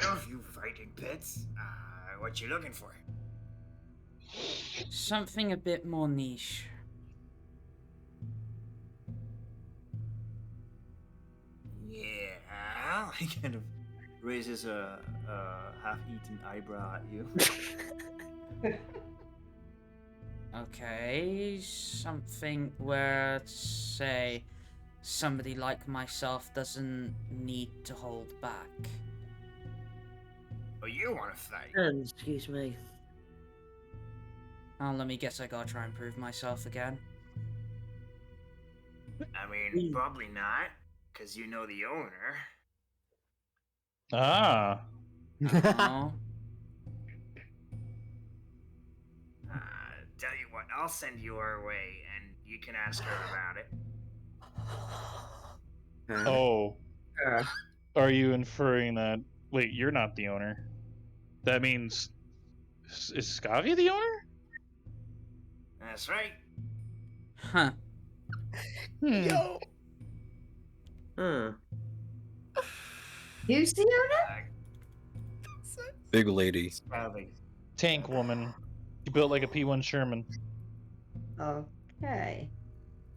know a few fighting pits. What you looking for? Something a bit more niche. Yeah. He kind of raises a half-eaten eyebrow at you. Okay, something where, say, somebody like myself doesn't need to hold back. Oh, you want to fight? Excuse me. Oh, let me guess, I gotta try and prove myself again. I mean, probably not, because you know the owner. Ah. Oh. Tell you what, I'll send you her way, and you can ask her about it. Oh. Are you inferring that... Wait, you're not the owner. That means... Is Scavi the owner? That's right. Huh. Yo! Who's the owner? Big lady. Probably. Tank woman. You built like a P1 Sherman. Okay.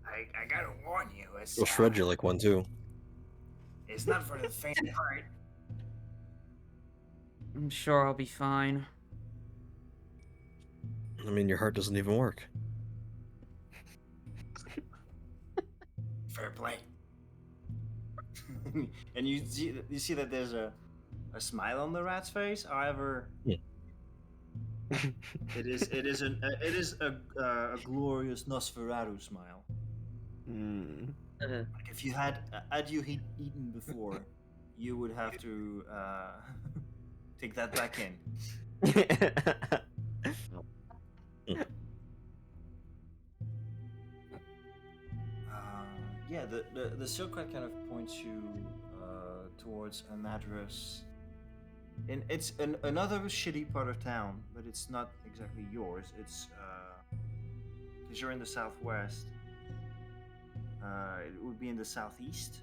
I gotta warn you, it's We'll shred you like one too. it's not for the faint of heart. I'm sure I'll be fine. I mean, your heart doesn't even work. Fair play. And you see that there's a smile on the rat's face. However, Yeah. it is a glorious Nosferatu smile. Like if you had eaten before, you would have to take that back in. Yeah, the silk rat kind of points you towards an address. And it's another shitty part of town, but it's not exactly yours. It's because you're in the southwest. It would be in the southeast.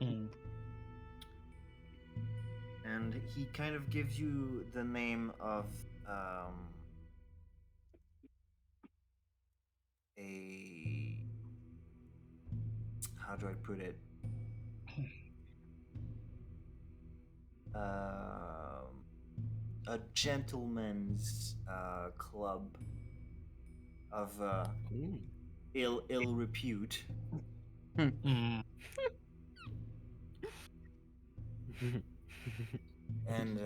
And he kind of gives you the name of a, how do I put it? A gentleman's club of ill repute. And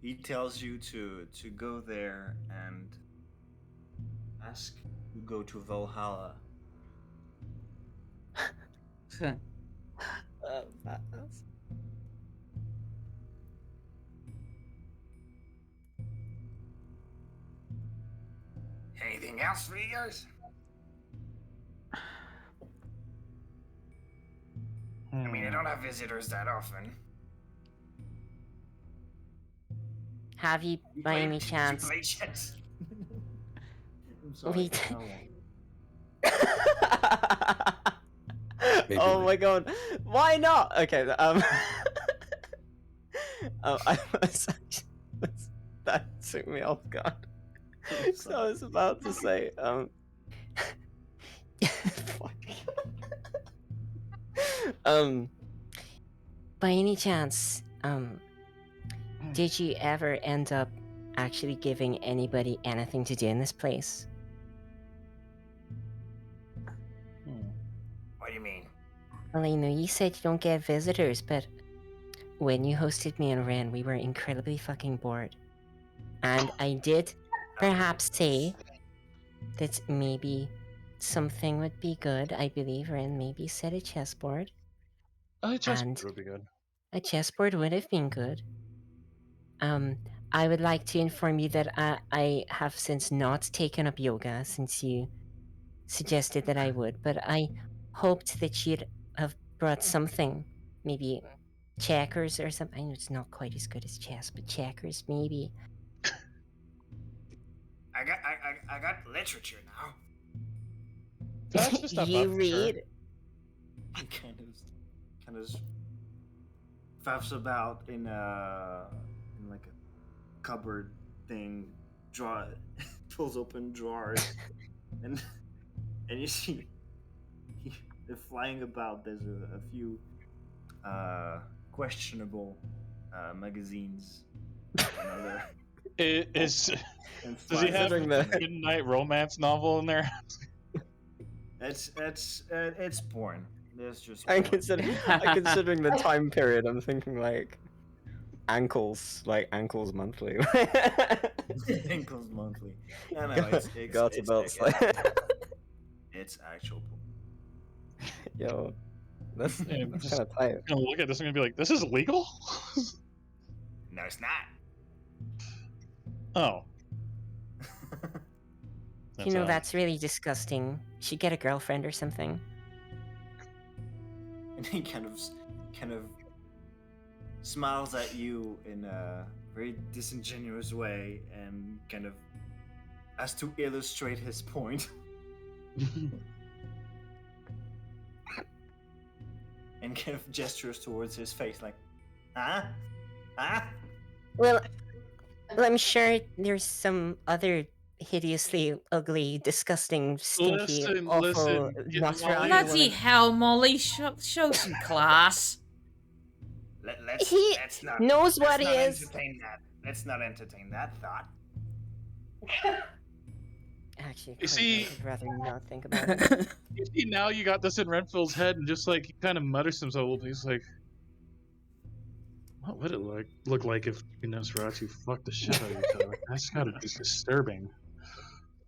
he tells you to go there and ask to go to Valhalla. Anything else for you guys? I mean, I don't have visitors that often. Have you, by any chance? You play chess? I'm sorry. We Maybe Oh later. my god, why not? Okay, I was that took me off guard. So I was about to say, fuck. By any chance, did you ever end up actually giving anybody anything to do in this place? What do you mean? Well, I know you said you don't get visitors, but when you hosted me and Ren, we were incredibly fucking bored. And I did perhaps say that maybe something would be good. I believe Ren maybe said a chessboard. And would be good. a chessboard would have been good. I would like to inform you that I have since not taken up yoga since you suggested that I would, but I hoped that you'd have brought something, maybe checkers or something. I know it's not quite as good as chess, but checkers maybe. I got literature now. That's just not You bad, read? He kind of faffs about in like a cupboard thing, pulls open drawers, and you see they're flying about. There's a few questionable magazines. Does he have Considering a the- midnight romance novel in there? It's porn. There's just I'm porn. considering the time period. I'm thinking like ankles monthly. Ankles monthly. No, it's Gothy belts. Like, it's actual porn. yo, that's Yeah, kind just- of tight. I'm gonna look at this and gonna be like, "This is legal." No, it's not. Oh, You know, that's really disgusting. Should get a girlfriend or something. And he kind of smiles at you in a very disingenuous way and kind of has to illustrate his point. And kind of gestures towards his face like, huh? Well, Well, I'm sure there's some other hideously ugly, disgusting, stinky, awful Listen, Nosferatu Bloody woman. hell, Molly, show some class. He Let's not knows what let's he not is. entertain that. Let's not entertain that thought. Actually, You quite see- right, I'd rather not think about it. You see, now you got this in Renfield's head, and just like he kind of mutters himself a little bit. He's like, "What would it look like if Nosferatu fucked the shit out of each other? That's gotta be disturbing."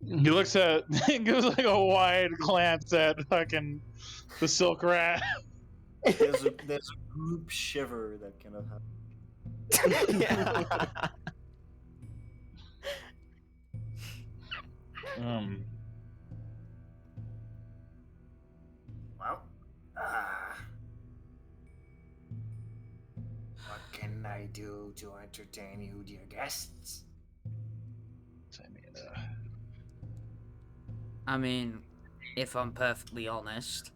He looks at, he gives like a wide glance at fucking the silk rat. There's a group shiver that kind of happens. Well, what can I do to entertain you, dear guests? I mean, if I'm perfectly honest,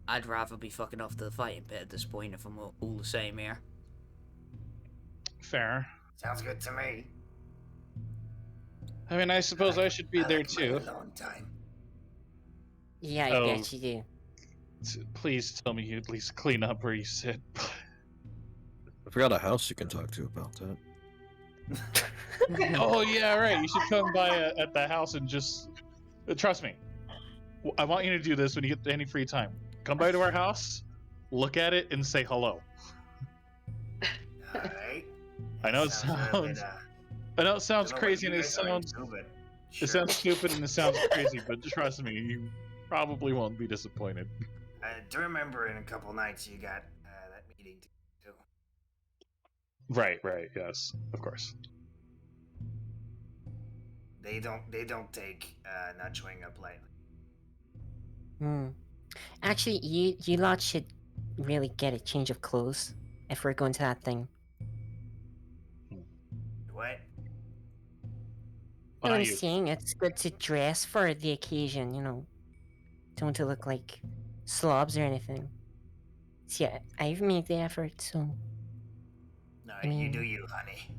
I'd rather be fucking off to the fighting pit at this point if I'm all the same here. Fair. Sounds good to me. I mean, I suppose I should be there too. Alone time. Yeah, I Oh. bet you do. Please tell me you at least clean up where you sit. I forgot a house you can talk to about that. Oh yeah, right. You should come by at the house and just trust me. I want you to do this when you get any free time. Come by to our house, look at it, and say hello. Alright. I know it sounds. I know it sounds crazy and it sounds stupid and it sounds crazy, but trust me, you probably won't be disappointed. I do remember in a couple nights you got that meeting too. Right, yes, of course. They don't take not showing up lightly. Actually, you lot should really get a change of clothes if we're going to that thing. What? Well, I'm saying it's good to dress for the occasion, you know. Don't to look like slobs or anything. See, I've made the effort, so... No, I mean... you do you, honey.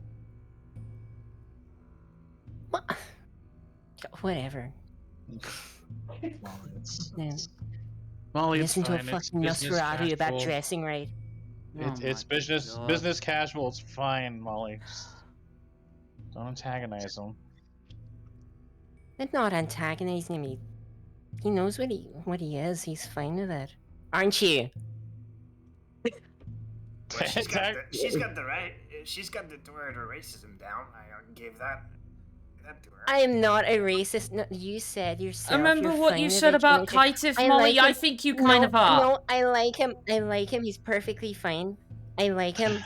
What? Whatever. Molly, listen to a fine. It's fucking business Nosferatu about casual. dressing right. It's business casual. It's fine, Molly. Just don't antagonize him. It's not antagonizing me. He knows what he is. He's fine with it, aren't you? Well, she's got the right. She's got the word of racism down. I gave that to her. I am not a racist. No, you said yourself. I remember you're what fine you with said about vaccination. Kaitif, Molly. like I him. think you kind of are. No, I like him. I like him. He's perfectly fine. I like him.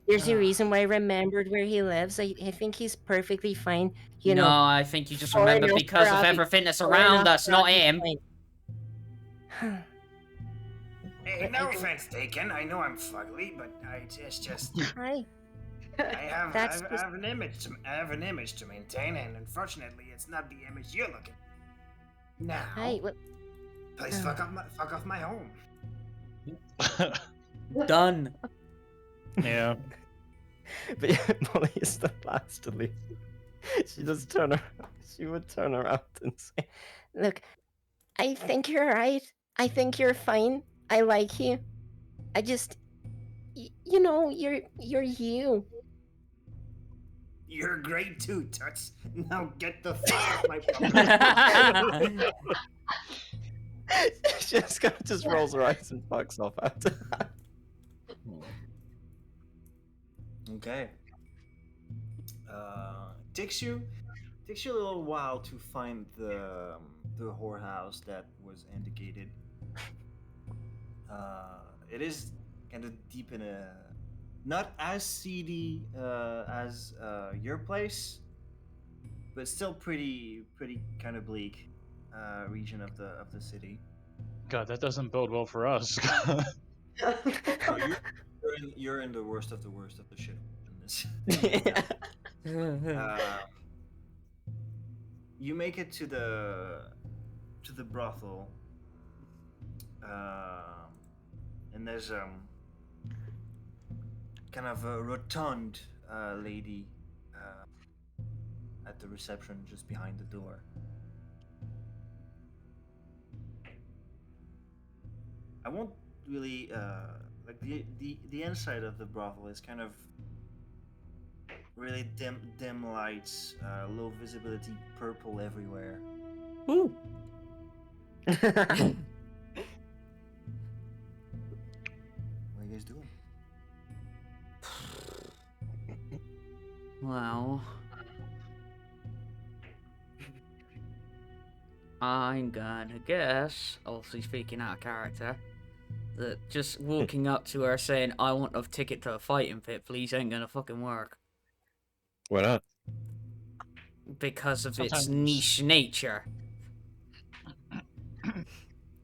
There's a reason why I remembered where he lives. I think he's perfectly fine. You no, know. I think you just remember because of everything that's around us, not him. Hey, no offense taken. I know I'm fugly, but it's just. Hi. I have an image to maintain, and unfortunately, it's not the image you're looking. Now, Hi. What? Please fuck off my home. Done. Yeah. But yeah, Molly is the last to leave. She just turn around. She would turn around and say, Look, I think you're right. I think you're fine. I like you. I just, you know, you're you. You're great too, Toots. Now get the fuck off my property. she just rolls her eyes and fucks off after that. Okay. Takes you a little while to find the whorehouse that was indicated. It is kind of deep in a not as seedy as your place, but still pretty kind of bleak region of the city. God, that doesn't bode well for us. No, you're in the worst of the shit in this. You make it to the brothel, and there's kind of a rotund lady at the reception just behind the door. I won't really like the inside of the brothel is kind of really dim lights, low visibility, purple everywhere. Ooh. What are you guys doing? Well, I'm gonna guess, obviously speaking out of character, that just walking up to her saying, I want a ticket to a fighting pit, please, ain't gonna fucking work. Why not? Because of its Sometimes- niche nature.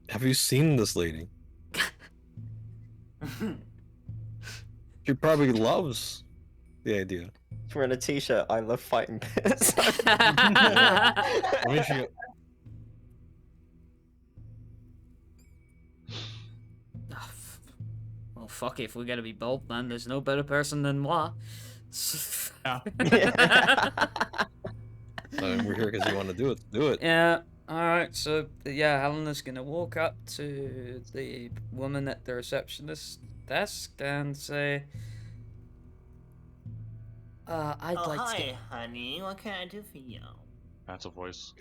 Have you seen this lady? She probably loves the idea. We're in a t-shirt. I love fighting pits. I mean, she. Well, fuck it, if we're gonna be bold, then there's no better person than moi. Yeah. We're here because you want to do it. Do it. Yeah, alright, so, yeah, Helena's gonna walk up to the woman at the receptionist desk and say, I'd Oh, like to hi, get... honey. What can I do for you? That's a voice.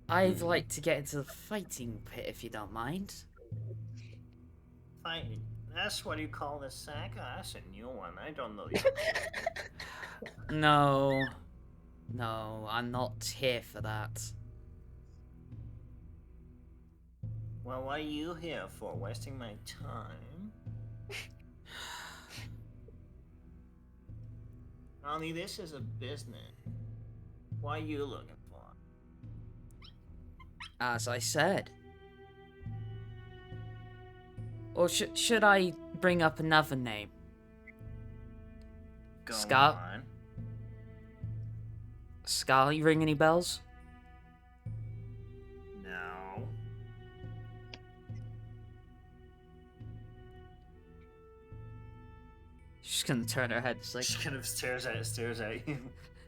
I'd like to get into the fighting pit, if you don't mind. Fine. That's what you call the sack? Oh, that's a new one. I don't know. No. No, I'm not here for that. Well, what are you here for? Wasting my time? Ronnie, this is a business. What are you looking for? As I said. Or should I bring up another name? Go Scott? on. Scar, you ring any bells? No. She's gonna turn her head, just like... She kind of stares at you.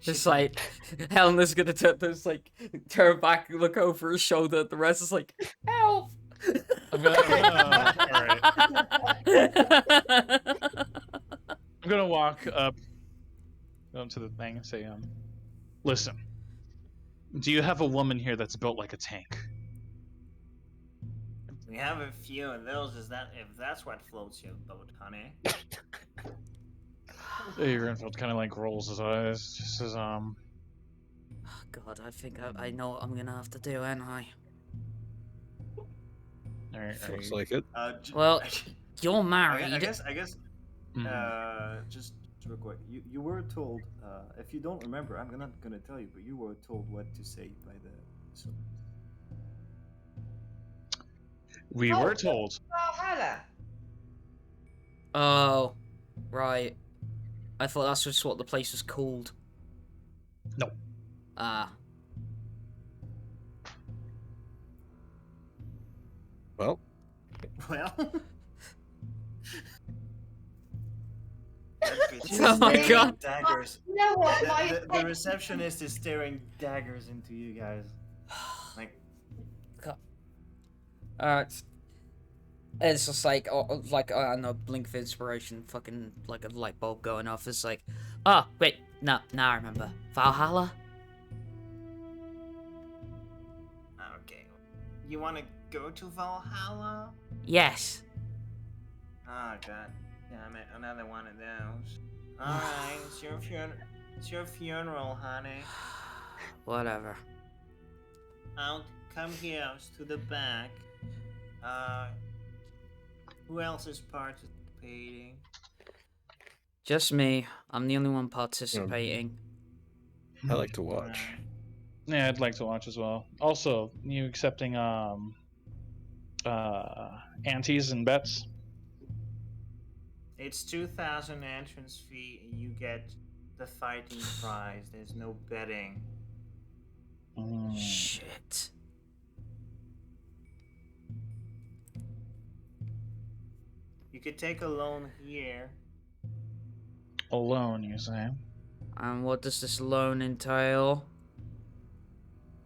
Just like, Helena's gonna turn back and look over her shoulder. The rest is like, help! I'm gonna walk up to the thing and say, listen, do you have a woman here that's built like a tank? We have a few of those. If that's what floats your boat, honey? Hey, Renfield kind of like rolls his eyes, just says, Oh, God, I think I know what I'm gonna have to do, ain't I? Looks like it. Well, you're married. I guess. Mhm. Just real quick. You were told. If you don't remember, I'm not gonna tell you, but you were told what to say by the. So. We were told. Valhalla. Oh, right. I thought that's just what the place was called. No. Ah. Well. Well. Oh my God. Daggers. You know what? The receptionist is staring daggers into you guys. Like. It's just like, I don't know, blink of inspiration, fucking like a light bulb going off. It's like, oh wait, no, now I remember. Valhalla. Okay. You want to go to Valhalla? Yes. Oh God. Damn it! Another one of those. All right, it's your funeral. It's your funeral, honey. Whatever. Out. Come here to the back. Who else is participating? Just me. I'm the only one participating. I like to watch. Yeah, I'd like to watch as well. Also, you accepting antes and bets? It's 2,000 entrance fee, and you get the fighting prize. There's no betting. Shit. You could take a loan here. A loan, you say? And what does this loan entail?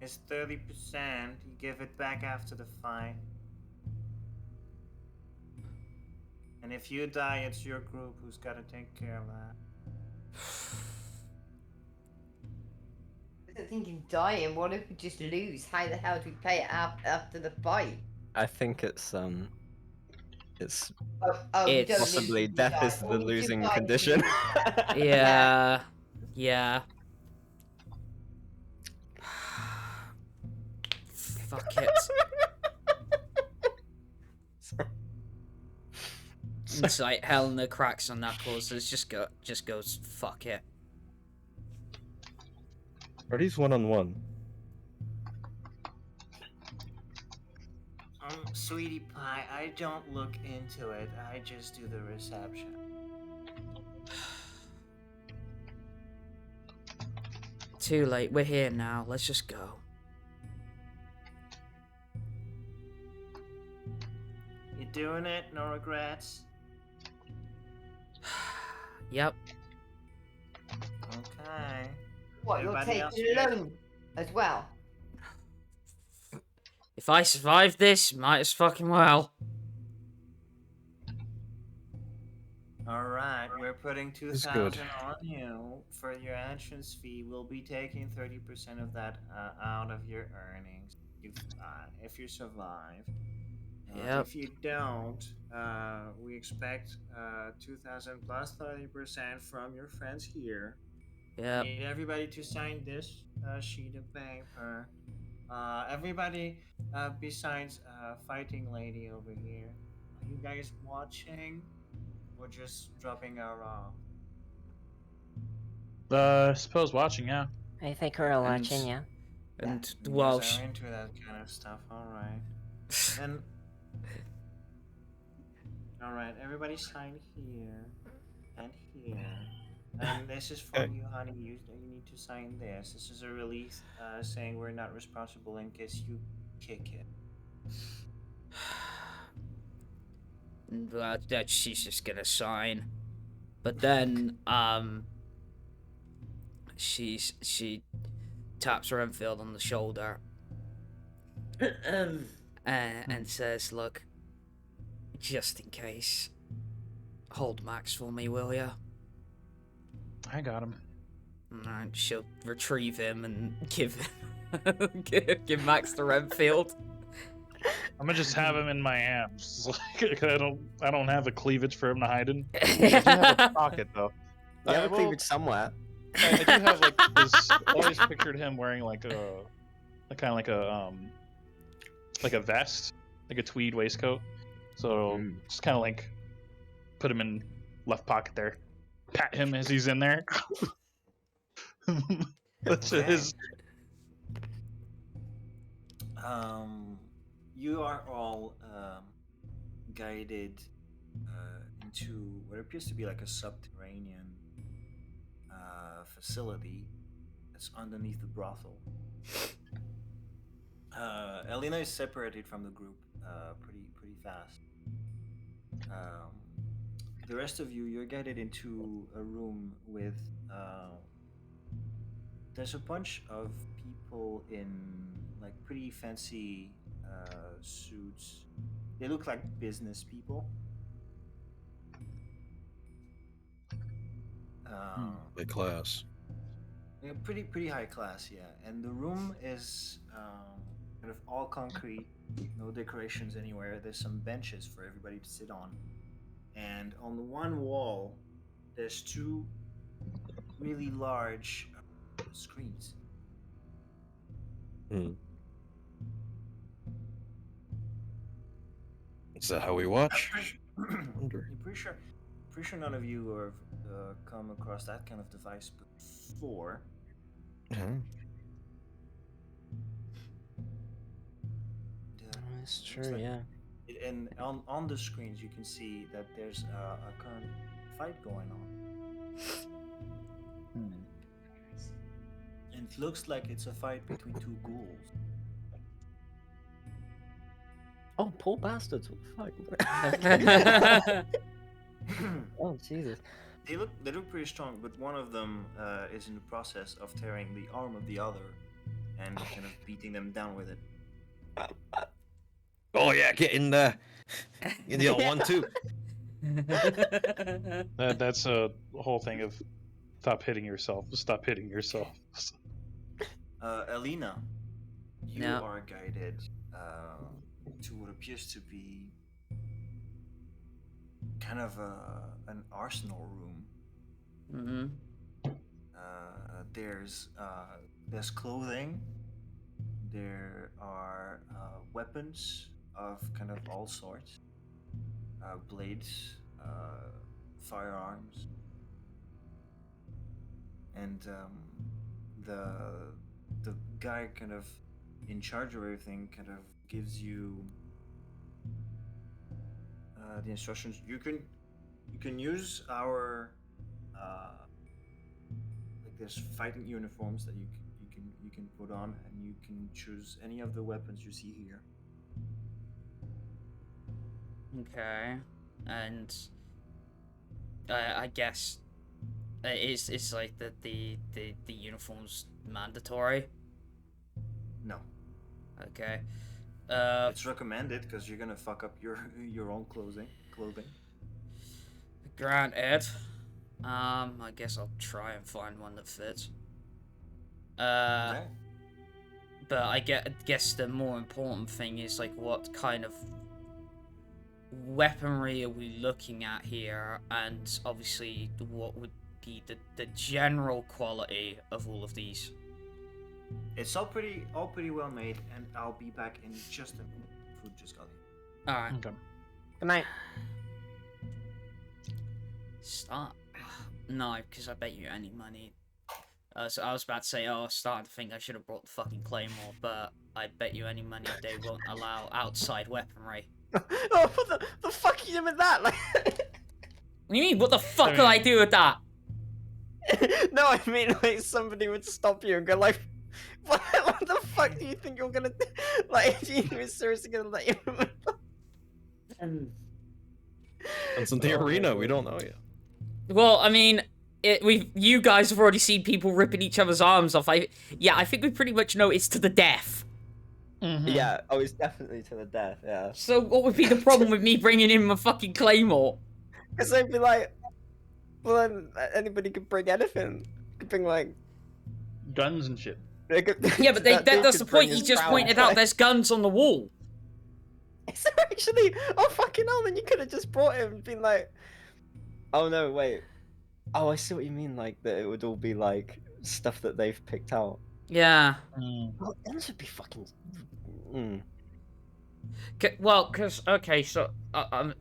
It's 30%. You give it back after the fight. And if you die, it's your group who's got to take care of that. I wasn't thinking dying. What if we just lose? How the hell do we pay it out after the fight? I think it's Oh, we It's- don't lose possibly if we death die. is Or the we just losing die if we condition. lose. Yeah. Yeah. Fuck it. It's like Helena cracks her knuckles. It's just goes fuck it. Are these one-on-one? Sweetie pie, I don't look into it. I just do the reception. Too late. We're here now. Let's just go. You doing it? No regrets? Yep. Okay. What, you're Everybody else taking a good? loan as well? If I survive this, might as fucking well. Alright, we're putting It's 2,000 good. on you. For your entrance fee, we'll be taking 30% of that out of your earnings if you survive. Yep. If you don't, we expect 2,000 plus 30% from your friends here. I Yep. need everybody to sign this sheet of paper. Everybody besides Fighting Lady over here. Are you guys watching? Or just dropping our off? I suppose watching, yeah. I think we're all watching, yeah. And You well, guys are into that kind of stuff, alright. And alright, everybody sign here and here. And this is for you, honey. You need to sign this. This is a release saying we're not responsible in case you kick it. that she's just gonna sign. But then, she taps Renfield on the shoulder and says, "Look, just in case, hold Max for me, will ya?" I got him. And she'll retrieve him and give him, give Max to Renfield. I'm gonna just have him in my hands. Like, I don't have a cleavage for him to hide in. I do have a pocket though. You have a well, cleavage somewhere. I do have like this. Always pictured him wearing like a kind of like a vest, like a tweed waistcoat. So just kind of like put him in left pocket there, pat him as he's in there. That's Okay. his. You are all guided into what appears to be like a subterranean facility that's underneath the brothel. Helina is separated from the group pretty fast. The rest of you, you're guided into a room with there's a bunch of people in like pretty fancy suits. They look like business people. High class. Yeah, pretty high class, yeah. And the room is kind of all concrete, no decorations anywhere. There's some benches for everybody to sit on, and on the one wall, there's two really large screens. Is that how we watch? I'm Wonder. pretty sure none of you have come across that kind of device before. That's Looks true, like- yeah. And on the screens, you can see that there's a current fight going on. And it looks like it's a fight between two ghouls. Oh, poor bastards! What the fuck? Oh Jesus! they look pretty strong, but one of them is in the process of tearing the arm of the other, and kind of beating them down with it. Oh yeah, get in there. In the old one too. That's a whole thing of stop hitting yourself. Stop hitting yourself. Helina, you No. are guided to what appears to be kind of an arsenal room. Mm-hmm. There's clothing. There are weapons of kind of all sorts. Blades, firearms, and the guy kind of in charge of everything kind of gives you the instructions. You can use our like there's fighting uniforms that you can put on, and you can choose any of the weapons you see here. Okay, and I guess it's like the uniform's mandatory. No, Okay. it's recommended because you're gonna fuck up your own clothing. Granted. I guess I'll try and find one that fits. Okay. But I guess the more important thing is like what kind of weaponry are we looking at here, and obviously what would be the general quality of all of these. It's all pretty well made, and I'll be back in just a minute. Food just got here. All right. Okay. Good night. Start. No, because I bet you any money. So I was about to say, oh, I was starting to think I should have brought the fucking claymore, but I bet you any money they won't allow outside weaponry. Oh, what the fuck are you doing with that? Like... What do you mean? What the fuck could I do with that? No, I mean, like, somebody would stop you and go, like, what the fuck do you think you're gonna do? Like, are you seriously gonna let you... It's in the arena, we don't know yet. Well, I mean, you guys have already seen people ripping each other's arms off. I think we pretty much know it's to the death. Mm-hmm. Yeah, oh, it's definitely to the death, yeah. So what would be the problem with me bringing in my fucking claymore? Because they'd be like, well, then anybody could bring anything. Could bring, like... Guns and shit. They could, Yeah, but that's the point. You just pointed out there's guns on the wall. Is there actually? Oh, fucking hell, then you could have just brought him and been like... Oh, no, wait. Oh, I see what you mean, like, that it would all be, like, stuff that they've picked out. Yeah. Well, guns would be fucking... Mm. Well, okay, so I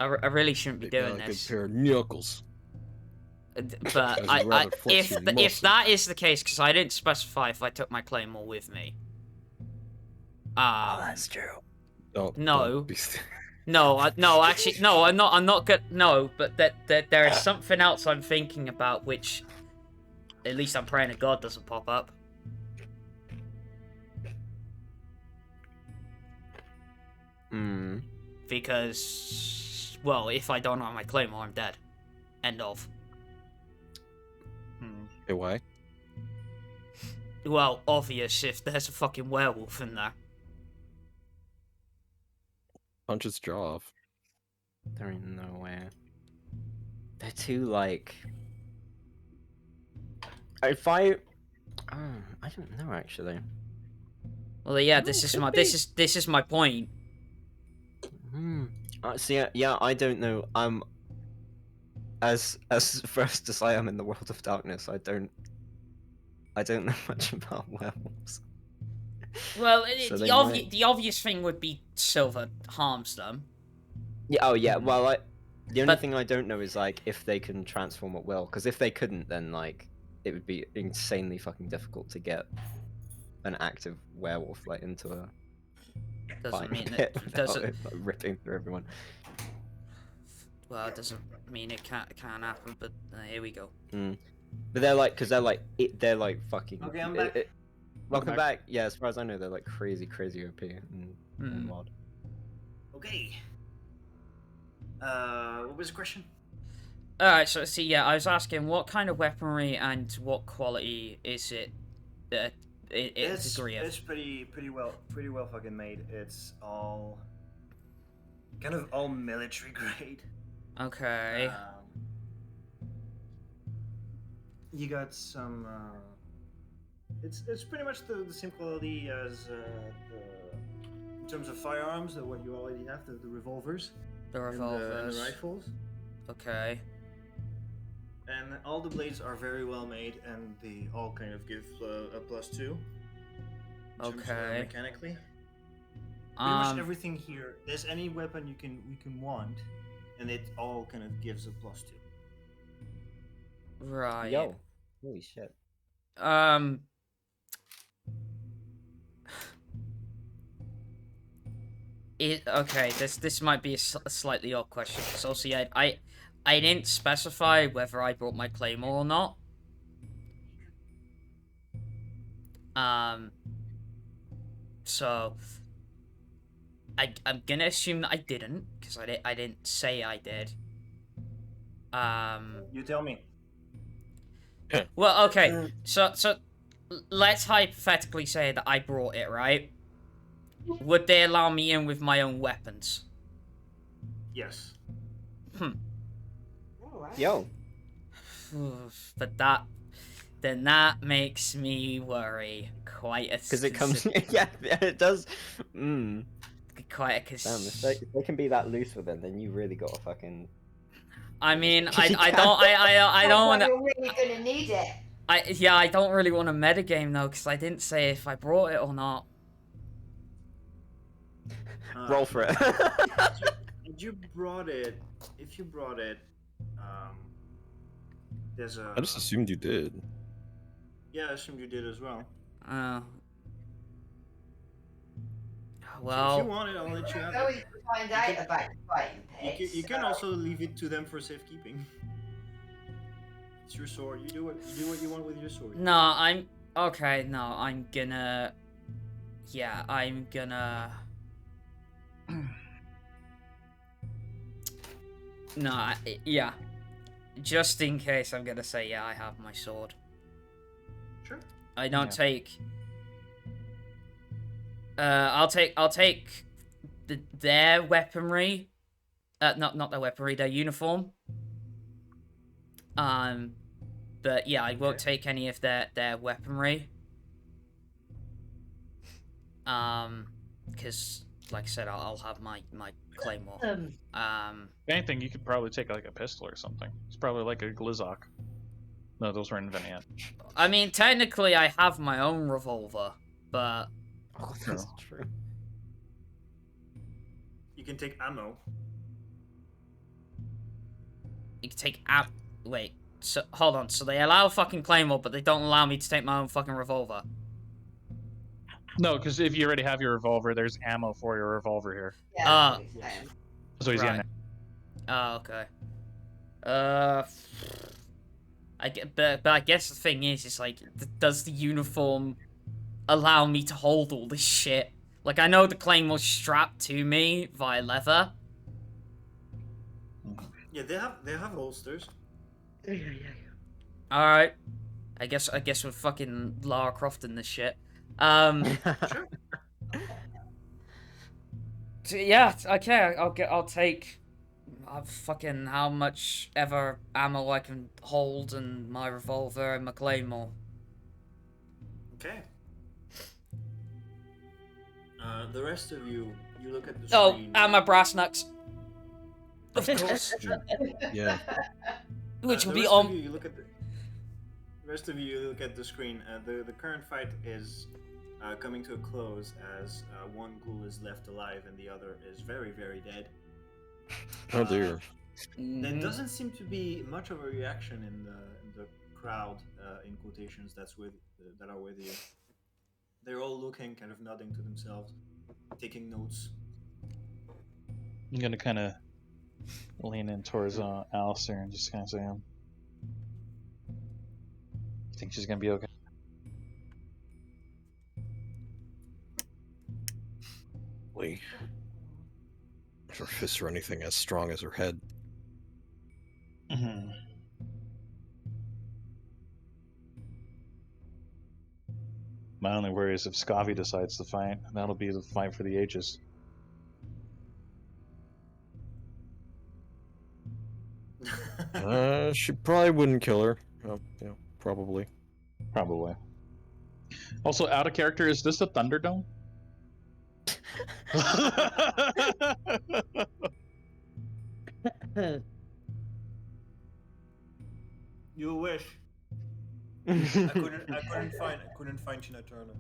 really shouldn't be doing Like this. a pair of knuckles. But I'd rather flex your if muscles. that is the case, because I didn't specify if I took my claymore with me. Oh, that's true. No. Don't be... Actually, no, I'm not good. No, but there is something else I'm thinking about, which, at least I'm praying to God doesn't pop up. Hmm. Because, well, if I don't have my claymore, I'm dead. End of. Hey, why? Well, obvious if there's a fucking werewolf in there. Punch its jaw off. There ain't no way. They're too, like... If I... I don't know, actually. Well, yeah, this is my point. See, yeah, I don't know. I'm... As versed as I am in the world of darkness, I don't know much about werewolves. Well, So the obvious thing would be silver harms them. Yeah, oh yeah, well, the only But- thing I don't know is, like, if they can transform at will. Because if they couldn't, then, like, it would be insanely fucking difficult to get an active werewolf, like, into a Doesn't fine mean pit it without doesn't. it, like, ripping through everyone. Well, it doesn't mean it can't happen. But here we go. But they're like, because they're like fucking. Okay, I'm back. Welcome back. Yeah, as far as I know, they're like crazy OP and wild. Okay. What was the question? Alright, so see, yeah, I was asking what kind of weaponry and what quality is it? It's degree of. It's pretty well fucking made. It's all kind of all military grade. Okay. You got some. It's pretty much the same quality as in terms of firearms, what you already have, the revolvers. The And revolvers. the rifles. Okay. And all the blades are very well made, and they all kind of give a +2. In terms of, Okay. mechanically. Pretty much everything here. There's any weapon you can want, and it all kind of gives a +2. Right. Yo, holy shit. Okay, this might be a slightly odd question. So see, I didn't specify whether I brought my claymore or not. So I'm gonna assume that I didn't, because I didn't say I did. You tell me. Well, okay. So let's hypothetically say that I brought it, right? Would they allow me in with my own weapons? Yes. Yo. But then that makes me worry quite a. Because it comes, yeah, it does. Quite a. Damn, if they can be that loose with it, then you really got to fucking. I mean, I don't want to. You're really gonna need it. I don't really want to metagame though, because I didn't say if I brought it or not. Roll for it. If you brought it, there's a. I just assumed you did. Yeah, I assumed you did as well. Well. If you want it, I'll let you have Going it. to find out about fighting pits. You can also leave it to them for safekeeping. It's your sword. You do what you want with your sword. No, I'm okay. No, I'm gonna. Yeah, I'm gonna. No, yeah. Just in case, I'm gonna say yeah. I have my sword. Sure. I don't take. I'll take their weaponry. Not their weaponry. Their uniform. But yeah, I won't take any of their weaponry. Because like I said, I'll have my claymore. If anything, you could probably take like a pistol or something. It's probably like a Glizok. No, those weren't invented yet. I mean, technically, I have my own revolver, but. Oh, that's true. You can take ammo. You can take Wait. So hold on. So they allow fucking claymore, but they don't allow me to take my own fucking revolver. No, because if you already have your revolver, there's ammo for your revolver here. Yeah. So he's right. in Oh, okay. But I guess the thing is like, does the uniform allow me to hold all this shit? Like, I know the claymore's strapped to me via leather. Yeah, they have holsters. All right. I guess we're fucking Lara Croft in this shit. Sure. So yeah, okay, I'll take fucking how much ever ammo I can hold and my revolver and my claymore. Okay. The rest of you look at the Oh, screen. and my brass knucks. Of course. Yeah. Which will The be rest on. of you look at the rest of you look at the screen. The current fight is coming to a close as one ghoul is left alive and the other is very, very dead. Oh dear. There doesn't seem to be much of a reaction in the crowd, in quotations, that are with you. They're all looking, kind of nodding to themselves, taking notes. I'm gonna kind of lean in towards Alister and just kind of say, "I think she's gonna be okay." Wait. Her fists or anything as strong as her head. Mhm. My only worry is if Scavy decides to fight, that'll be the fight for the ages. She probably wouldn't kill her. Yeah, probably. Probably. Also, out of character, is this the Thunderdome? You wish. I couldn't find Tina Turner.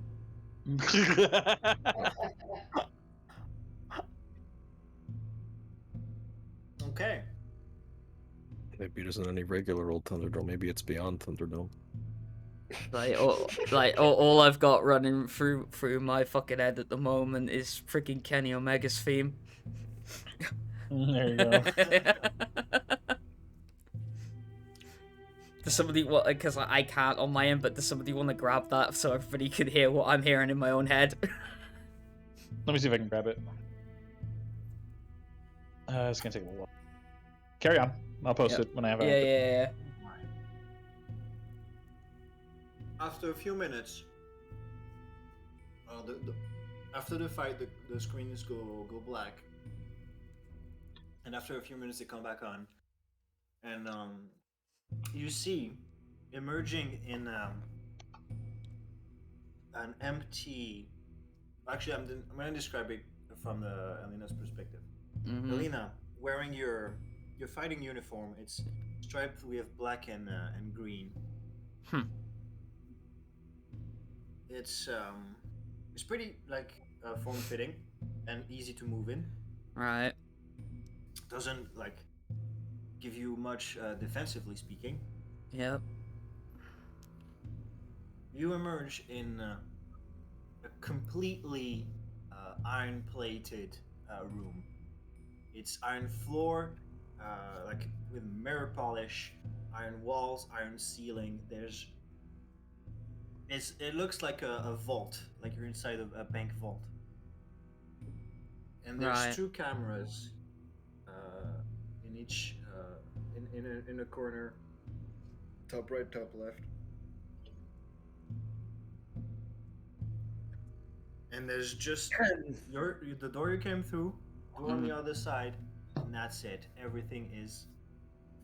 Okay. Maybe it isn't any regular old Thunderdome. Maybe it's beyond Thunderdome. All I've got running through my fucking head at the moment is freaking Kenny Omega's theme. There you go. Does somebody want? Because I can't on my end, but does somebody want to grab that so everybody can hear what I'm hearing in my own head? Let me see if I can grab it. It's gonna take a while. Carry on. I'll post it when I have it. Yeah. After a few minutes, after the fight, the screens go black, and after a few minutes they come back on, and you see emerging in an empty. Actually, I'm going to describe it from the Helina's perspective. Mm-hmm. Helina, wearing your fighting uniform, it's striped with black and green. It's pretty like form fitting and easy to move in. Right. Doesn't like give you much defensively speaking. Yep. You emerge in a completely iron-plated room. It's iron floor, like with mirror polish, iron walls, iron ceiling. It looks like a vault, like you're inside of a bank vault. And there's Right. 2 cameras in each in a corner, top right, top left. And there's just the door you came through, door on the other side, and that's it. Everything is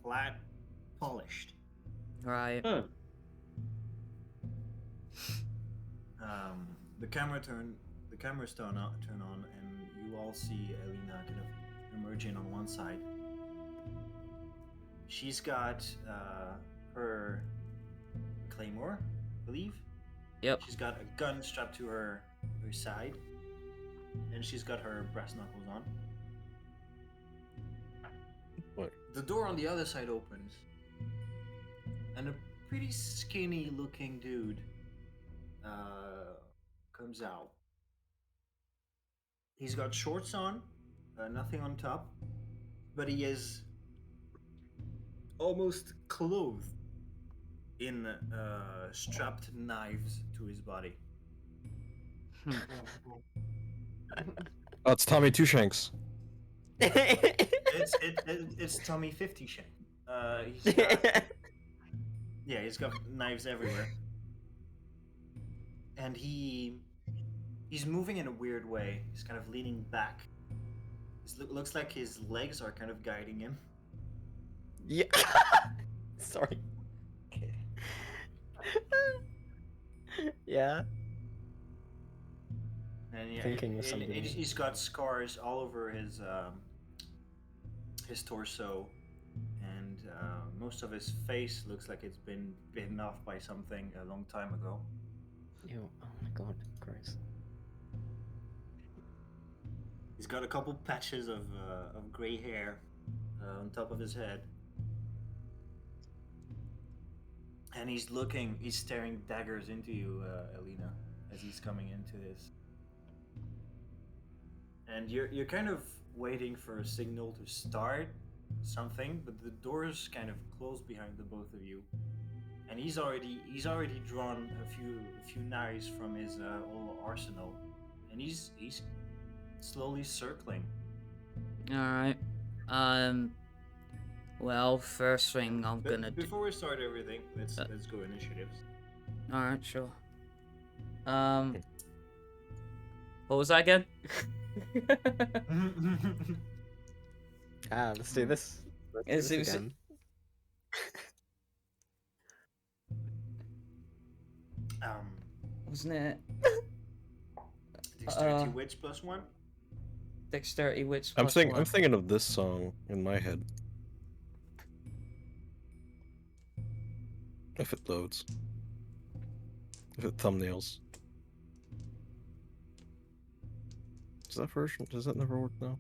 flat, polished. Right. The cameras turn on, and you all see Helina kind of emerging on one side. She's got her claymore, I believe. Yep. She's got a gun strapped to her side, and she's got her brass knuckles on. What? The door on the other side opens, and a pretty skinny-looking dude comes out. He's got shorts on, nothing on top, but he is almost clothed in strapped knives to his body. It's Tommy Two Shanks. It's Tommy 50 Shank. He's got knives everywhere, and he's moving in a weird way. He's kind of leaning back. It looks like his legs are kind of guiding him. Yeah. Sorry. Yeah. And Thinking of something. he's got scars all over his torso, and most of his face looks like it's been bitten off by something a long time ago. Ew, oh my god, gross. He's got a couple patches of gray hair on top of his head, and he's staring daggers into you, Helina, as he's coming into this. And you're kind of waiting for a signal to start something, but the door's kind of closed behind the both of you. And he's already drawn a few knives from his whole arsenal, and he's slowly circling Alright. Well, first thing I'm gonna do. Before we start everything, let's go initiatives. Alright, sure. What was that again? Let's do this. Let's do this again. Wasn't it? Dexterity wits +1. Dexterity wits I'm plus thinking. one. I'm thinking of this song in my head. If it loads. If it thumbnails. Does that version? Does that never work now?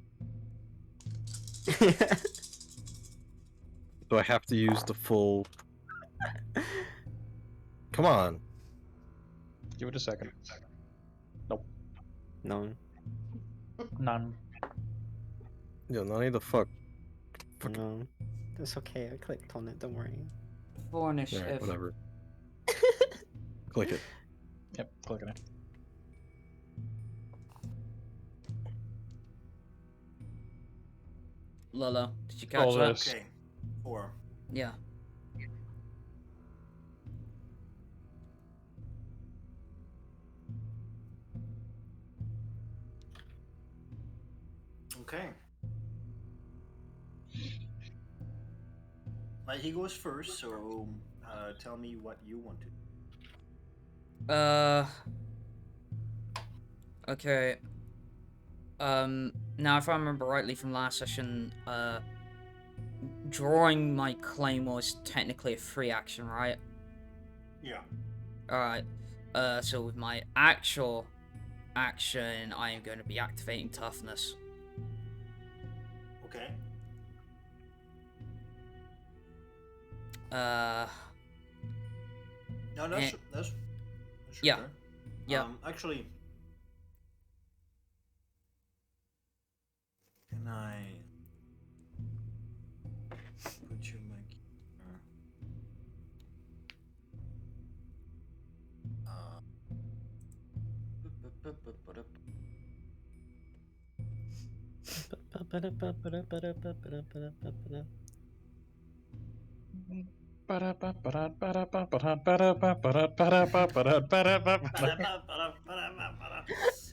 Do I have to use the full? Come on. Give it a second. Nope. None. None. Yeah, no, I need the fuck. No. That's okay. I clicked on it. Don't worry. For initiative. Alright, whatever. Click it. Yep, clicking it. Lolo, did you catch Oh, that? this. Okay. 4. Yeah. Okay. He goes first, so tell me what you want to do. Okay. Now if I remember rightly from last session, drawing my claymore is technically a free action, right? Yeah. Alright. So with my actual action, I am going to be activating toughness. Okay. Uh, No, Eh. that's Yeah. fair. Yeah. Actually, can I put you back here?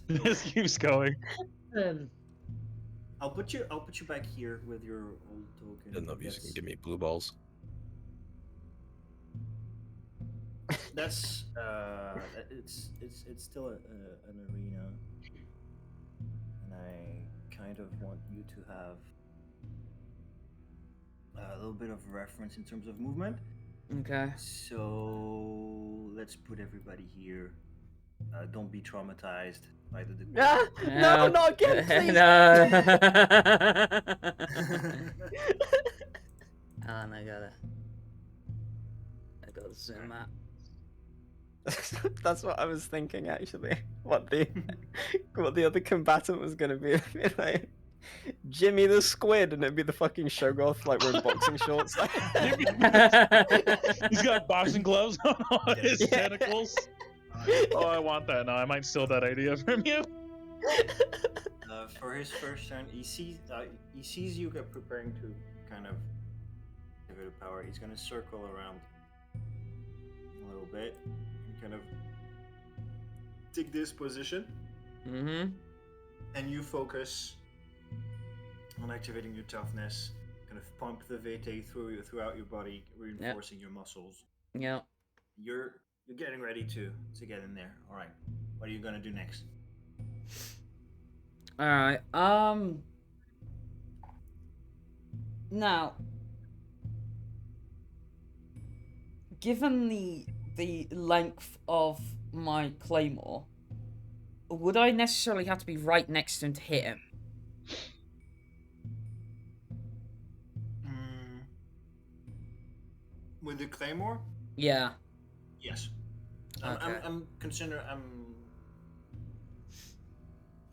This keeps going. I'll put you back here with your old token. Didn't know if you That's- can give me blue balls. That's it's still an arena, and I kind of want you to have a little bit of reference in terms of movement. okay. So let's put everybody here. Don't be traumatized by the decor. Ah! No, not again, please. No. And I gotta zoom out. That's what I was thinking actually. What the other combatant was gonna be like Jimmy the Squid, and it'd be the fucking Shoggoth like wearing boxing shorts. He's got boxing gloves on all his Yeah. tentacles. Oh, I want that now. I might steal that idea from you. For his first turn, he sees you get preparing to kind of give it a power. He's gonna circle around a little bit and kind of take this position. Mm-hmm. And you focus on activating your toughness, kind of pump the Vitae throughout your body, reinforcing your muscles. Yep. You're getting ready to get in there. All right. What are you gonna do next? All right. Now, given the length of my claymore, would I necessarily have to be right next to him to hit him? With the claymore? Yeah. Yes. Okay. I'm considering.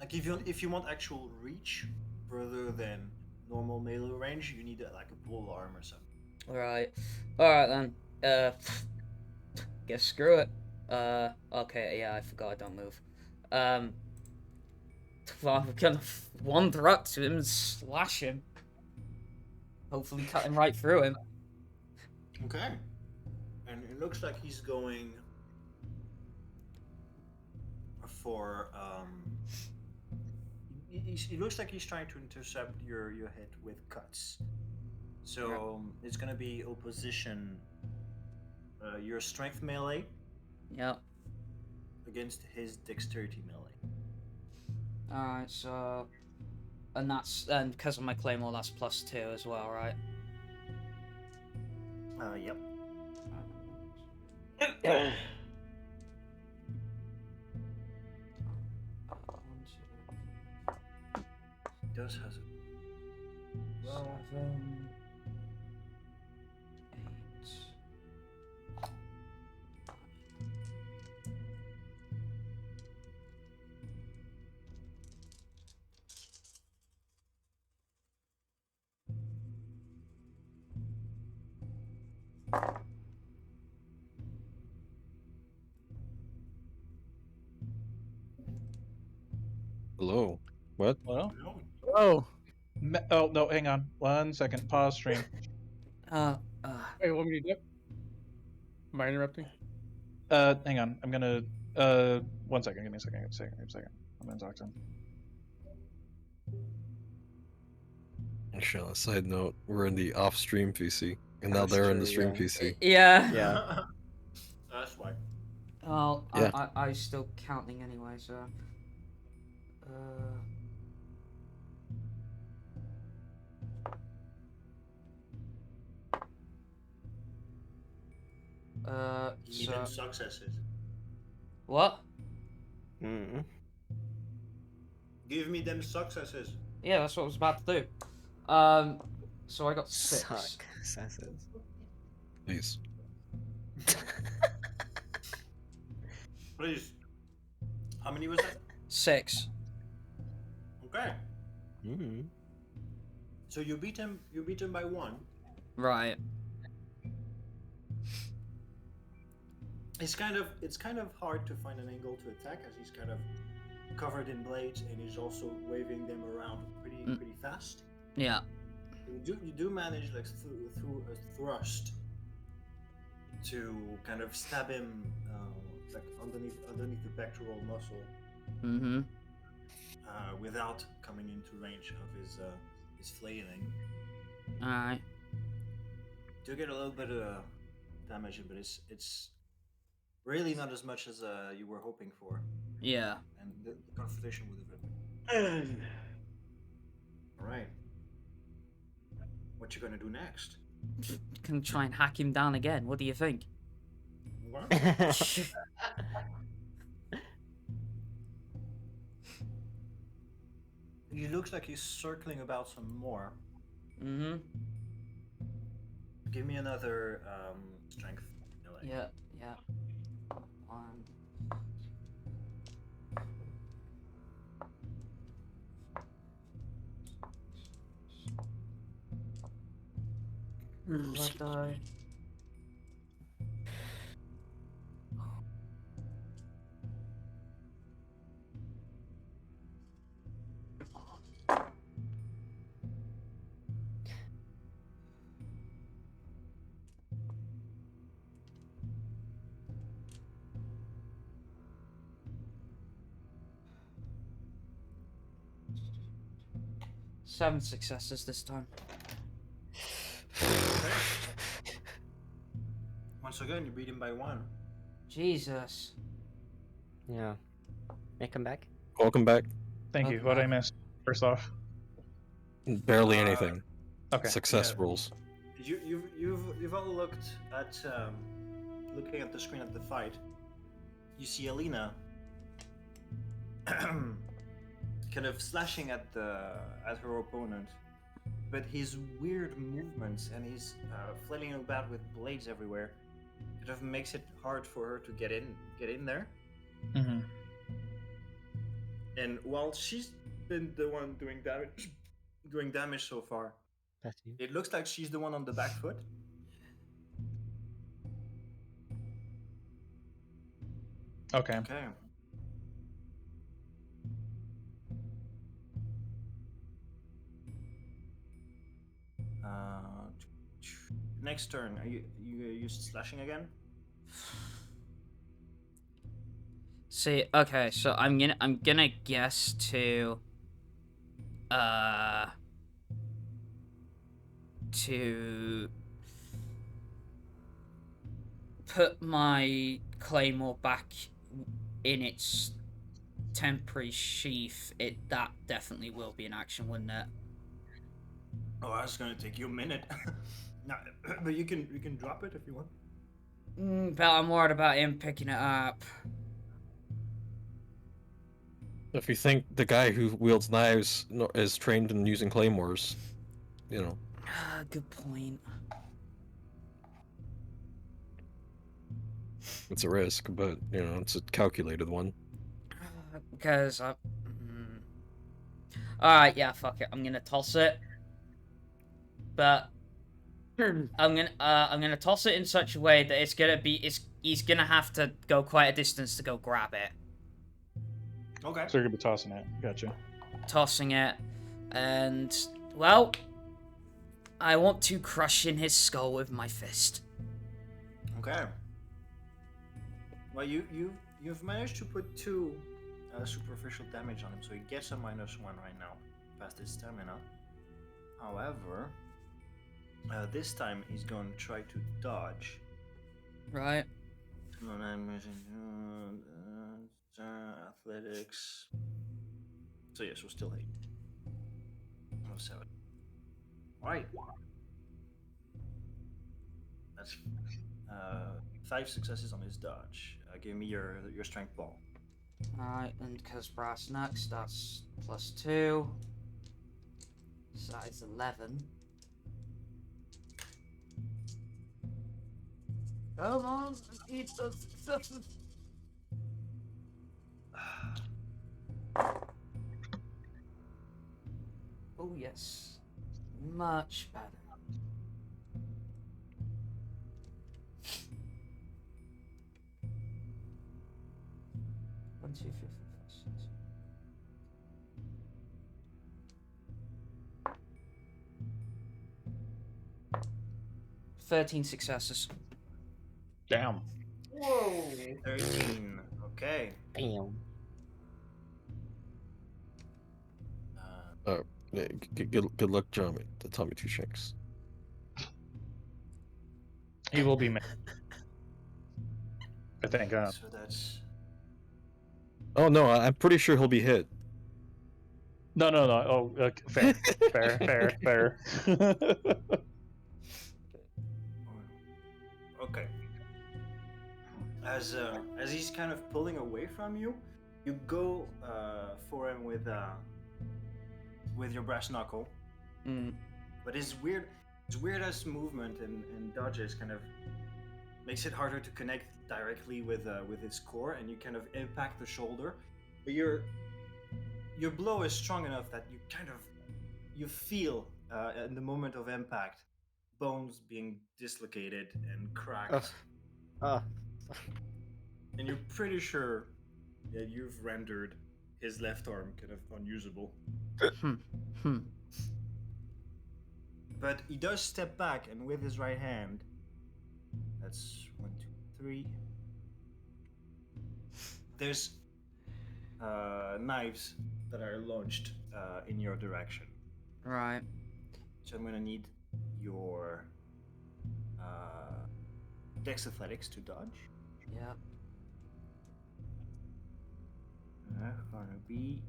Like if you want actual reach further than normal melee range, you need like a pole arm or something. Alright. Alright then. Guess screw it. Okay, yeah, I forgot I don't move. Well, I'm gonna wander up to him and slash him. Hopefully cut him right through him. Okay. And it looks like he's going for it looks like he's trying to intercept your hit with cuts. So it's gonna be opposition. Your strength melee. Yep. Against his dexterity melee. Alright, so... And that's... And because of my claymore, that's +2 as well, right? Yep. Does has it? 7... 8... Hello. What? Well, No. Oh, oh no, hang on. 1 second. Pause stream. wait, what me to do? Am I interrupting? Hang on. I'm gonna 1 second. Give me a second. I'm gonna talk to him. Actually, on a side note, we're in the off-stream PC, and now That's they're in the true, stream yeah. PC. Yeah. Yeah. That's why. Well, Yeah. I was still counting anyway, so... Give so... them successes. What? Mm. Give me them successes. Yeah, that's what I was about to do. So I got 6. Successes. Please. Please. How many was that? 6. Okay. Mm. So you beat him by 1. Right. It's kind of hard to find an angle to attack as he's kind of covered in blades and he's also waving them around pretty fast. Yeah. You do manage like through a thrust to kind of stab him like underneath the pectoral muscle Mm-hmm. without coming into range of his flailing. Alright. Do get a little bit of damage, but it's really not as much as you were hoping for. Yeah. And the confrontation would have been. Alright. What you gonna do next? Can try and hack him down again. What do you think? What? He looks like he's circling about some more. Mm-hmm. Give me another strength. melee. Yeah, yeah. 1. Left eye. Seven successes this time. Once again, you beat him by 1. Jesus. Yeah. May I come back? Welcome back. Thank you. What I missed? First off. Barely anything. Okay. Success yeah. rules. You've all looked at looking at the screen at the fight. You see Helina kind of slashing at her opponent, but his weird movements and his flailing about with blades everywhere kind of makes it hard for her to get in there. Mm-hmm. And while she's been the one doing damage so far, That's you. it looks like she's the one on the back foot. Okay. Okay. next turn, are you slashing again? See, okay, so I'm gonna guess to put my claymore back in its temporary sheath. That definitely will be an action, wouldn't it? Oh, that's gonna take you a minute. No, but you can drop it if you want. But I'm worried about him picking it up. If you think the guy who wields knives is trained in using claymores, you know. Good point. It's a risk, but, you know, it's a calculated one. Because Alright, yeah, fuck it. I'm gonna toss it. But I'm gonna toss it in such a way that he's gonna have to go quite a distance to go grab it. Okay. So you're gonna be tossing it. Gotcha. Tossing it, and well, I want to crush in his skull with my fist. Okay. Well, you've managed to put 2 superficial damage on him, so he gets a -1 right now, past his stamina. However, this time he's going to try to dodge. Right. Athletics. So yes, we're still 8. Oh, 7. Right. That's 5 successes on his dodge. Give me your strength ball. Alright, and because brass knucks, that's +2. So that is 11. Come on, eat those successes. Oh yes, much better. One, 2, 3, 4, 5, 6. 13 successes. Damn. Whoa. 13. Okay. Damn. Good luck, Tommy. The Tommy Two Shanks. He will be mad. I think. So that's. Oh no, I'm pretty sure he'll be hit. No. Oh, fair, fair. Okay. As he's kind of pulling away from you, you go for him with your brass knuckle. But his weirdest movement and dodges kind of makes it harder to connect directly with his core, and you kind of impact the shoulder. But your blow is strong enough that you feel in the moment of impact bones being dislocated and cracked. And you're pretty sure that you've rendered his left arm kind of unusable. But he does step back, and with his right hand, that's 1, 2, 3. There's knives that are launched in your direction. Right. So I'm gonna need your Dex Athletics to dodge. Yep. Gonna be.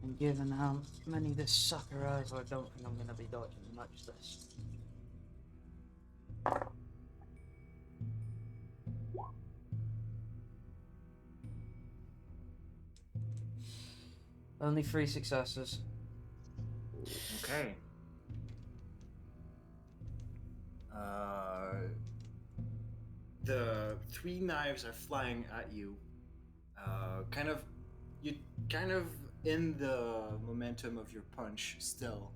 And given how many this sucker has, I don't think I'm gonna be dodging much this. Only 3 successes. Okay. The 3 knives are flying at you. You kind of in the momentum of your punch still,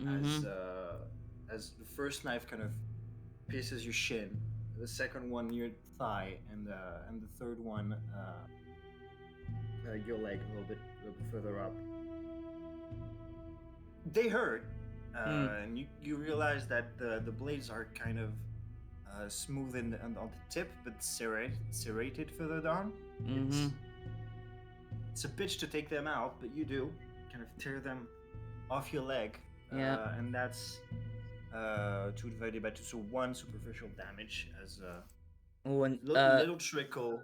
as the first knife kind of pierces your shin, the second one your thigh, and the third one your leg a little bit further up. they hurt, and you realize that the blades are kind of smooth on the tip, but serrated further down. It's a bitch to take them out, but you do kind of tear them off your leg. And that's 2 divided by 2, so 1 superficial damage as little trickle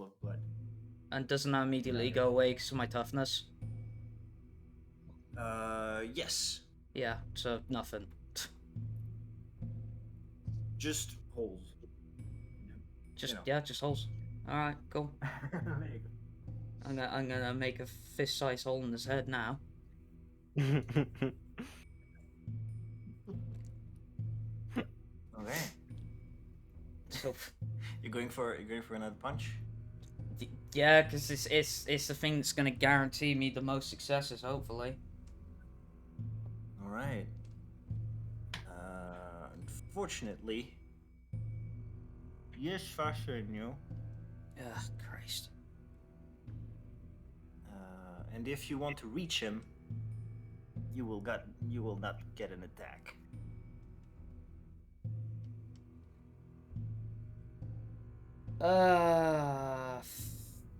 of blood. And doesn't that immediately go away because of my toughness? Yes. Yeah, so nothing. Just holes. Just just holes. All right, cool. I'm gonna make a fist-sized hole in his head now. Okay. So you're going for another punch? Yeah, because it's the thing that's gonna guarantee me the most successes, hopefully. All right. Unfortunately, he is faster than you. Ugh, Christ. And if you want to reach him, you will not get an attack.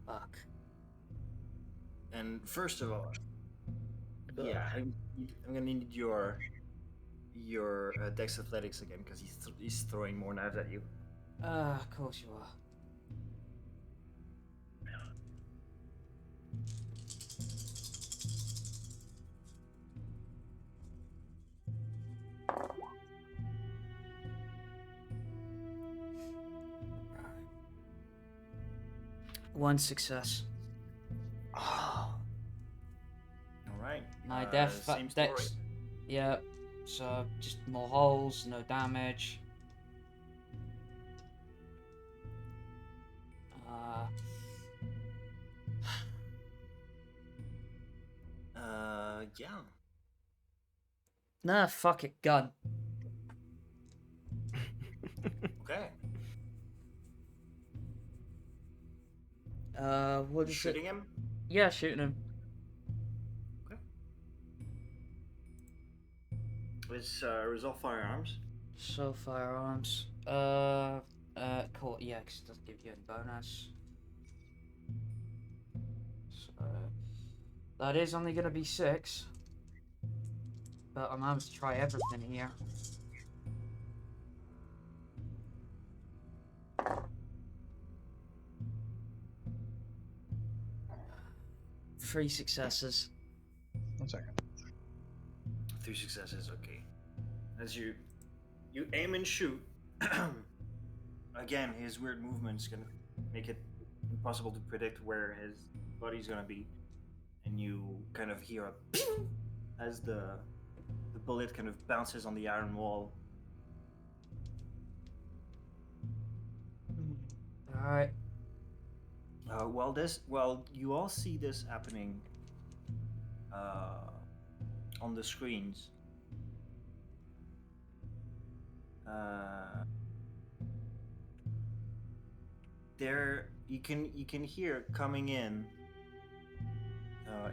Fuck. And first of all, yeah, I'm gonna need your Dex Athletics again because he's throwing more knives at you. Of course you are. One success. Oh. All right. My same dex. story. Yeah. So just more holes, no damage. Yeah. Nah, fuck it, gun. Okay. What is Shooting it? him? Yeah, shooting him. Okay. Let's resolve firearms. So firearms. Cool. Yeah, 'cause it doesn't give you any bonus. So that is only gonna be 6. But I'm having to try everything here. Three successes. 1 second. 3 successes. Okay. As you aim and shoot, again, his weird movement's gonna make it impossible to predict where his body's gonna be, and you kind of hear a as the bullet kind of bounces on the iron wall. All right. While you all see this happening on the screens, there you can hear coming in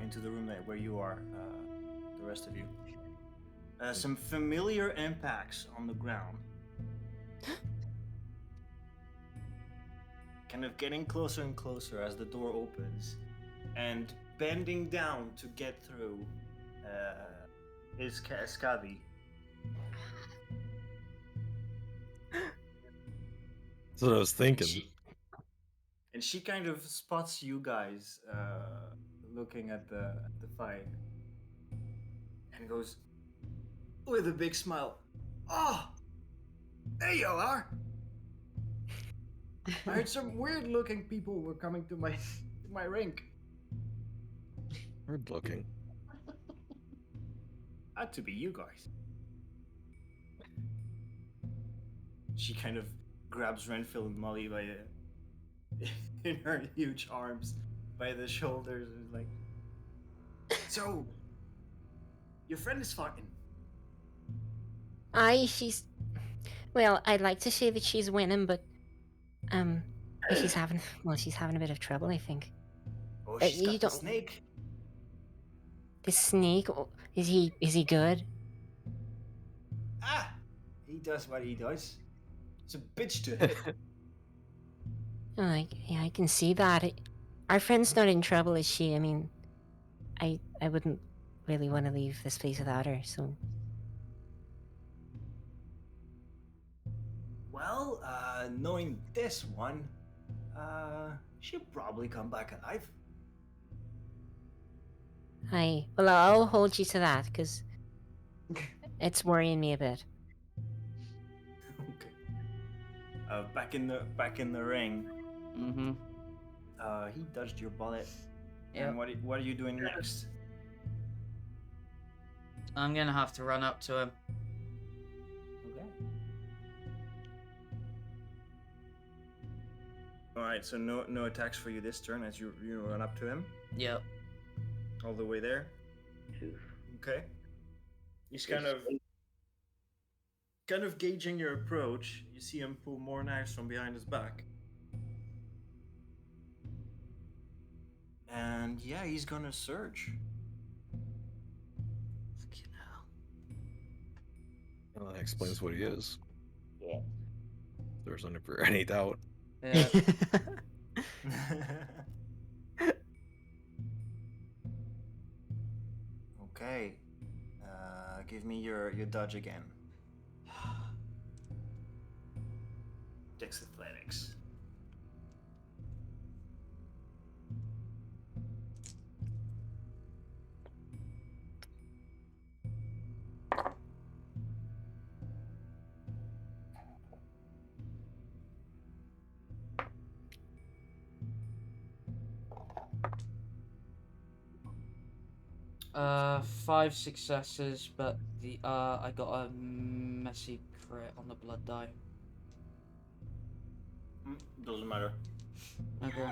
into the room where you are, the rest of you, some familiar impacts on the ground. Kind of getting closer and closer as the door opens, and bending down to get through is Gothy. That's what I was thinking. And she kind of spots you guys looking at the fight, and goes with a big smile, "Oh, there you are! I heard some weird-looking people were coming to my rink." Weird looking. Had to be you guys. She kind of grabs Renfield and Mollie by in her huge arms by the shoulders and is like, "So, your friend is fighting." She's... Well, I'd like to say that she's winning, but she's having a bit of trouble, I think. Oh, she's got the don't... snake. this snake, is he good? Ah, he does what he does. It's a bitch to hit. Yeah, I can see that. Our friend's not in trouble, is she? I mean, I wouldn't really want to leave this place without her, so. Well, knowing this one, she'll probably come back alive. Well, I'll hold you to that, because it's worrying me a bit. Okay. Back in the ring. Mm-hmm. He dodged your bullet. Yep. And what are you doing next? I'm gonna have to run up to him. Okay. All right. So no attacks for you this turn as you run up to him. Yep. All the way there. Okay. He's kind of gauging your approach. You see him pull more knives from behind his back. And yeah, he's gonna surge. Fucking hell. Well, that explains what he is. Yeah. There's never any doubt. Yeah. Okay. Give me your dodge again. Dex Athletics. Five successes, but I got a messy crit on the blood die. Doesn't matter. Okay.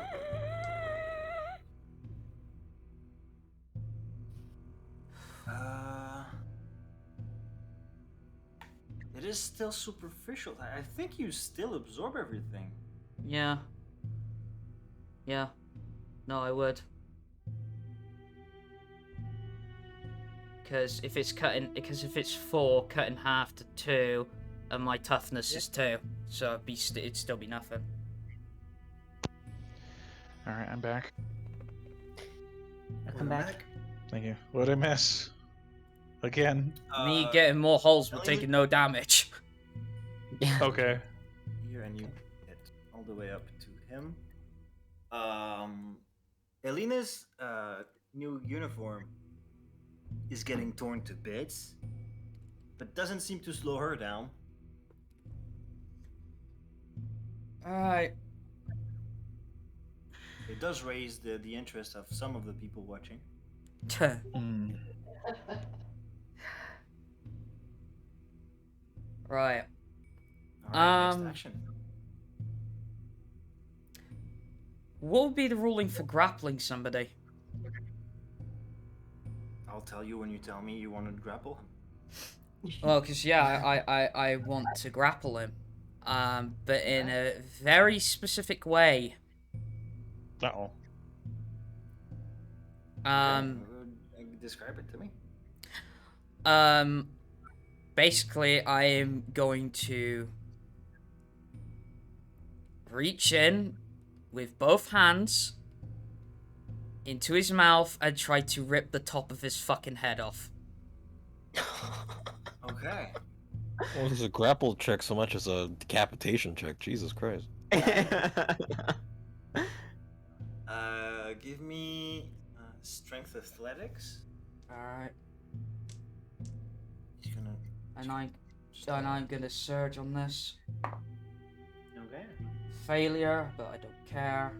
It is still superficial. I think you still absorb everything. Yeah. Yeah. No, I would. Because if it's 4, cut in half to 2, and my toughness is 2, so it'd still be nothing. All right, I'm back. I'll come back. Thank you. What'd I miss? Again. Me getting more holes but taking no damage. Okay. Here, and you get all the way up to him. Helina's new uniform is getting torn to bits, but doesn't seem to slow her down. Alright. It does raise the interest of some of the people watching. Right. Alright, next action. What would be the ruling for grappling somebody? I'll tell you when you tell me you want to grapple him. Well, because I want to grapple him, but in a very specific way. Uh-oh. Describe it to me. Basically, I am going to reach in with both hands into his mouth and try to rip the top of his fucking head off. Okay. Well, this is a grapple check so much as a decapitation check. Jesus Christ. Give me strength athletics. Alright. He's gonna. And I'm gonna surge on this. Okay. Failure, but I don't care.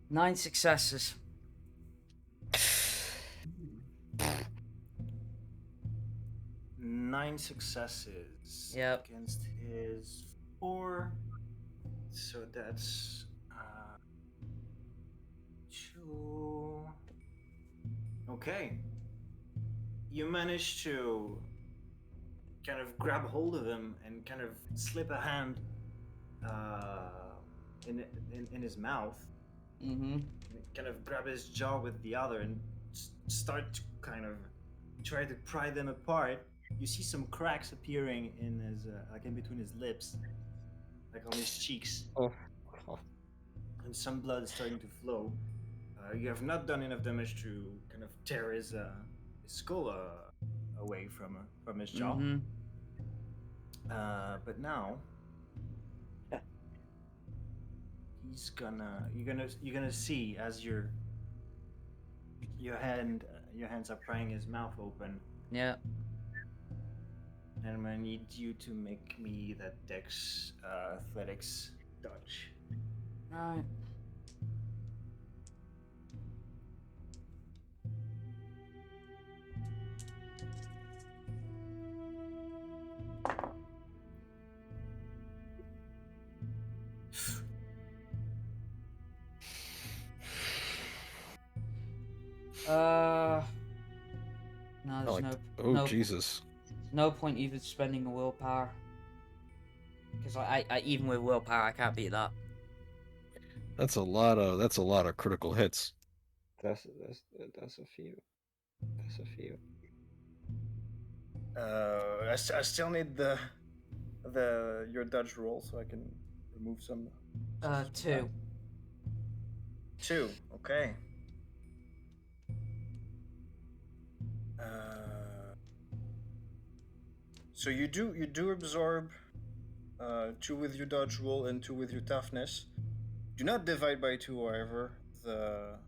Nine successes. 9 successes Yep. against his 4. So that's 2. Okay. You manage to kind of grab hold of him and kind of slip a hand in his mouth. Mm-hmm. Kind of grab his jaw with the other and start to kind of try to pry them apart. You see some cracks appearing in his like in between his lips, like on his cheeks, and some blood is starting to flow. You have not done enough damage to kind of tear his skull away from his jaw. Mm-hmm. But now he's you're gonna see as your hands are prying his mouth open. Yeah. And I'm gonna need you to make me that Dex athletics dodge. Alright. No, there's no Jesus. no point even spending a willpower. Because I even with willpower I can't beat that. That's a lot of critical hits. That's a few. That's a few. I still need your dodge roll so I can remove some. 2. 2. Okay. So you do absorb 2 with your dodge roll and 2 with your toughness. Do not divide by 2, however, the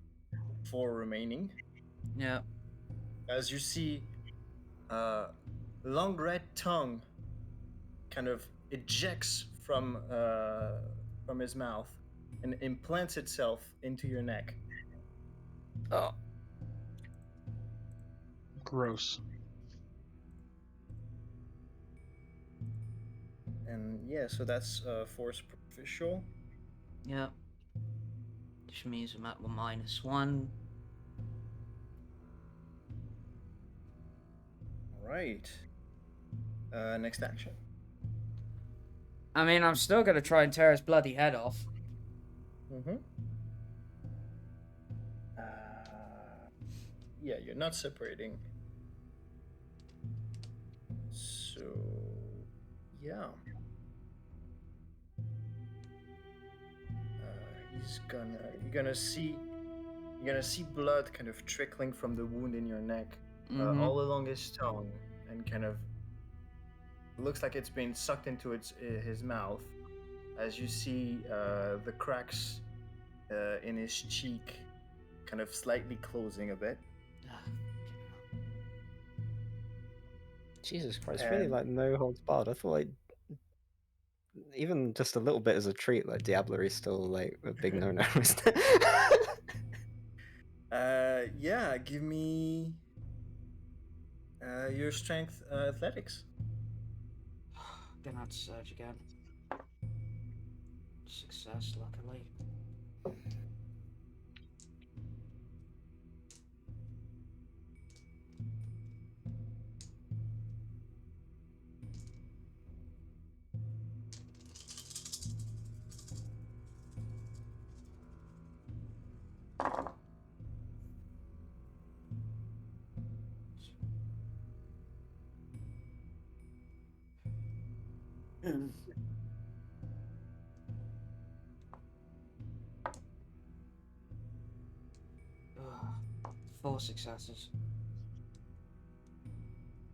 4 remaining. Yeah. As you see, long red tongue kind of ejects from his mouth and implants itself into your neck. Oh. Gross. And yeah, so that's force proficial. Yeah. Which means I'm at -1. Right. Next action. I mean, I'm still gonna try and tear his bloody head off. Mm-hmm. Yeah, you're not separating. So, yeah. You're gonna see blood kind of trickling from the wound in your neck, all along his tongue, and kind of looks like it's been sucked into his mouth. As you see the cracks in his cheek kind of slightly closing a bit. Jesus Christ, really like no holds barred. I thought like even just a little bit as a treat, like Diablerie still like a big no-no. Yeah, give me your strength athletics. Gonna have to search again. Success, luckily. Four successes.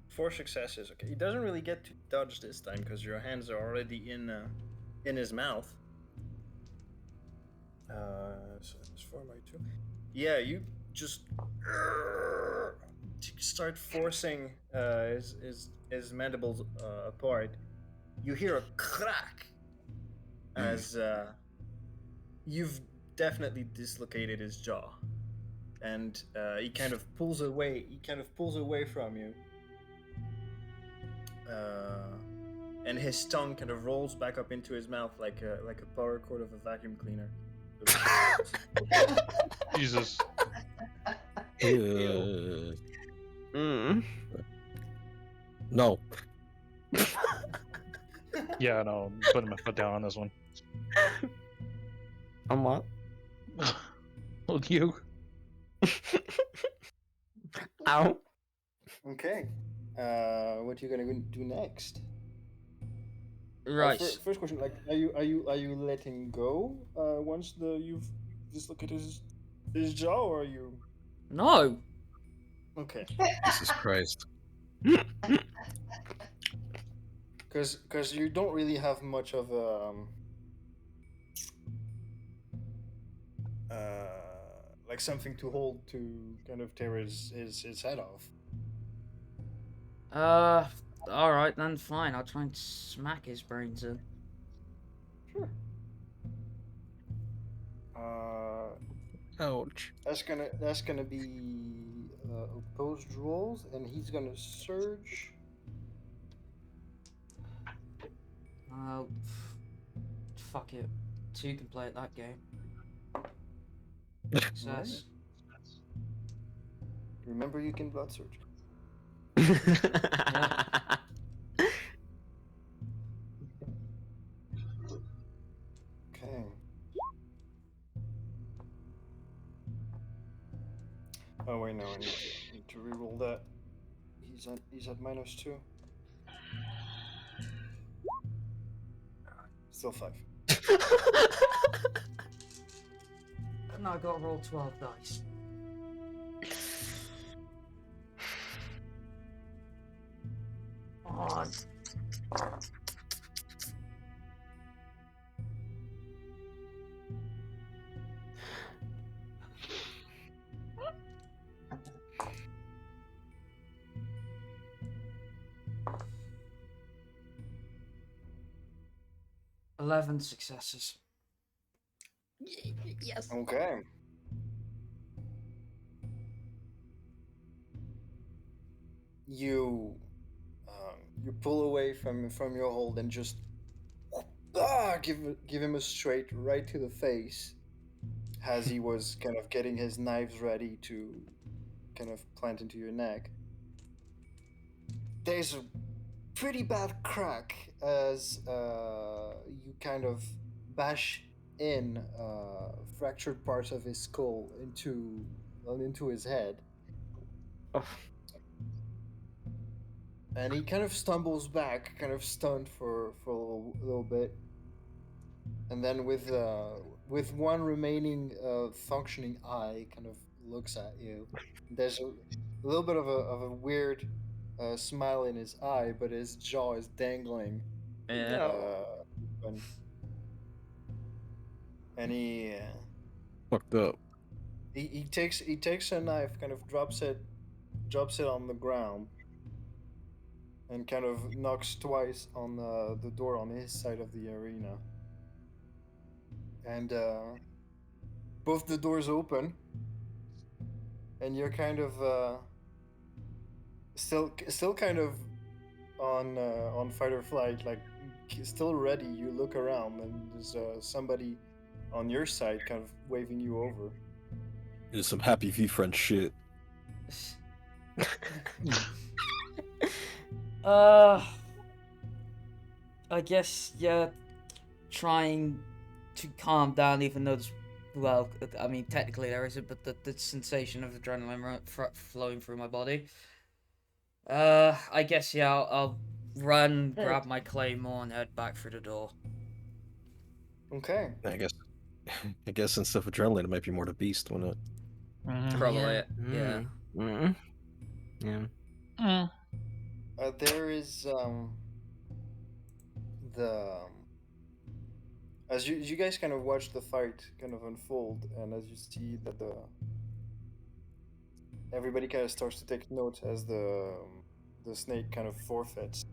4 successes. Okay, he doesn't really get to dodge this time because your hands are already in his mouth. So that's 4 by 2. Yeah, you just start forcing his mandibles apart. You hear a crack as you've definitely dislocated his jaw, and he kind of pulls away. He kind of pulls away from you, and his tongue kind of rolls back up into his mouth like a power cord of a vacuum cleaner. Jesus. No. Yeah, no, I'm putting my foot down on this one. On what? Well, you. Ow. Okay. What you gonna do next? Right. First question, like, are you letting go once you've just look at his jaw, or are you? No. Okay. Jesus Christ. Because you don't really have much of a like something to hold to kind of tear his head off. All right then. Fine. I'll try and smack his brains in. Sure. Ouch. That's gonna be opposed rolls, and he's gonna surge. Oh, fuck it. 2 can play at that game. Success. Remember, you can blood surge. Okay. Oh wait, no, I need to reroll that. He's at -2. Still 5. No, I gotta roll 12 dice. On. Eleven successes. Yes. Okay. You pull away from your hold and just give him a straight right to the face, as he was kind of getting his knives ready to kind of plant into your neck. There's a pretty bad crack as you kind of bash in fractured parts of his skull into his head. Oh. And he kind of stumbles back, kind of stunned for a little bit, and then with one remaining functioning eye, kind of looks at you. There's a little bit of a weird smile in his eye, but his jaw is dangling. Yeah. And he Fucked up. he takes a knife, kind of drops it on the ground, and kind of knocks twice on the door on his side of the arena. And both the doors open, and you're kind of still kind of on fight or flight, like still ready. You look around, and there's somebody on your side, kind of waving you over. It's some Happy V friend shit. I guess, yeah, trying to calm down, even though there's, well, I mean, technically there isn't, but the sensation of adrenaline flowing through my body. I guess, yeah, I'll run, grab my claymore, and head back through the door. Okay. I guess instead of adrenaline, it might be more the beast, wouldn't it? Probably, yeah. Yeah. There is as you guys kind of watch the fight kind of unfold, and as you see that everybody kind of starts to take note as the snake kind of forfeits.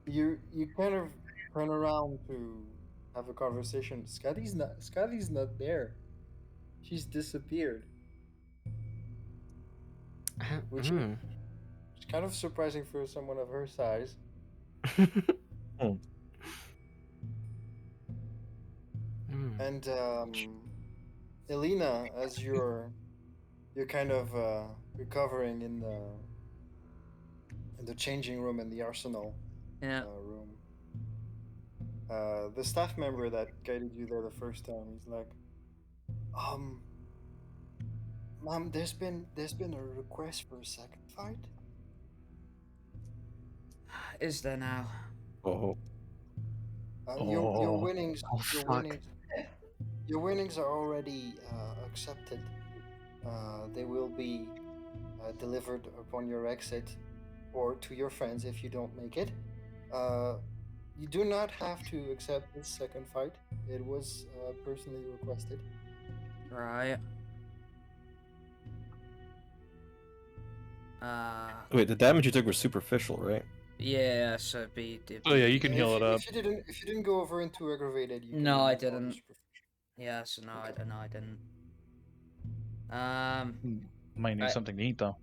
You kind of turn around to have a conversation. Scotty's not there. She's disappeared. Which kind of surprising for someone of her size. Hmm. And Helina, as you're kind of recovering in the changing room in the arsenal room. The staff member that guided you there the first time, he's like, Mom, there's been a request for a second fight. Is there now? Oh. Your winnings, your fuck. winnings are already accepted. They will be delivered upon your exit, or to your friends if you don't make it. You do not have to accept this second fight. It was personally requested. Right. Wait, the damage you took was superficial, right? Yeah, so it'd be. Oh yeah, you can heal if, it up. If you didn't go over into aggravated, you No, can I use all the didn't. superficial. Yeah, so no, Okay. I didn't. Might need something to eat though.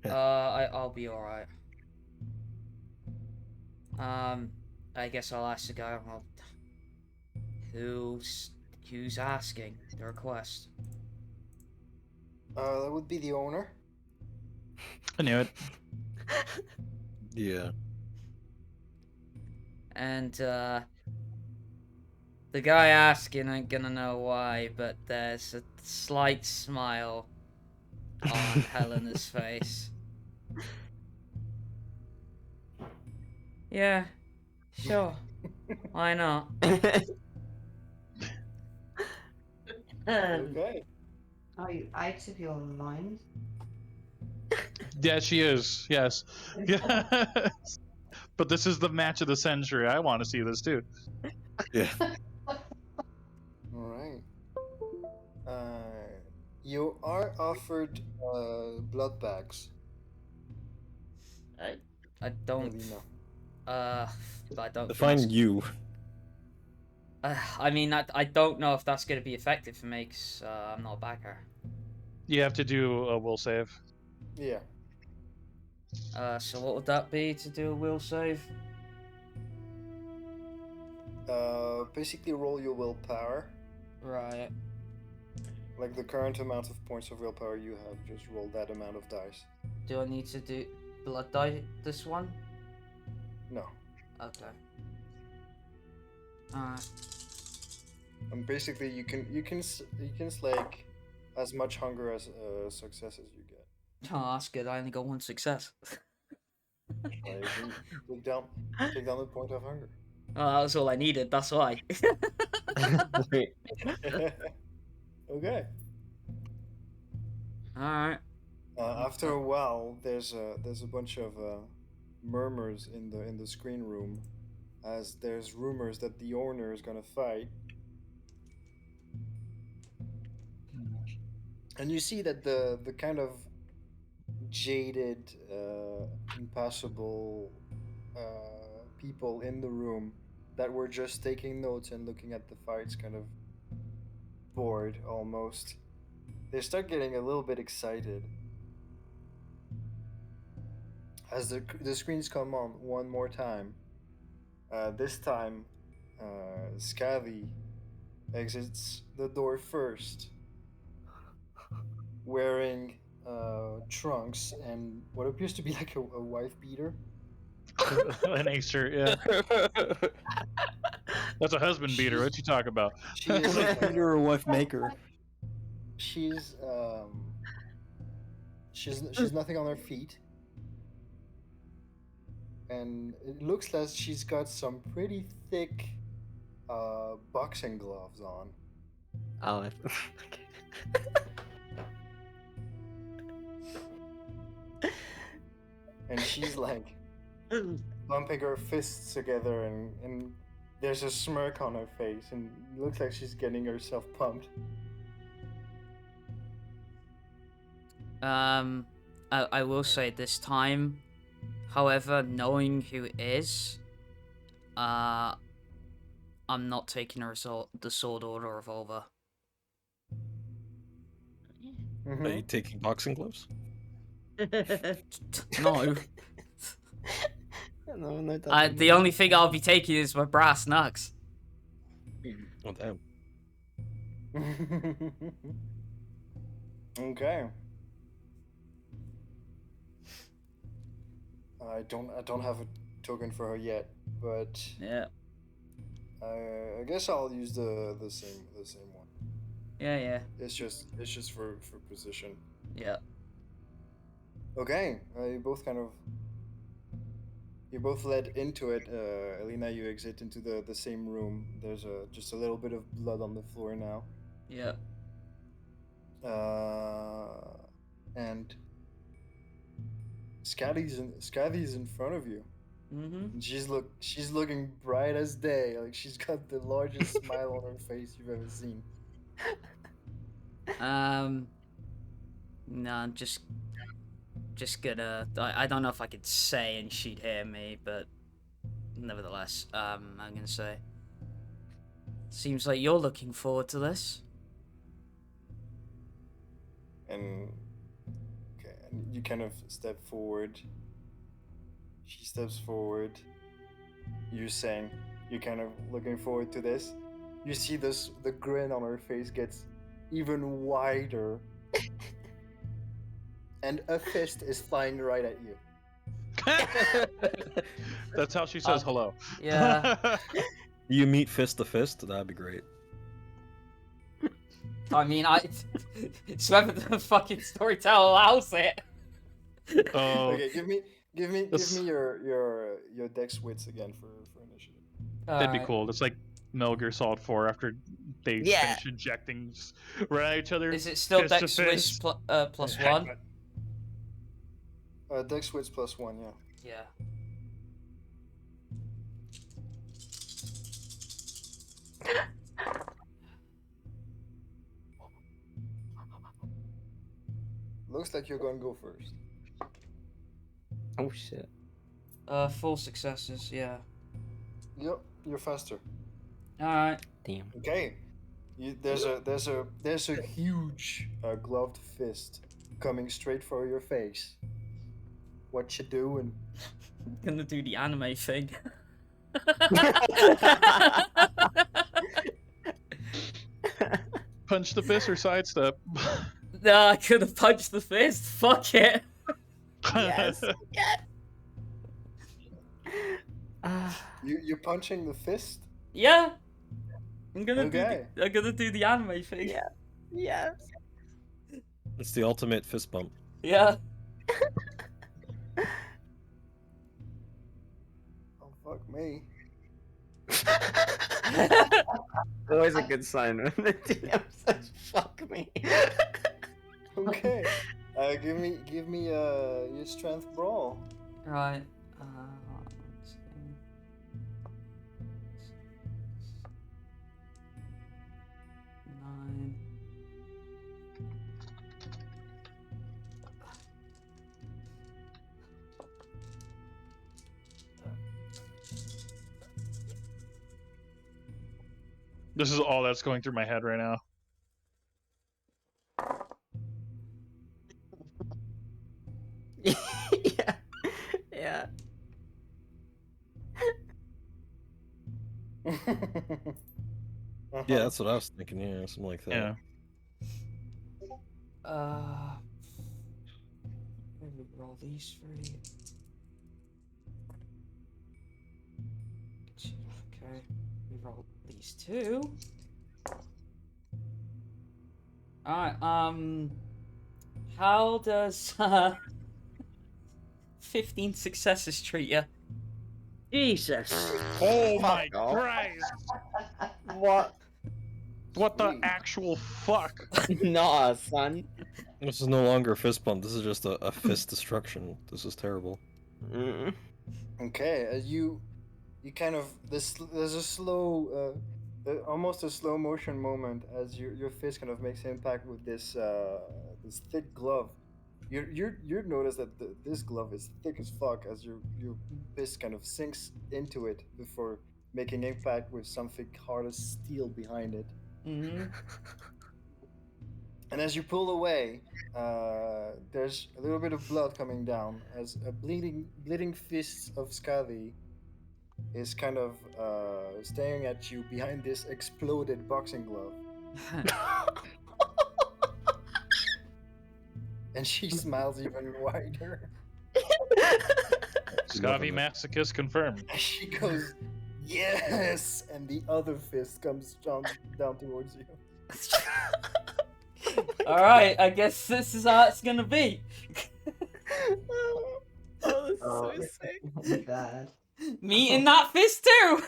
I'll be alright. I guess I'll ask the guy. Well, who's asking the request? That would be the owner. I knew it. Yeah. And the guy asking ain't gonna know why, but there's a slight smile on Helena's face. Yeah, sure. Why not? Okay. Are you out of your mind? Yeah, she is. Yes. Yes. But this is the match of the century. I want to see this too. Yeah. All right. You are offered blood bags. I don't. Helina. I don't. Define you. I mean, I don't know if that's gonna be effective for me, cause I'm not a backer. You have to do a will save. Yeah. So what would that be to do a will save? Basically roll your willpower. Right. Like the current amount of points of willpower you have, just roll that amount of dice. Do I need to do blood die this one? No. Okay. Alright. And basically you can slake as much hunger as success as you get. Oh, that's good. I only got one success. You can take down the point of hunger. Oh, that was all I needed. That's why. Okay. All right. After a while, there's a bunch of murmurs in the screen room, as there's rumors that the owner is gonna fight. And you see that the kind of jaded, impassible people in the room that were just taking notes and looking at the fights, kind of bored almost. They start getting a little bit excited as the screens come on one more time. This time, Scathy exits the door first, wearing trunks and what appears to be like a wife beater. An Acer, yeah. That's a husband beater. What you talk about? She is Beater or wife maker. she's nothing on her feet, and it looks like she's got some pretty thick boxing gloves on. Oh, And she's like bumping her fists together, and there's a smirk on her face, and it looks like she's getting herself pumped. I will say this time, however, knowing who it is, I'm not taking the sword or the revolver. Are you taking boxing gloves? No. No, The only thing I'll be taking is my brass knucks. Oh damn. Okay. I don't have a token for her yet, but Yeah. I guess I'll use the same one. Yeah. It's just for position. Yeah. Okay. You both led into it. Helina, you exit into the same room. There's just a little bit of blood on the floor now. Yeah. And Scotty's in front of you. Mm-hmm. And she's looking bright as day. Like she's got the largest smile on her face you've ever seen. No, I'm just gonna. I don't know if I could say and she'd hear me, but nevertheless, I'm gonna say. Seems like you're looking forward to this. And you kind of step forward. She steps forward. You're saying you're kind of looking forward to this. You see the grin on her face gets even wider. And a fist is flying right at you. That's how she says hello. Yeah. You meet fist to fist? That'd be great. I mean, it's whether the fucking storyteller allows it. Oh. Okay, give me your dex wits again for initiative. That'd be cool. It's like Metal Gear Solid 4 after they finish injecting right at each other. Is it still fist to dex wits fist. plus one? Dex wits plus 1, yeah. Yeah. Looks like you're going to go first. Oh shit. 4 successes. Yeah. Yep, you're faster. All right. Damn. Okay. There's a huge gloved fist coming straight for your face. What you doing? I'm gonna do the anime thing. Punch the fist or sidestep. No, I could have punched the fist. Fuck it. Yes. You're punching the fist? Yeah. I'm gonna Okay. do the anime thing. Yeah. Yes. It's the ultimate fist bump. Yeah. Oh fuck me. Always a good sign when the DM says "fuck me." Okay. Give me your strength brawl. Right. Let's see. 9. This is all that's going through my head right now. Yeah. Yeah. Yeah, that's what I was thinking. Yeah, something like that. Yeah. Let me roll these 3. Okay. We roll these 2. Alright, how does 15 successes treat you? Jesus. Oh my off. Christ! What? What the actual fuck? Nah, son. This is no longer a fist bump. This is just a fist destruction. This is terrible. Mm. Okay, you kind of there's a slow, almost a slow motion moment as your fist kind of makes impact with this this thick glove. You notice that this glove is thick as fuck as your fist kind of sinks into it before making impact with something hard as steel behind it. Mm-hmm. And as you pull away, there's a little bit of blood coming down as a bleeding fist of Skadi is kind of staring at you behind this exploded boxing glove. And she smiles even wider. Scavi masochist confirmed. And she goes, yes! And the other fist comes down towards you. Alright, I guess this is how it's gonna be. This is so sick. Bad. Me in that fist too!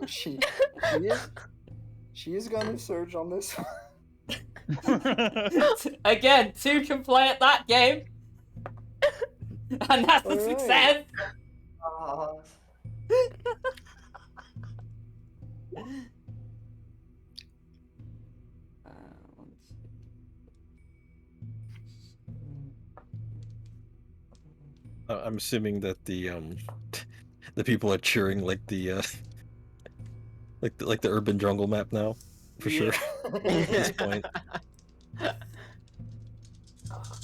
She is gonna surge on this one. Again, 2 can play at that game. And that's a Alright. success! Oh, I'm assuming that the people are cheering like the like the urban jungle map now, for sure. At this point.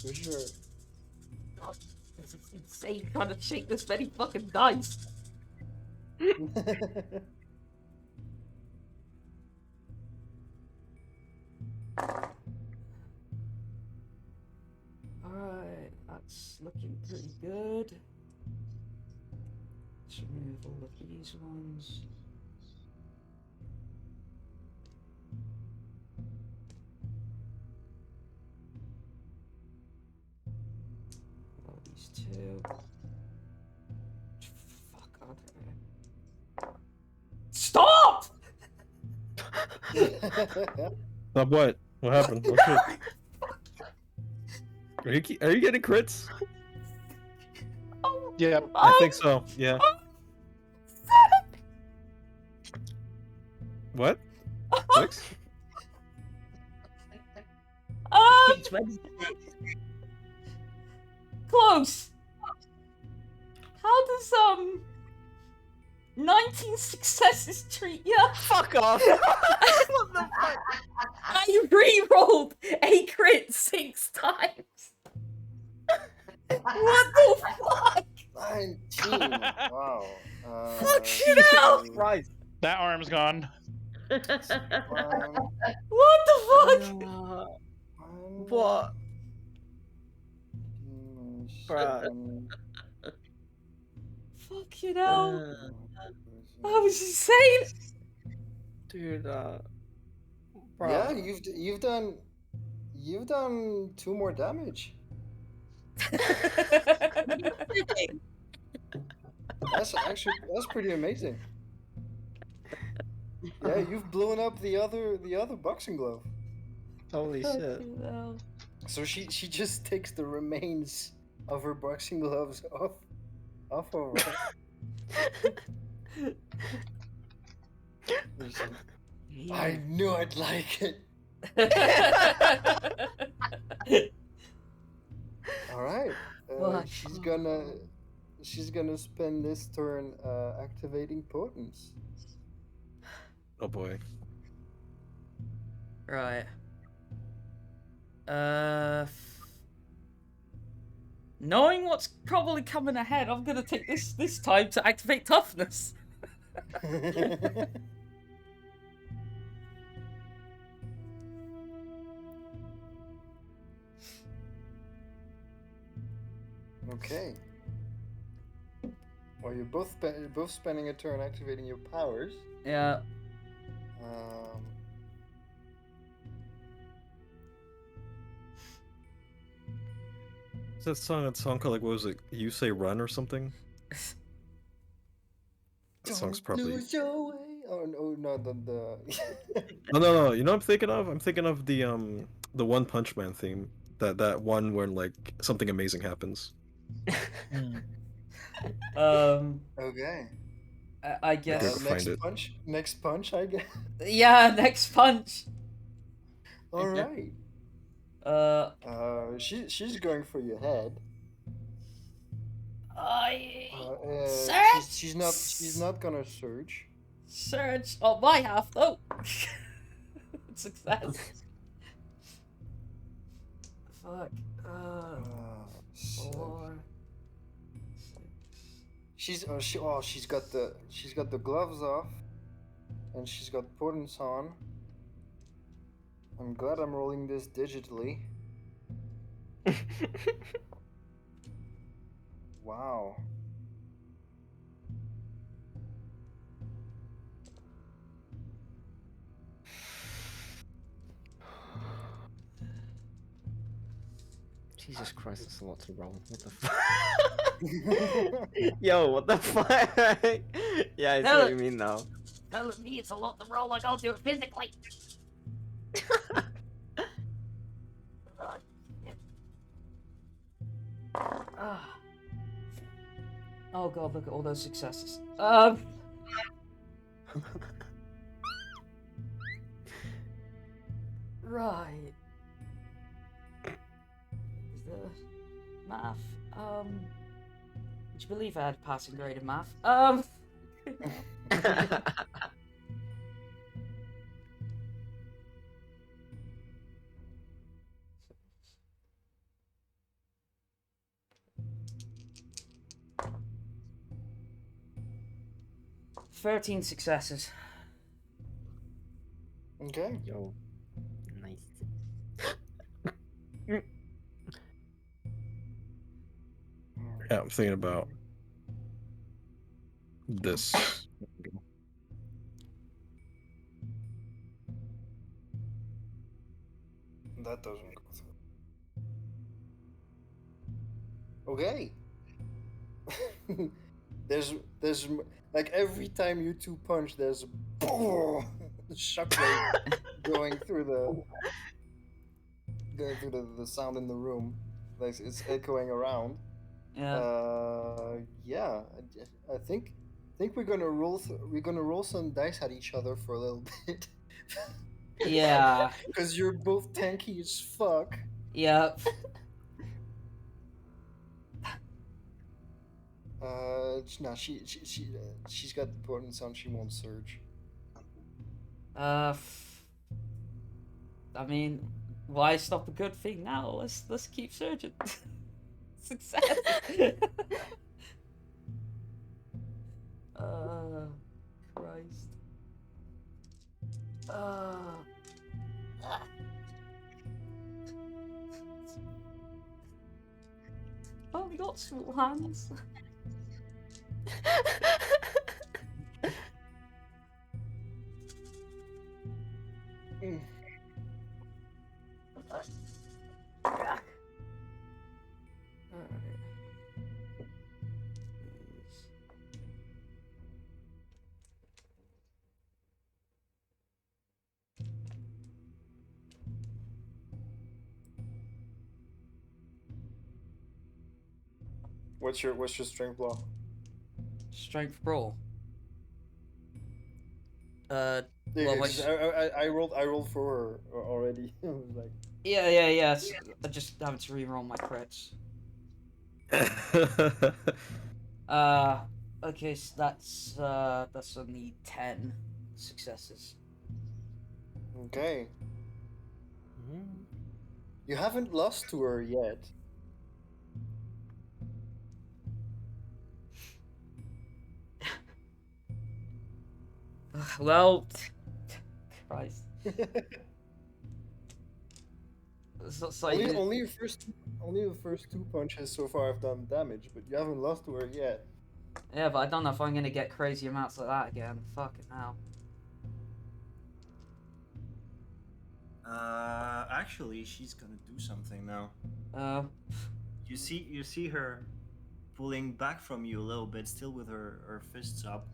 For sure. This is insane trying to shake this many fucking dice. Alright, that's looking pretty good. Let's remove all of these ones. All these 2. Fuck, okay. Stop! Stop what? What happened? Oh, shit. Are you getting crits? Yeah. I think so. Yeah. What? 6? Close. How does 19 successes treat ya? Fuck off! What the fuck? I re-rolled a crit 6 times. What the fuck? 19. Wow. Fuck shit out. Christ. That arm's gone. What the fuck? What? Bruh. Fuck you know. That was insane. Dude, Yeah, you've done 2 more damage. That's pretty amazing. Yeah, you've blown up the other boxing glove. Holy shit. So she just takes the remains of her boxing gloves off of her. I knew I'd like it. All right. She's gonna spend this turn activating potence. Oh boy. Right. Knowing what's probably coming ahead, I'm gonna take this time to activate toughness. Okay. Well, you're both spending a turn activating your powers. Yeah. Is that song called, like, what was it? You Say Run or something? That song's probably... Lose your way. Oh no, the No. You know what I'm thinking of? I'm thinking of the One Punch Man theme. That one where, like, something amazing happens. Okay. I guess. Next punch, I guess. Yeah, next punch. All right. She's going for your head. She's not gonna surge. Surge on my half though. Success. fuck. Sick. 4, 6. She's got the gloves off, and she's got portents on. I'm glad I'm rolling this digitally. Wow. Jesus Christ, that's a lot to roll. What the fuck? Yo, what the fuck? Yeah, I see what you mean now. Telling me it's a lot to roll, like I'll do it physically. Oh god, look at all those successes. Right. Is the math? Would you believe I had a passing grade in math? 13 successes. Okay. Yo, nice. Yeah, I'm thinking about this. That doesn't go through. Okay. there's like every time you two punch, there's a shockwave going through the sound in the room. Like it's echoing around. Yeah. Yeah. I think we're gonna roll some dice at each other for a little bit. Yeah. Because you're both tanky as fuck. Yep. No, she's got the portents on. She won't surge. I mean, why stop a good thing now? Let's keep searching. Success. Christ. Oh, we got small hands. What's your strength block? Strength brawl. Yeah, Well, I rolled for her already. I was like, yeah. I just having to reroll my crits. Okay, so that's only 10 successes. okay. You haven't lost to her yet. Well, Christ. So only the first two punches so far have done damage, but you haven't lost to her yet. Yeah, but I don't know if I'm gonna get crazy amounts like that again. Fucking hell. Actually, she's gonna do something now. You see her pulling back from you a little bit, still with her fists up.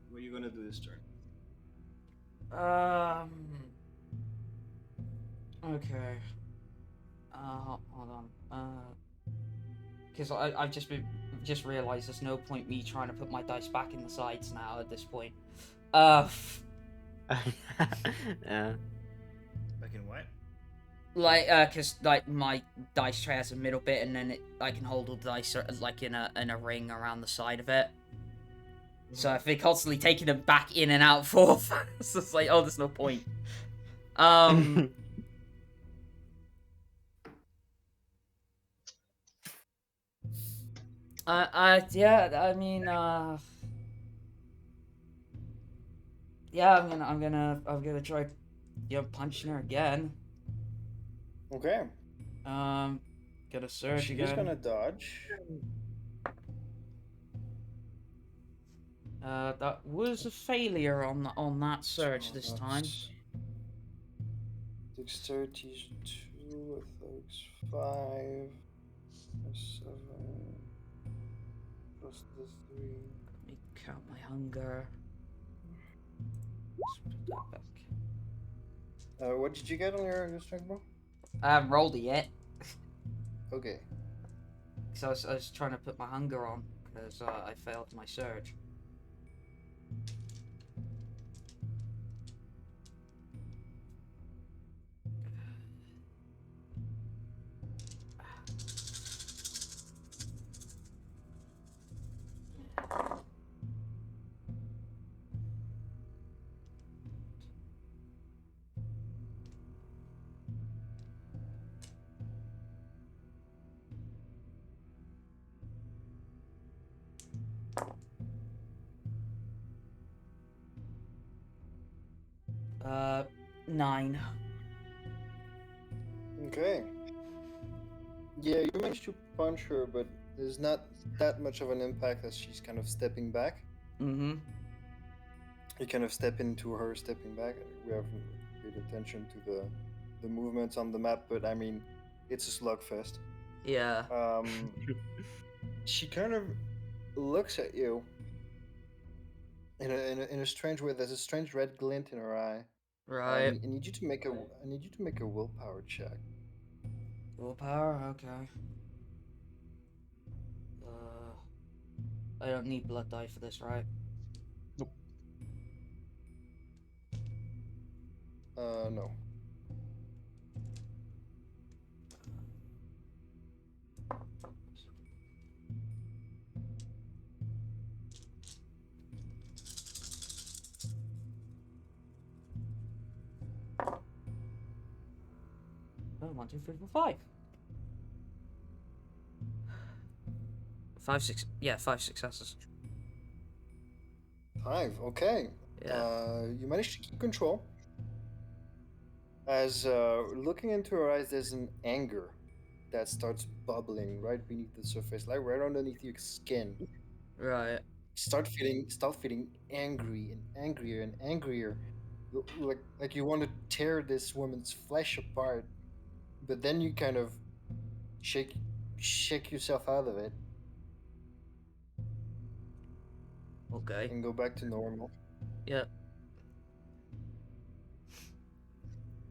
What are you gonna do this turn? Okay. Hold on. Because I've just realized there's no point me trying to put my dice back in the sides now at this point. Yeah. Back in what? Like, cause like my dice tray has a middle bit, and then I can hold all the dice like in a ring around the side of it. So if they're constantly taking them back in and out forth, it's just like, oh, there's no point. Yeah, I mean, yeah, I'm gonna try, punching her again. Okay. Gonna surge She again. is gonna dodge. That was a failure on that surge So this time. Dexterity is 2, athletics 5, plus 7, plus the 3. Let me count my hunger. Let's put that back. What did you get on your strength roll? I haven't rolled it yet. Okay. So I was trying to put my hunger on because I failed my surge. Uh, 9. Okay. Yeah, you managed to punch her, but there's not that much of an impact as she's kind of stepping back. Mm-hmm. You kind of step into her stepping back. We haven't paid attention to the movements on the map, but I mean, it's a slugfest. Yeah. She kind of looks at you in a strange way. There's a strange red glint in her eye. Right. I need you to make a willpower check. Willpower? Okay. I don't need blood die for this, right? Nope. No. Oh, 1, 2, 3, 4, 5. 5, 6. Yeah, 5 successes. 5. Okay. Yeah. You managed to keep control. As looking into her eyes, there's an anger that starts bubbling right beneath the surface, like right underneath your skin. Right. Start feeling angry and angrier and angrier, like you want to tear this woman's flesh apart, but then you kind of shake yourself out of it Okay. and go back to normal. Yep.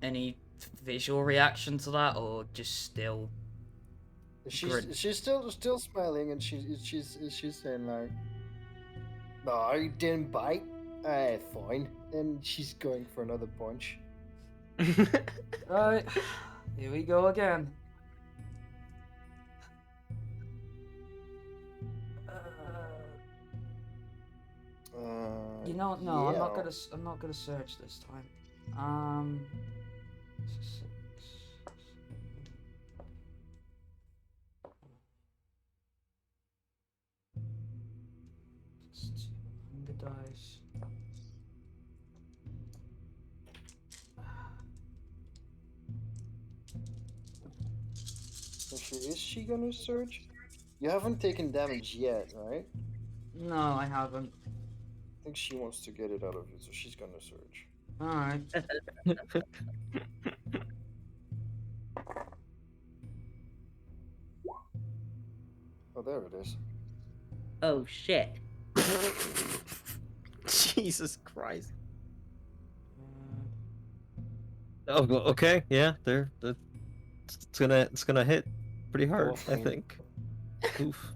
Any visual reaction to that, or just still? She's still smiling, and she's saying like, "No, you didn't bite. Fine." And she's going for another punch. Right. Here we go again. You know, no, yeah. I'm not gonna search this time. 6. Just 2 hunger dice. Is she gonna search? You haven't taken damage yet, right? No, I haven't. I think she wants to get it out of you, so she's gonna search. Alright. Oh, there it is. Oh shit. Jesus Christ. Oh, okay, yeah, it's gonna hit pretty hard, I think. Oof.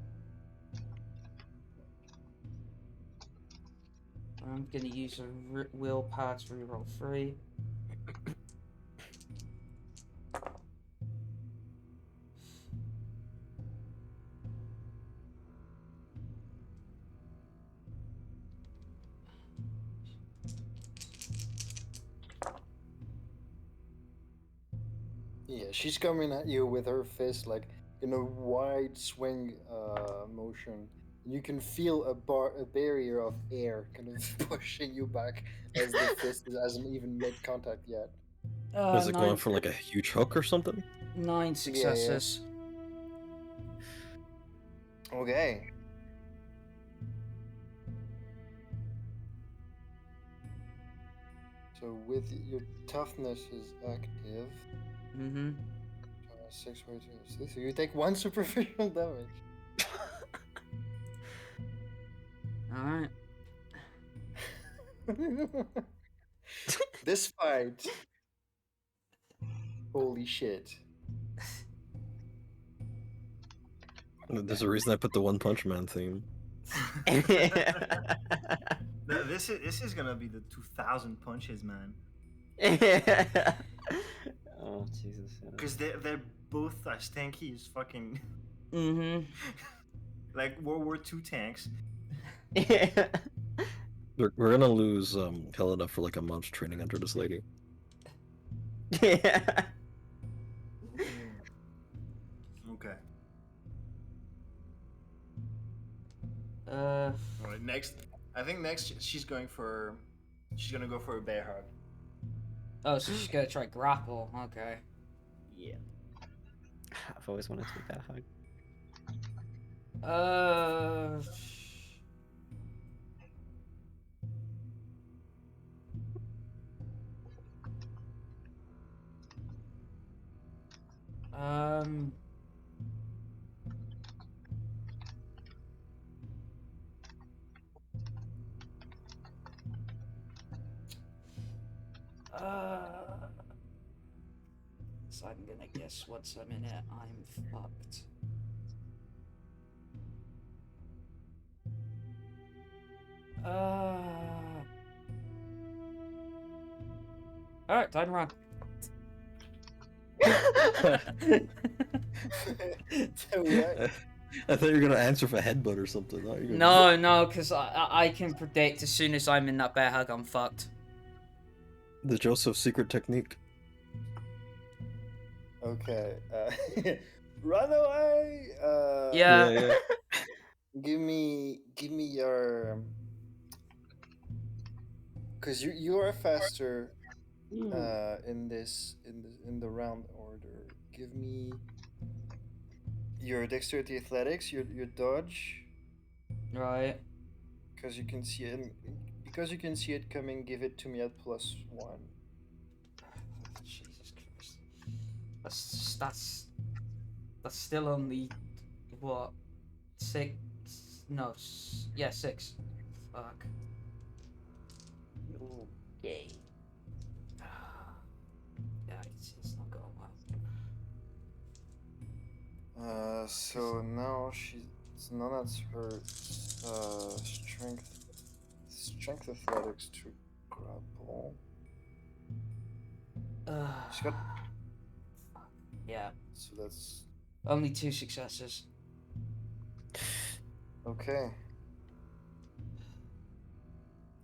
I'm gonna use a willpower to reroll 3. Yeah, she's coming at you with her fist, like in a wide swing motion. You can feel a barrier of air kind of pushing you back as the fist hasn't even made contact yet. Is it going for like a huge hook or something? 9 successes. Okay. So with your toughness is active. Mm-hmm. 6 weight, so you take 1 superficial damage. Alright. This fight. Holy shit. There's a reason I put the One Punch Man theme. No, this is gonna be the 2000 punches, man. Oh Jesus! Because they're both as tanky as fucking Mm-hmm. like World War II tanks. We're gonna lose Helena for like a month training under this lady. Yeah. Okay. Uh. All right. Next, I think next she's gonna go for a bear hug. Oh, so she's gonna try grapple. Okay. Yeah. I've always wanted to be that hug. Um. So I'm gonna guess once I'm in it, I'm fucked. Alright, time to run. I thought you were gonna answer for headbutt or something. No, because I can predict as soon as I'm in that bear hug, I'm fucked. The Joseph secret technique. Okay. Run away. Yeah. Give me your. Because you are faster. In the round order. Give me your dexterity athletics, your dodge. Right. Because you can see it. Because you can see it coming, give it to me at +1. Jesus Christ. That's still only what 6? No, yeah, 6. Fuck. Okay. Yeah, it's not going well. So now now that's her strength athletics to grapple. She's got. Yeah. So that's only 2 successes. Okay.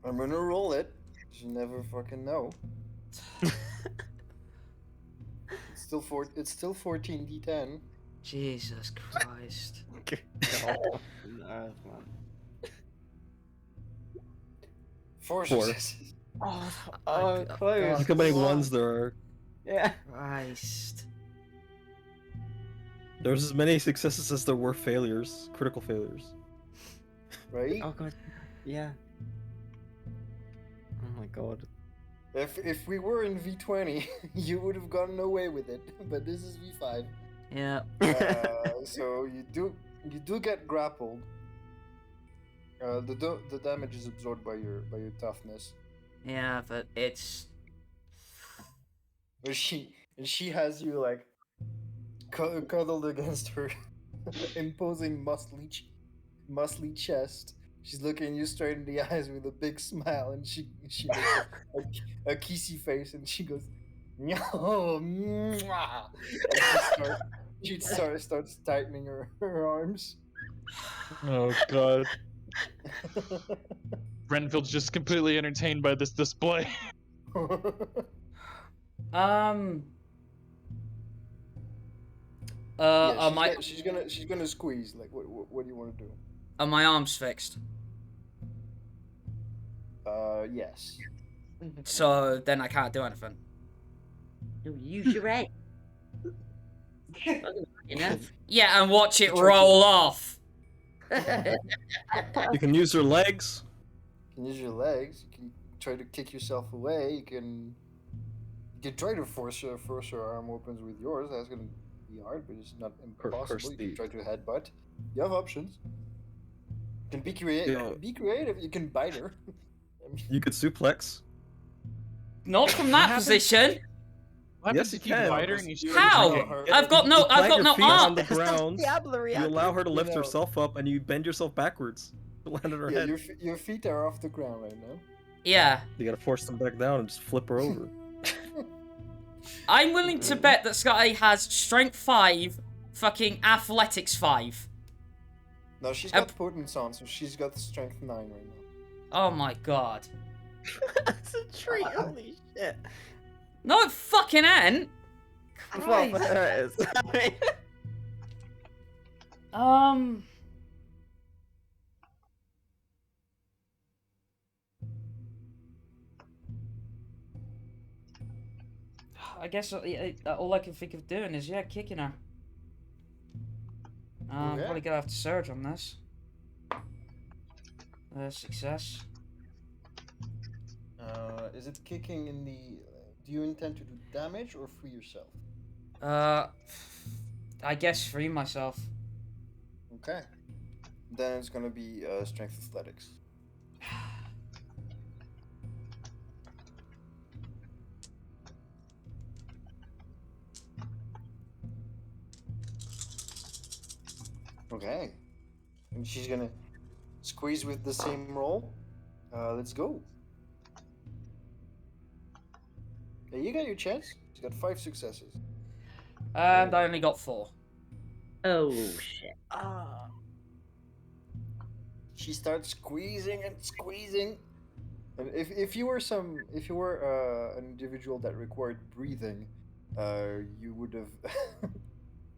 I'm gonna roll it. You never fucking know. It's still 14d10. Jesus Christ. Oh, man. 4 successes. Oh, close. Look how many ones there are. Yeah. Christ. There's as many successes as there were failures, critical failures. Right? Oh god. Yeah. Oh my god. If we were in V20, you would have gotten away with it, but this is V5. Yeah. So you do get grappled. The damage is absorbed by your toughness. Yeah, but it's. But she has you like cuddled against her imposing muscly chest. She's looking you straight in the eyes with a big smile, and she makes a kissy face, and she goes, "No, mwah." And she starts tightening her arms. Oh god. Renfield's just completely entertained by this display. Yeah, she's gonna squeeze. Like, what do you want to do? Are my arms fixed? Yes. So then I can't do anything. No, use your head. Enough. Yeah, and watch it Try to- roll off. You can use your legs. You can use your legs. You can try to kick yourself away. You can try to force your arm opens with yours. That's gonna be hard, but it's not impossible. You can try to headbutt. You have options. You can be creative. Yeah. Be creative. You can bite her. You could suplex. Not from that position. What Yes, happens if you can. bite her and you How? start I've got no Plant your feet on the arms. ground. Diablo You allow her to lift know. herself up, and you bend yourself backwards to land on her Yeah, head. your feet are off the ground right now. Yeah. You gotta force them back down and just flip her over. I'm willing to bet that Sky has strength 5, fucking athletics 5. No, she's got potence on, so she's got strength 9 right now. Oh my god. That's a treat. Holy shit. No, it fucking ain't. Well, for her it is. I mean, I guess all I can think of doing is, yeah, kicking her. I'm Okay. probably gonna have to surge on this. Success. Is it kicking in the... do you intend to do damage or free yourself? I guess free myself. Okay. Then it's gonna be strength athletics. Okay. And she's gonna squeeze with the same roll. Let's go. Yeah, you got your chance. She's got 5 successes. And I only got 4. Oh shit. She starts squeezing and squeezing. And if you were an individual that required breathing, you would have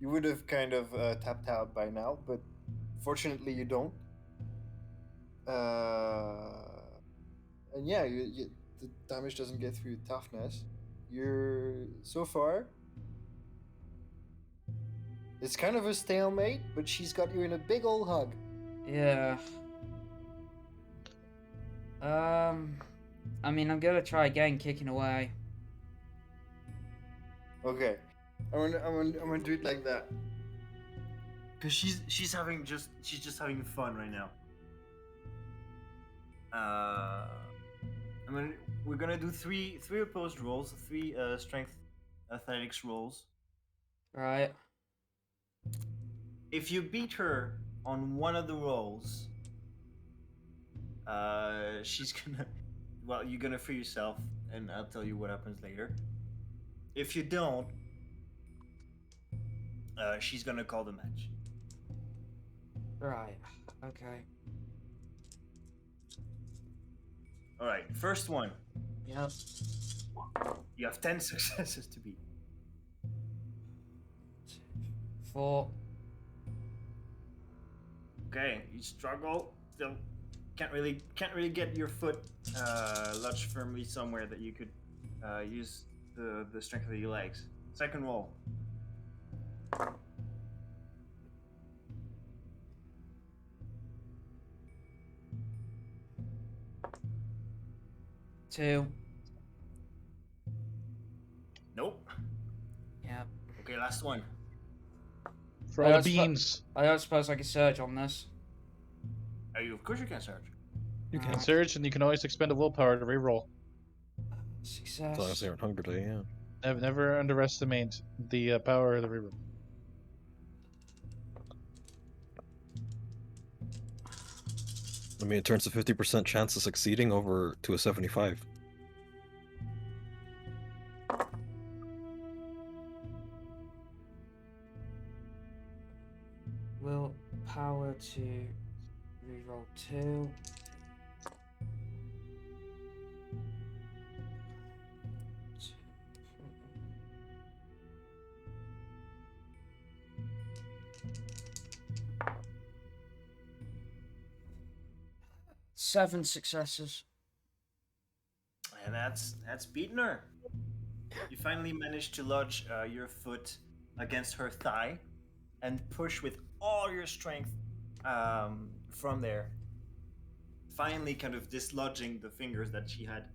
you would have kind of tapped out by now. But fortunately, you don't. And yeah, the damage doesn't get through your toughness. You're so far. It's kind of a stalemate, but she's got you in a big old hug. Yeah. I mean, I'm gonna try again, kicking away. Okay, I'm gonna do it like that. Cause she's just having fun right now. We're gonna do three opposed rolls, 3 strength athletics rolls. Right. If you beat her on one of the rolls, she's gonna... well, you're gonna free yourself, and I'll tell you what happens later. If you don't, she's gonna call the match. Right. Okay. Alright, first one. Yep. You have 10 successes to beat. 4. Okay, you struggle. Still can't really get your foot lodged firmly somewhere that you could use the strength of your legs. Second roll. Two. Nope. Yep. Okay, last one. For all the beans. I don't suppose I can surge on this. Of course you can search. You can surge, and you can always expend a willpower to reroll. Success. As long as they're on Hunger Day, yeah. I've never underestimate the power of the reroll. I mean, it turns a 50% chance of succeeding over to a 75. Will power to reroll 2. 7 successes. And that's beating her. You finally managed to lodge your foot against her thigh and push with all your strength from there. Finally, kind of dislodging the fingers that she had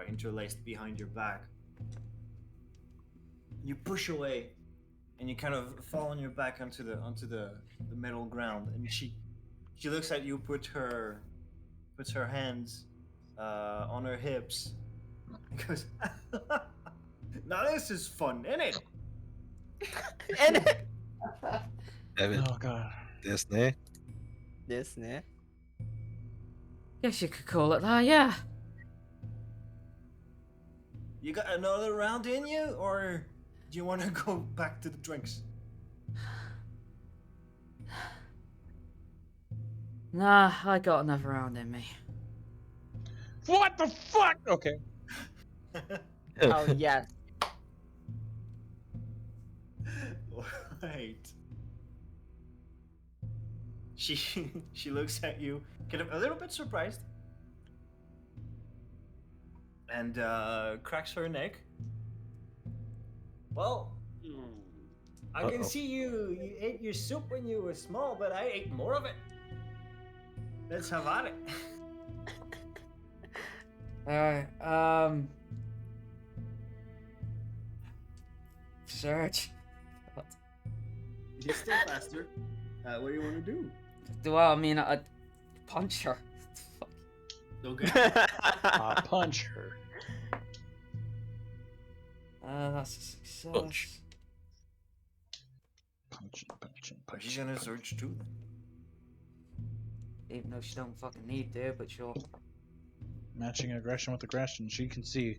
interlaced behind your back. You push away, and you kind of fall on your back onto the metal ground. And she looks at you, puts her hands on her hips, and goes, "Now this is fun, isn't it?" David, Oh god. Disney. Disney. Guess you could call it that, yeah. You got another round in you, or do you want to go back to the drinks? Nah, I got another round in me. What the fuck? Okay. Oh yes. Right. She looks at you, kind of a little bit surprised, and cracks her neck. Well, I can see you ate your soup when you were small, but I ate more of it. Let's have at it. Alright, Search. You're still faster. What do you want to do? I mean, I'd punch her. Fuck. Okay. Punch her. That's a success. Punch. She's gonna search too then. Even though she don't fucking need to, but sure. Matching aggression with aggression. She can see.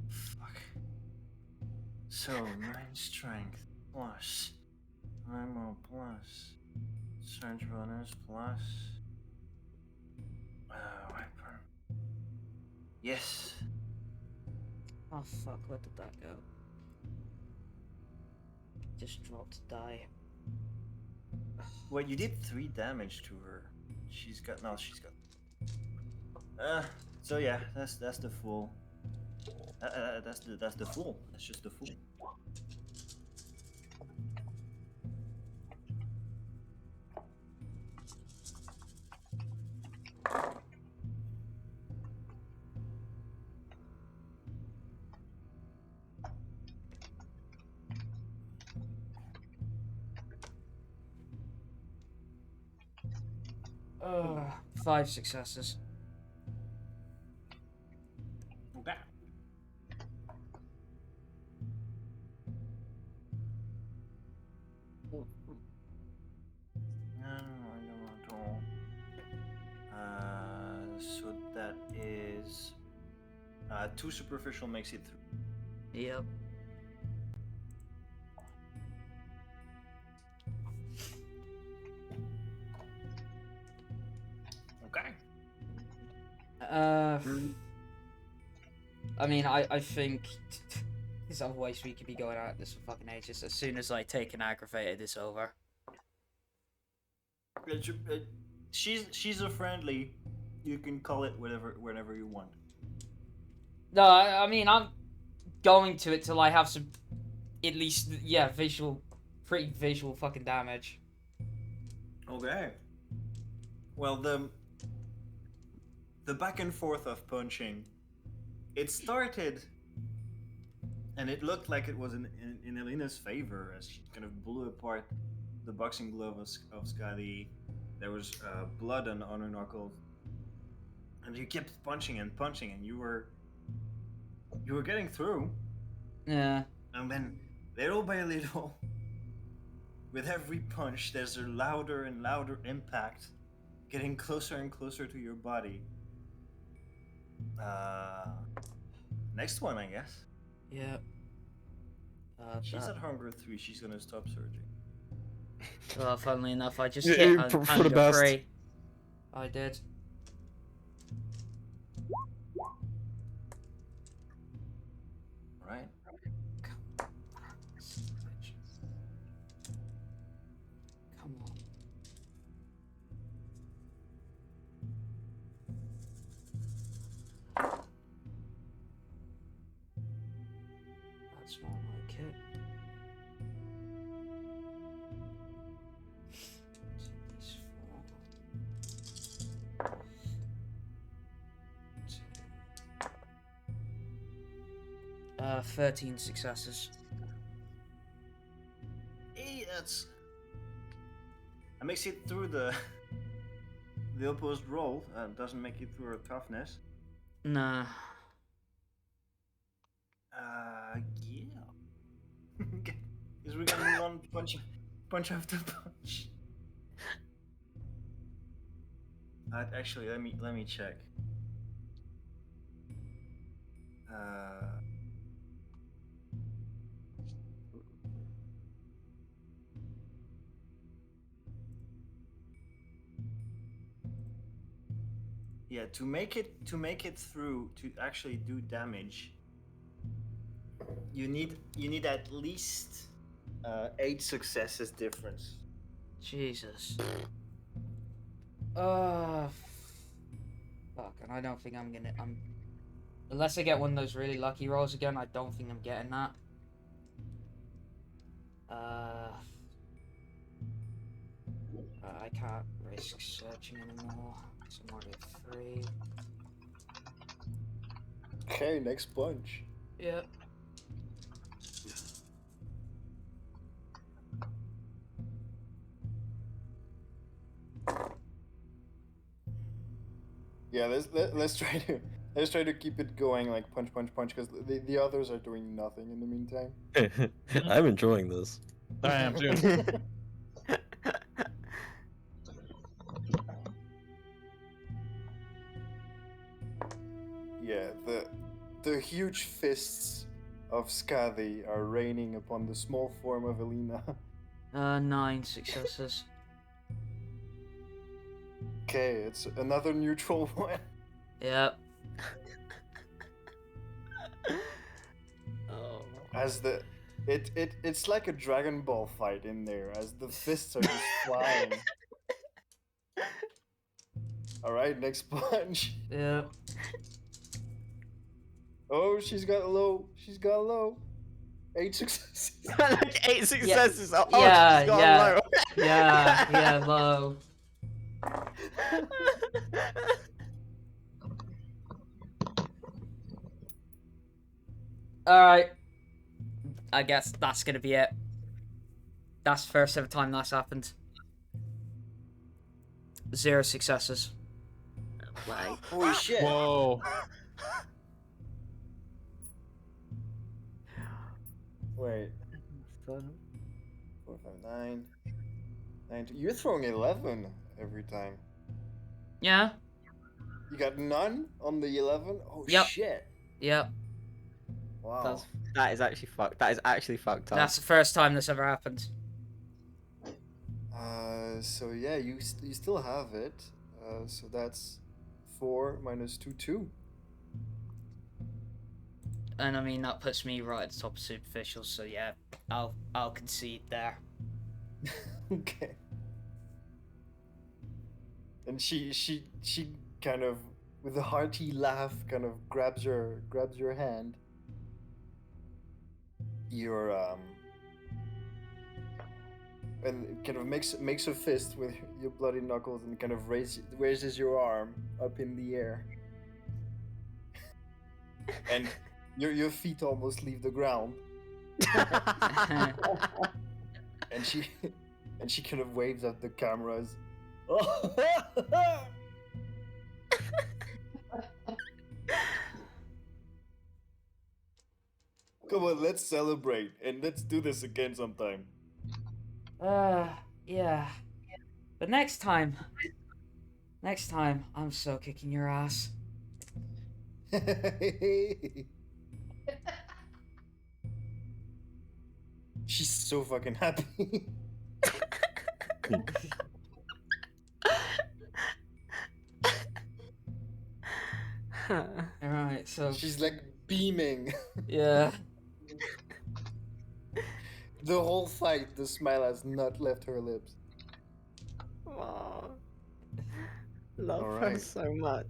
Fuck. So 9 strength plus armor plus surge bonus plus wiper. Yes. Oh fuck, where did that go? Just dropped to die. Well, you did 3 damage to her. She's got. So yeah, that's the full. That's the full. That's just the full. Uh, 5 successes. Okay. No, I don't at all. So that is 2 superficial makes it through. Yep. Okay. I mean, I think there's otherwise we could be going at this for fucking ages. As soon as I take an aggravated, it's over. She's a friendly. You can call it whenever you want. No, I mean, I'm going to it till I have some, at least, yeah, pretty visual fucking damage. Okay. Well, the back and forth of punching, it started, and it looked like it was in Helina's favor as she kind of blew apart the boxing glove of Gothy. There was blood on her knuckles, and you kept punching, and you were getting through. Yeah. And then, little by little, with every punch, there's a louder and louder impact, getting closer and closer to your body. Next one, I guess. Yeah. She's at hunger 3. She's gonna stop surging. Well, funnily enough, I just Yeah, hit for the hunger best. 3. I did. Right. 13 successes. Hey, that makes it through the opposed roll. Doesn't make it through a toughness. Nah. Yeah. Because we're gonna move on punch after punch. Actually, let me check. Yeah, to make it through, to actually do damage, you need at least 8 successes difference. Jesus. Fuck, and I don't think I'm unless I get one of those really lucky rolls again, I don't think I'm getting that. I can't risk searching anymore. So I'm already at 3. Okay, next punch. Yep. Yeah, let's try to keep it going like punch because the others are doing nothing in the meantime. I'm enjoying this. I am too. Yeah, the huge fists of Gothy are raining upon the small form of Helina. 9 successes. Okay, it's another neutral one. Yep. Oh. As it's like a Dragon Ball fight in there, as the fists are just flying. Alright, next punch. Yep. Oh, she's got low. 8 successes. Like 8 successes. Oh, Yeah, she's got yeah. low. Yeah, low. Alright. I guess that's gonna be it. That's the first ever time that's happened. 0 successes. Right. Holy shit. Whoa. Wait. 4, 5, 9. 9. You're throwing 11 every time. Yeah? You got none on the 11? Oh Yep. shit. Yep. Wow. That is actually fucked. That is actually fucked up. That's the first time this ever happened. So yeah, you still have it. So that's 4 minus 2, 2. And I mean that puts me right at the top of superficial, so yeah, I'll concede there. Okay. And she kind of, with a hearty laugh, kind of grabs your hand. And kind of makes a fist with your bloody knuckles and kind of raises your arm up in the air. And your feet almost leave the ground. And she kind of waves at the cameras. Come on, let's celebrate and let's do this again sometime. Yeah. But next time, I'm so kicking your ass. She's so fucking happy. Alright, so She's like beaming. yeah. The whole fight, the smile has not left her lips. Aw. Love her Alright. so much.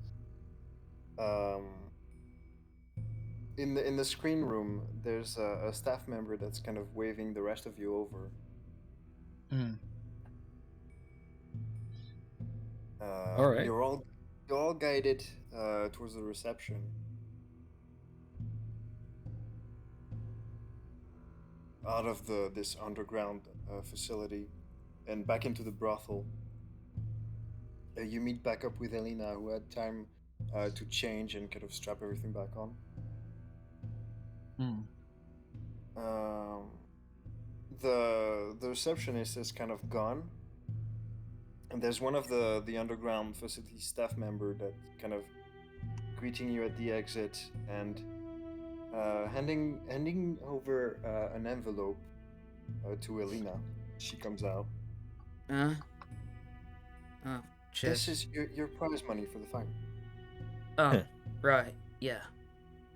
In the screen room, there's a staff member that's kind of waving the rest of you over. All right. You're all guided towards the reception. out of this underground facility and back into the brothel. You meet back up with Helina, who had time to change and kind of strap everything back on. The receptionist is kind of gone, and there's one of the underground facility staff member that kind of greeting you at the exit and handing over an envelope to Helina. She comes out. Oh, cheers. This is your prize money for the fight. Oh, right. Yeah.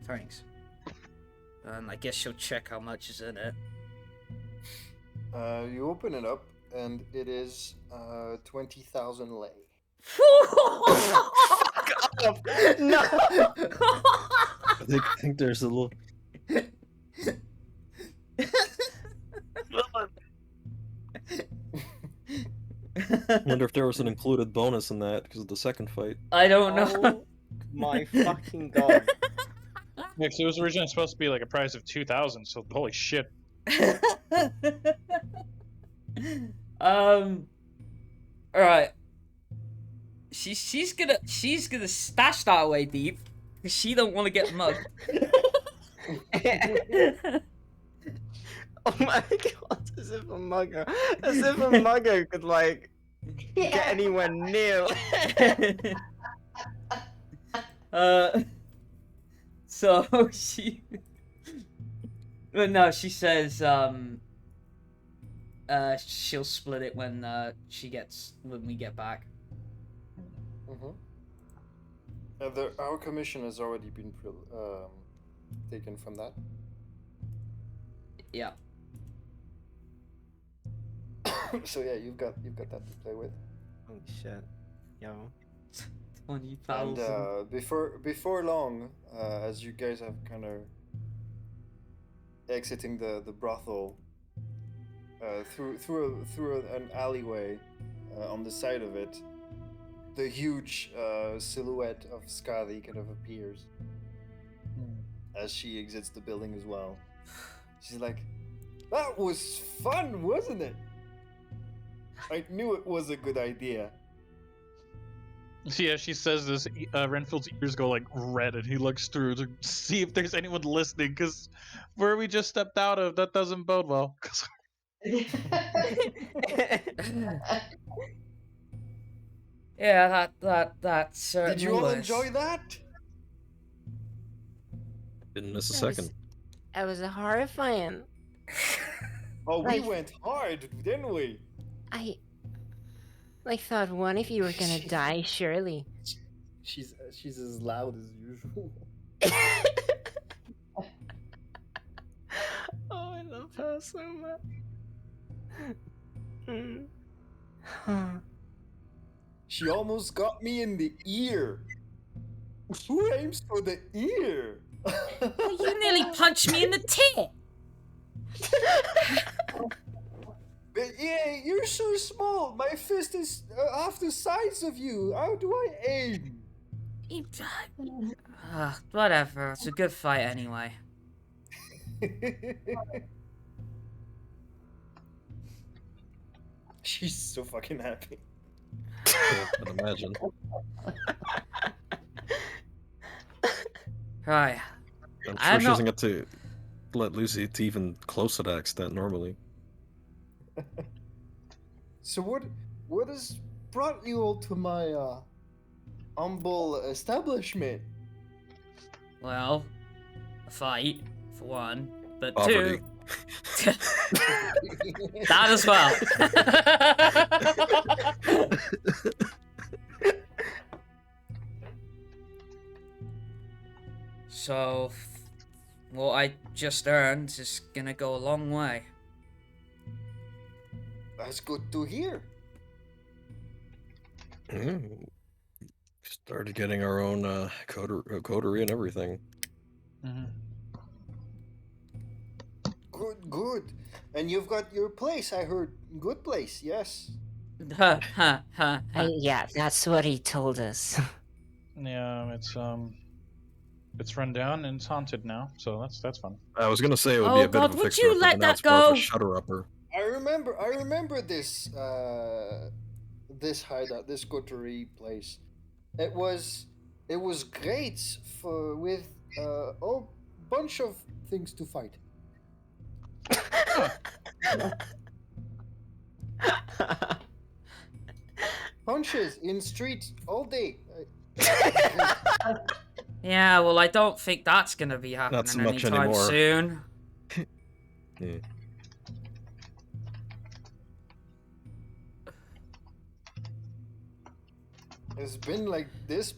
Thanks. And I guess she'll check how much is in it. You open it up, and it is 20,000 lei. No. I think there's a little. Wonder if there was an included bonus in that because of the second fight. I don't know. Oh my fucking god. Yeah, 'cause it was originally supposed to be like a prize of 2,000, so holy shit. Alright. She's gonna stash that away deep, because she don't want to get mugged. Oh my god, as if a mugger could like get anywhere near. So she, but no, she says she'll split it when we get back. Our commission has already been taken from that. Yeah. So yeah, you've got that to play with. Holy shit, yo. 20,000. And before long, as you guys have kind of exiting the brothel through an alleyway on the side of it, the huge silhouette of Gothy kind of appears as she exits the building as well. She's like, "That was fun, wasn't it? I knew it was a good idea." Yeah, she says this. Renfield's ears go like red, and he looks through to see if there's anyone listening. Because where we just stepped out of, that doesn't bode well. Yeah, that certainly Did you all was. enjoy that? Didn't miss a That was- second. That was horrifying. Oh, we Like- went hard, didn't we? I thought one of you were gonna die, surely. She's as loud as usual. Oh, I love her so much. Huh. She almost got me in the ear. Who aims for the ear? You nearly punched me in the tit. But yeah, you're so small. My fist is half the size of you. How do I aim? Whatever. It's a good fight anyway. She's so fucking happy. Yeah, I can imagine. Right. I'm I sure she know- doesn't get to let Lucy to even close to that extent normally. So what has brought you all to my humble establishment? Well, a fight for one, but Poverty. two. That as well. So, what I just earned is gonna go a long way. That's good to hear. Started getting our own coterie and everything. Good. And you've got your place, I heard. Good place, yes. Yeah, that's what he told us. Yeah, it's it's run down and it's haunted now, so that's fun. I was gonna say it would be Oh a bit God, of a would fixer you upper, let but now that it's more of go? a shutter upper. I remember this this hideout, this coterie place. It was great with a whole bunch of things to fight. Punches in streets all day. Yeah, well, I don't think that's gonna be Not happening so much anytime anymore. soon. Yeah. It's been like this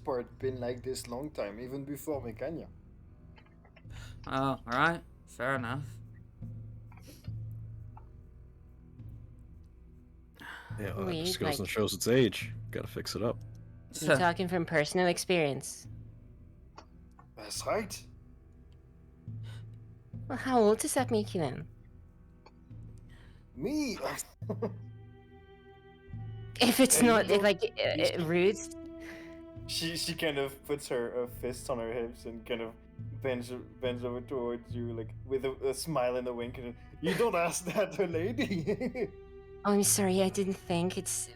long time, even before Mecania. Oh, alright. Fair enough. Yeah, well, that Wait, just goes and like- shows its age. Gotta fix it up. You talking from personal experience? That's right. Well, how old does that make you then? Me. If it's Hey, not you know, like rude. She kind of puts her fists on her hips and kind of bends over towards you, like with a smile and a wink. And you don't ask that to a lady. Oh, I'm sorry, I didn't think it's.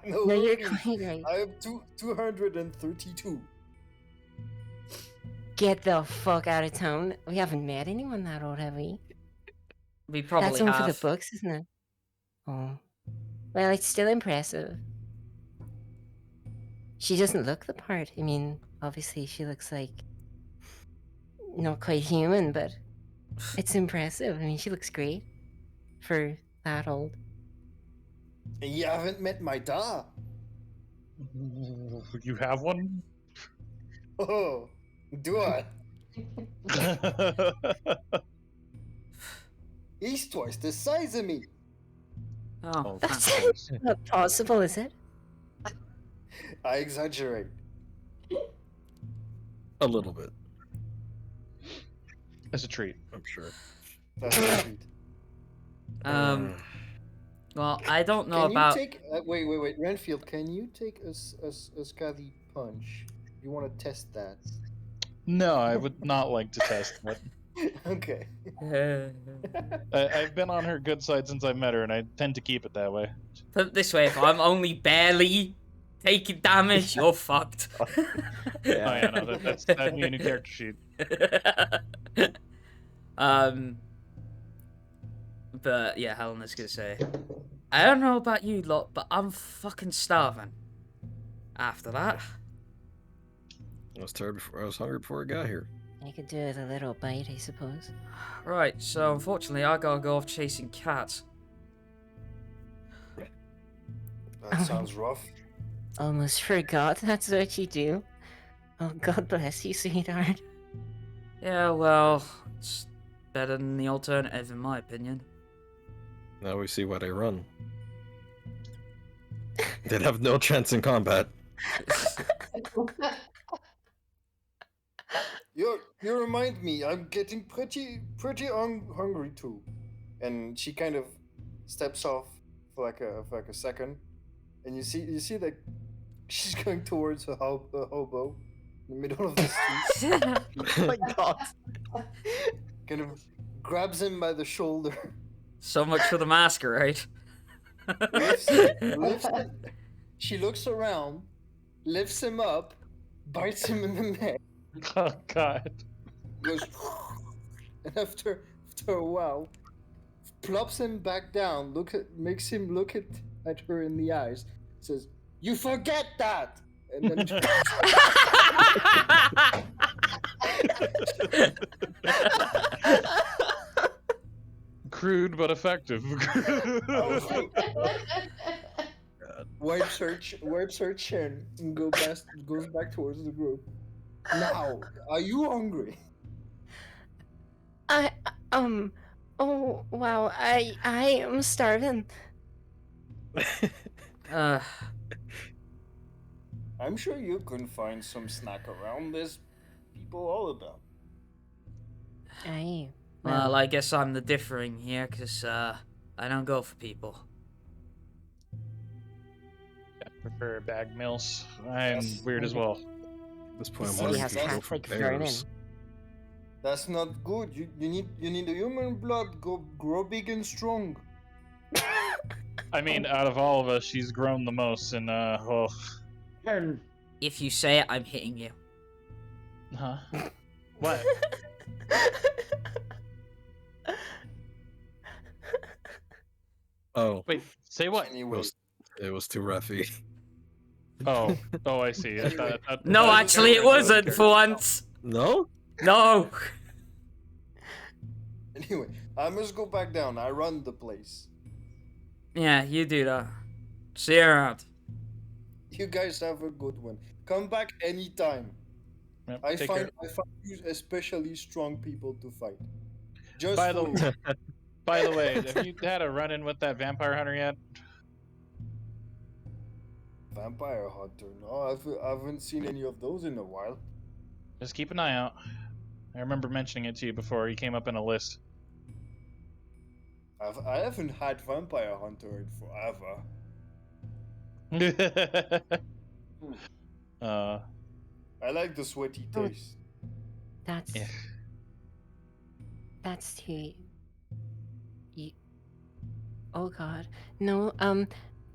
No, No, you're worries. quite right. I have 232. Get the fuck out of town. We haven't met anyone that old, have we? We probably That's one have. for the books, isn't it? Oh. Well, it's still impressive. She doesn't look the part. I mean, obviously she looks like not quite human, but it's impressive. I mean, she looks great for that old. And you haven't met my da. You have one? Oh, do I? He's twice the size of me. Oh, That's not possible, is it? I exaggerate. A little bit. As a treat, I'm sure. That's a treat. Well, I don't know Can about. you take? Wait, Renfield. Can you take a scathy punch? You want to test that? no, I would not like to test that. Okay. I've been on her good side since I met her, and I tend to keep it that way. Put it this way: if I'm only barely taking damage, you're fucked. Yeah. Oh yeah, no, that'd be a new character sheet. But yeah, Helena's gonna say, I don't know about you lot, but I'm fucking starving. After that, I was tired before. I was hungry before I got here. I could do with a little bite, I suppose. right. So unfortunately, I gotta go off chasing cats. That sounds rough. Almost forgot that's what you do. Oh, God bless you, sweetheart. Yeah, well, it's better than the alternative, in my opinion. Now we see why they run. They'd have no chance in combat. You remind me. I'm getting pretty hungry too. And she kind of steps off for like a second, and you see that she's going towards a hobo in the middle of the street. Oh my god. Kind of grabs him by the shoulder. So much for the masquerade. lifts him. She looks around, lifts him up, bites him in the neck. Oh god. Goes, and after a while, plops him back down. Makes him look at her in the eyes. Says, "You forget that." And then Crude but effective. wipes her chin and goes back towards the group. Now, are you hungry? Oh, wow, I am starving. I'm sure you can find some snack around. There's people all about. Aye. Well, I guess I'm the differing here, because I don't go for people. I prefer bag meals. I'm weird as well. At this The point, I'm city wondering has if you go that's- for Catholic vermin. bears. That's not good. You need the human blood. Go grow big and strong. I mean, out of all of us, she's grown the most, and oh, If you say it, I'm hitting you. huh? What? Oh, Wait, say what? Anyway, it was too roughy. Oh, I see. No, thought actually, it character- wasn't for once. No? No. anyway, I must go back down. I run the place. Yeah, you do that. See you around. You guys have a good one. Come back anytime. Yep, I take find care. you especially strong people to fight. Just By for the you. By the way, have you had a run-in with that vampire hunter yet? Vampire hunter. No, I haven't seen any of those in a while. Just keep an eye out. I remember mentioning it to you before. He came up in a list. I haven't had vampire hunter in forever. I like the sweaty Oh. taste. That's Yeah. that's too. You. Oh God, no.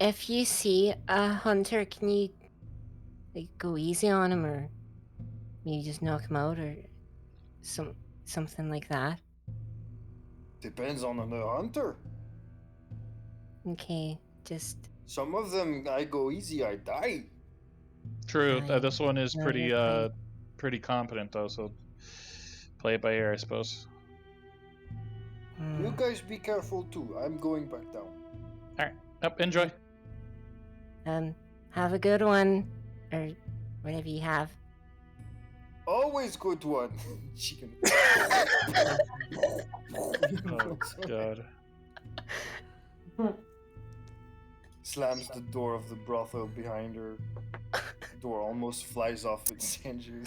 If you see a hunter, can you like go easy on him, or maybe just knock him out, or something like that? Depends on the hunter. Okay, just Some of them I go easy, I die. True. Fine. This one is No, pretty you're fine. pretty competent though, so play it by ear, I suppose. You guys be careful too. I'm going back down. All right. Up. Enjoy. Have a good one, or whatever you have. Always good one. Chicken. Oh God. Slams the door of the brothel behind her. The door almost flies off its hinges.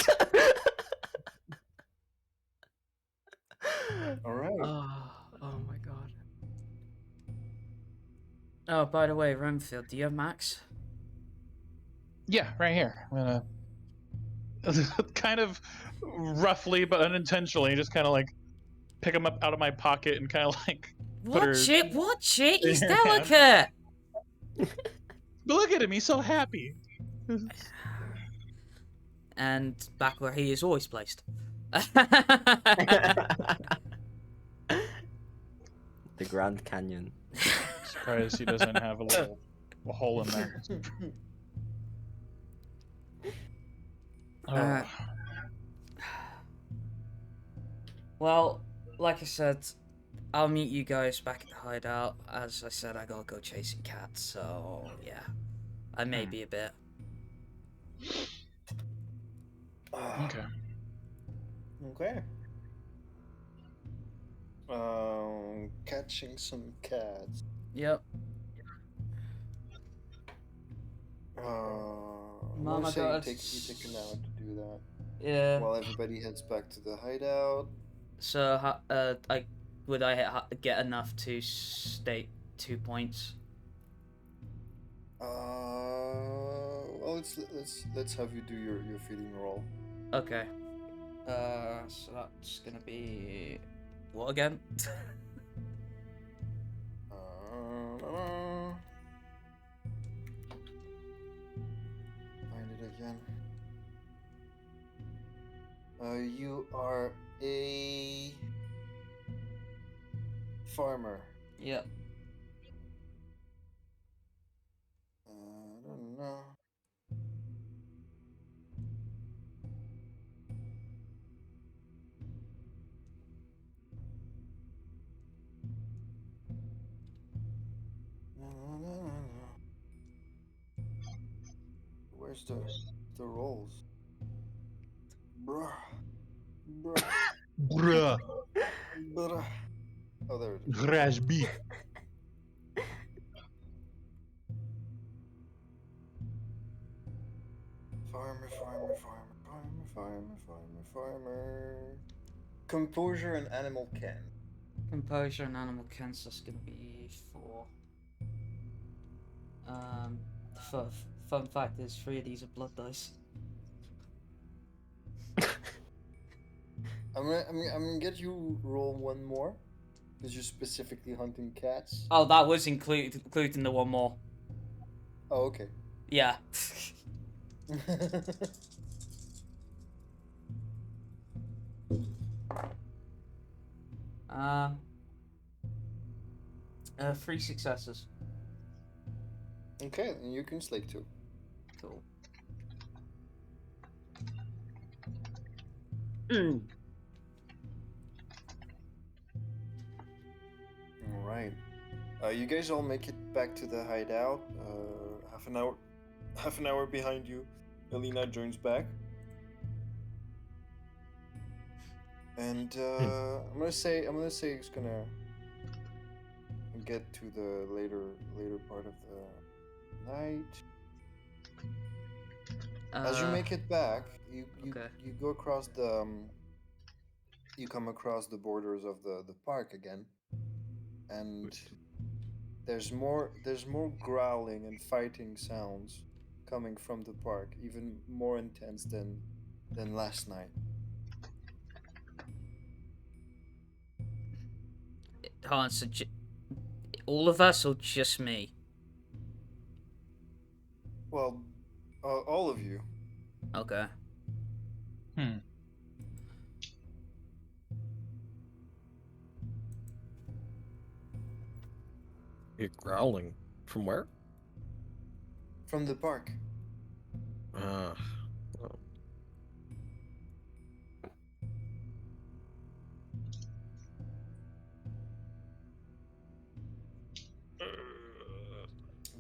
Alright. Oh my God. Oh, by the way, Renfield, do you have Max? Yeah, right here. I'm gonna kind of roughly but unintentionally just kind of like pick him up out of my pocket and kind of like put her. Watch it, watch it. He's in her hand. delicate. But look at him, he's so happy. And back where he is always placed. The Grand Canyon. Surprised he doesn't have a hole in there. Uh, Well, like I said, I'll meet you guys back at the hideout. As I said, I gotta go chasing cats, so yeah. I may be a bit. Okay. Okay. Catching some cats. Yep. Mama Mama say you got take an hour to do that. Yeah. While everybody heads back to the hideout. So, would I get enough to stake 2 points? Well, let's have you do your feeding roll. Okay. So that's gonna be what again? Find it again. You are a farmer. Yep. I don't know. No. Where's the rolls? Bruh. Bruh. Oh, there it is. Grash beef. Farmer. Composure and animal ken. Composure and animal cancer is gonna be 4. Fun fact is 3 of these are blood dice. I'm gonna get you roll one more, because you're specifically hunting cats. Oh, that was including the one more. Oh, okay. Yeah. Three successes. Okay, and you can slake too. Cool. All right. You guys all make it back to the hideout. Half an hour behind you, Helina joins back. And I'm gonna say it's gonna get to the later part of the night. As you make it back, you go across the you come across the borders of the park again, and there's more growling and fighting sounds coming from the park, even more intense than last night. Hold on, so all of us or just me? Well, all of you. Okay. You're growling. From where? From the park. Oh.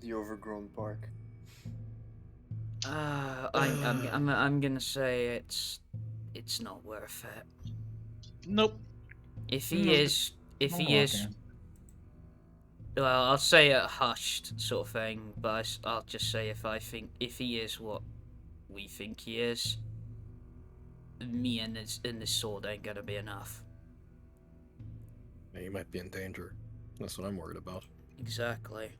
The overgrown park. I'm gonna say it's not worth it. Nope. If he is, well, I'll say a hushed sort of thing, but I'll just say if he is what we think he is, me and this sword ain't gonna be enough. Yeah, you might be in danger. That's what I'm worried about. Exactly.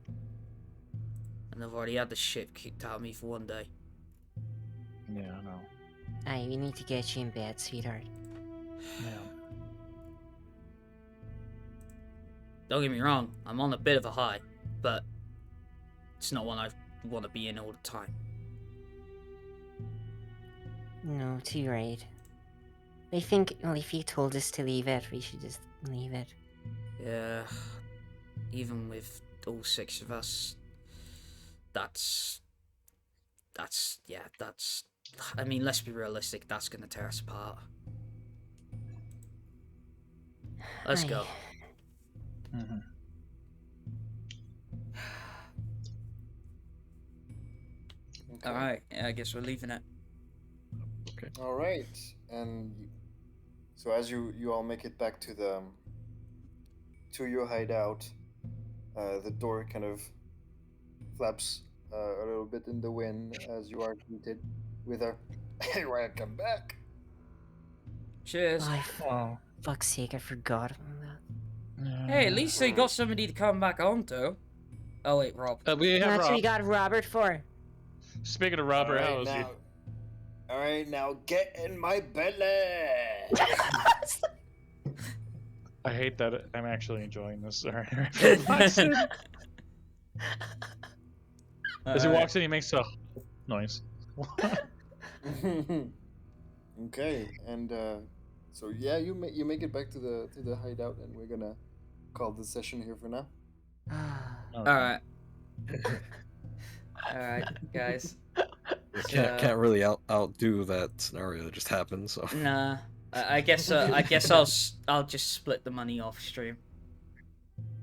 And I've already had the shit kicked out of me for one day. Yeah, I know. Aye, we need to get you in bed, sweetheart. Yeah. Don't get me wrong, I'm on a bit of a high, but it's not one I want to be in all the time. No, too right. I think, well, if you told us to leave it, we should just leave it. Yeah, even with all six of us, that's, I mean, let's be realistic, that's gonna tear us apart. Let's go. Mm-hmm. Okay. Alright, yeah, I guess we're leaving it. Okay. All right, and so as you all make it back to your hideout, the door kind of flaps a little bit in the wind as you are greeted with a "Hey, welcome back." Cheers. Oh, fuck's sake, I forgot about that. Hey, at least they got somebody to come back on to. Oh wait, Rob. We have That's Rob. what we got Robert for. Speaking of Robert, how is you? All right, now get in my belly. I hate that I'm actually enjoying this. As he walks in, he makes a noise. Okay, and so yeah, you make it back to the hideout, and we're gonna call the session here for now. Alright. Alright, guys. Can't really outdo that scenario that just happened. So Nah, I guess I'll just split the money off stream.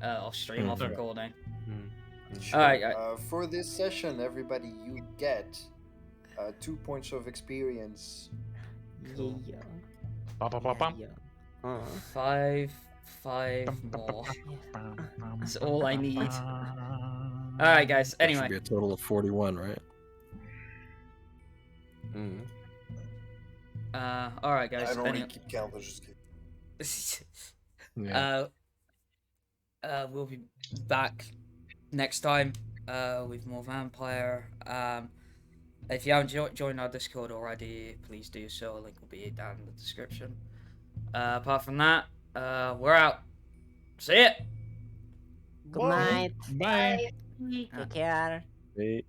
Off Okay. recording. Sure. Alright. For this session, everybody, you get 2 points of experience. Yeah. Five more. That's all I need. Alright, guys. that should Anyway. be a total of 41, right? Alright, guys. I don't really Anyway. keep count. I just keep. Yeah. We'll be back next time with more vampire. If you haven't joined our Discord already, please do so. A link will be down in the description. Apart from that, we're out. See ya. Good night. Bye. Bye. Take care. Hey.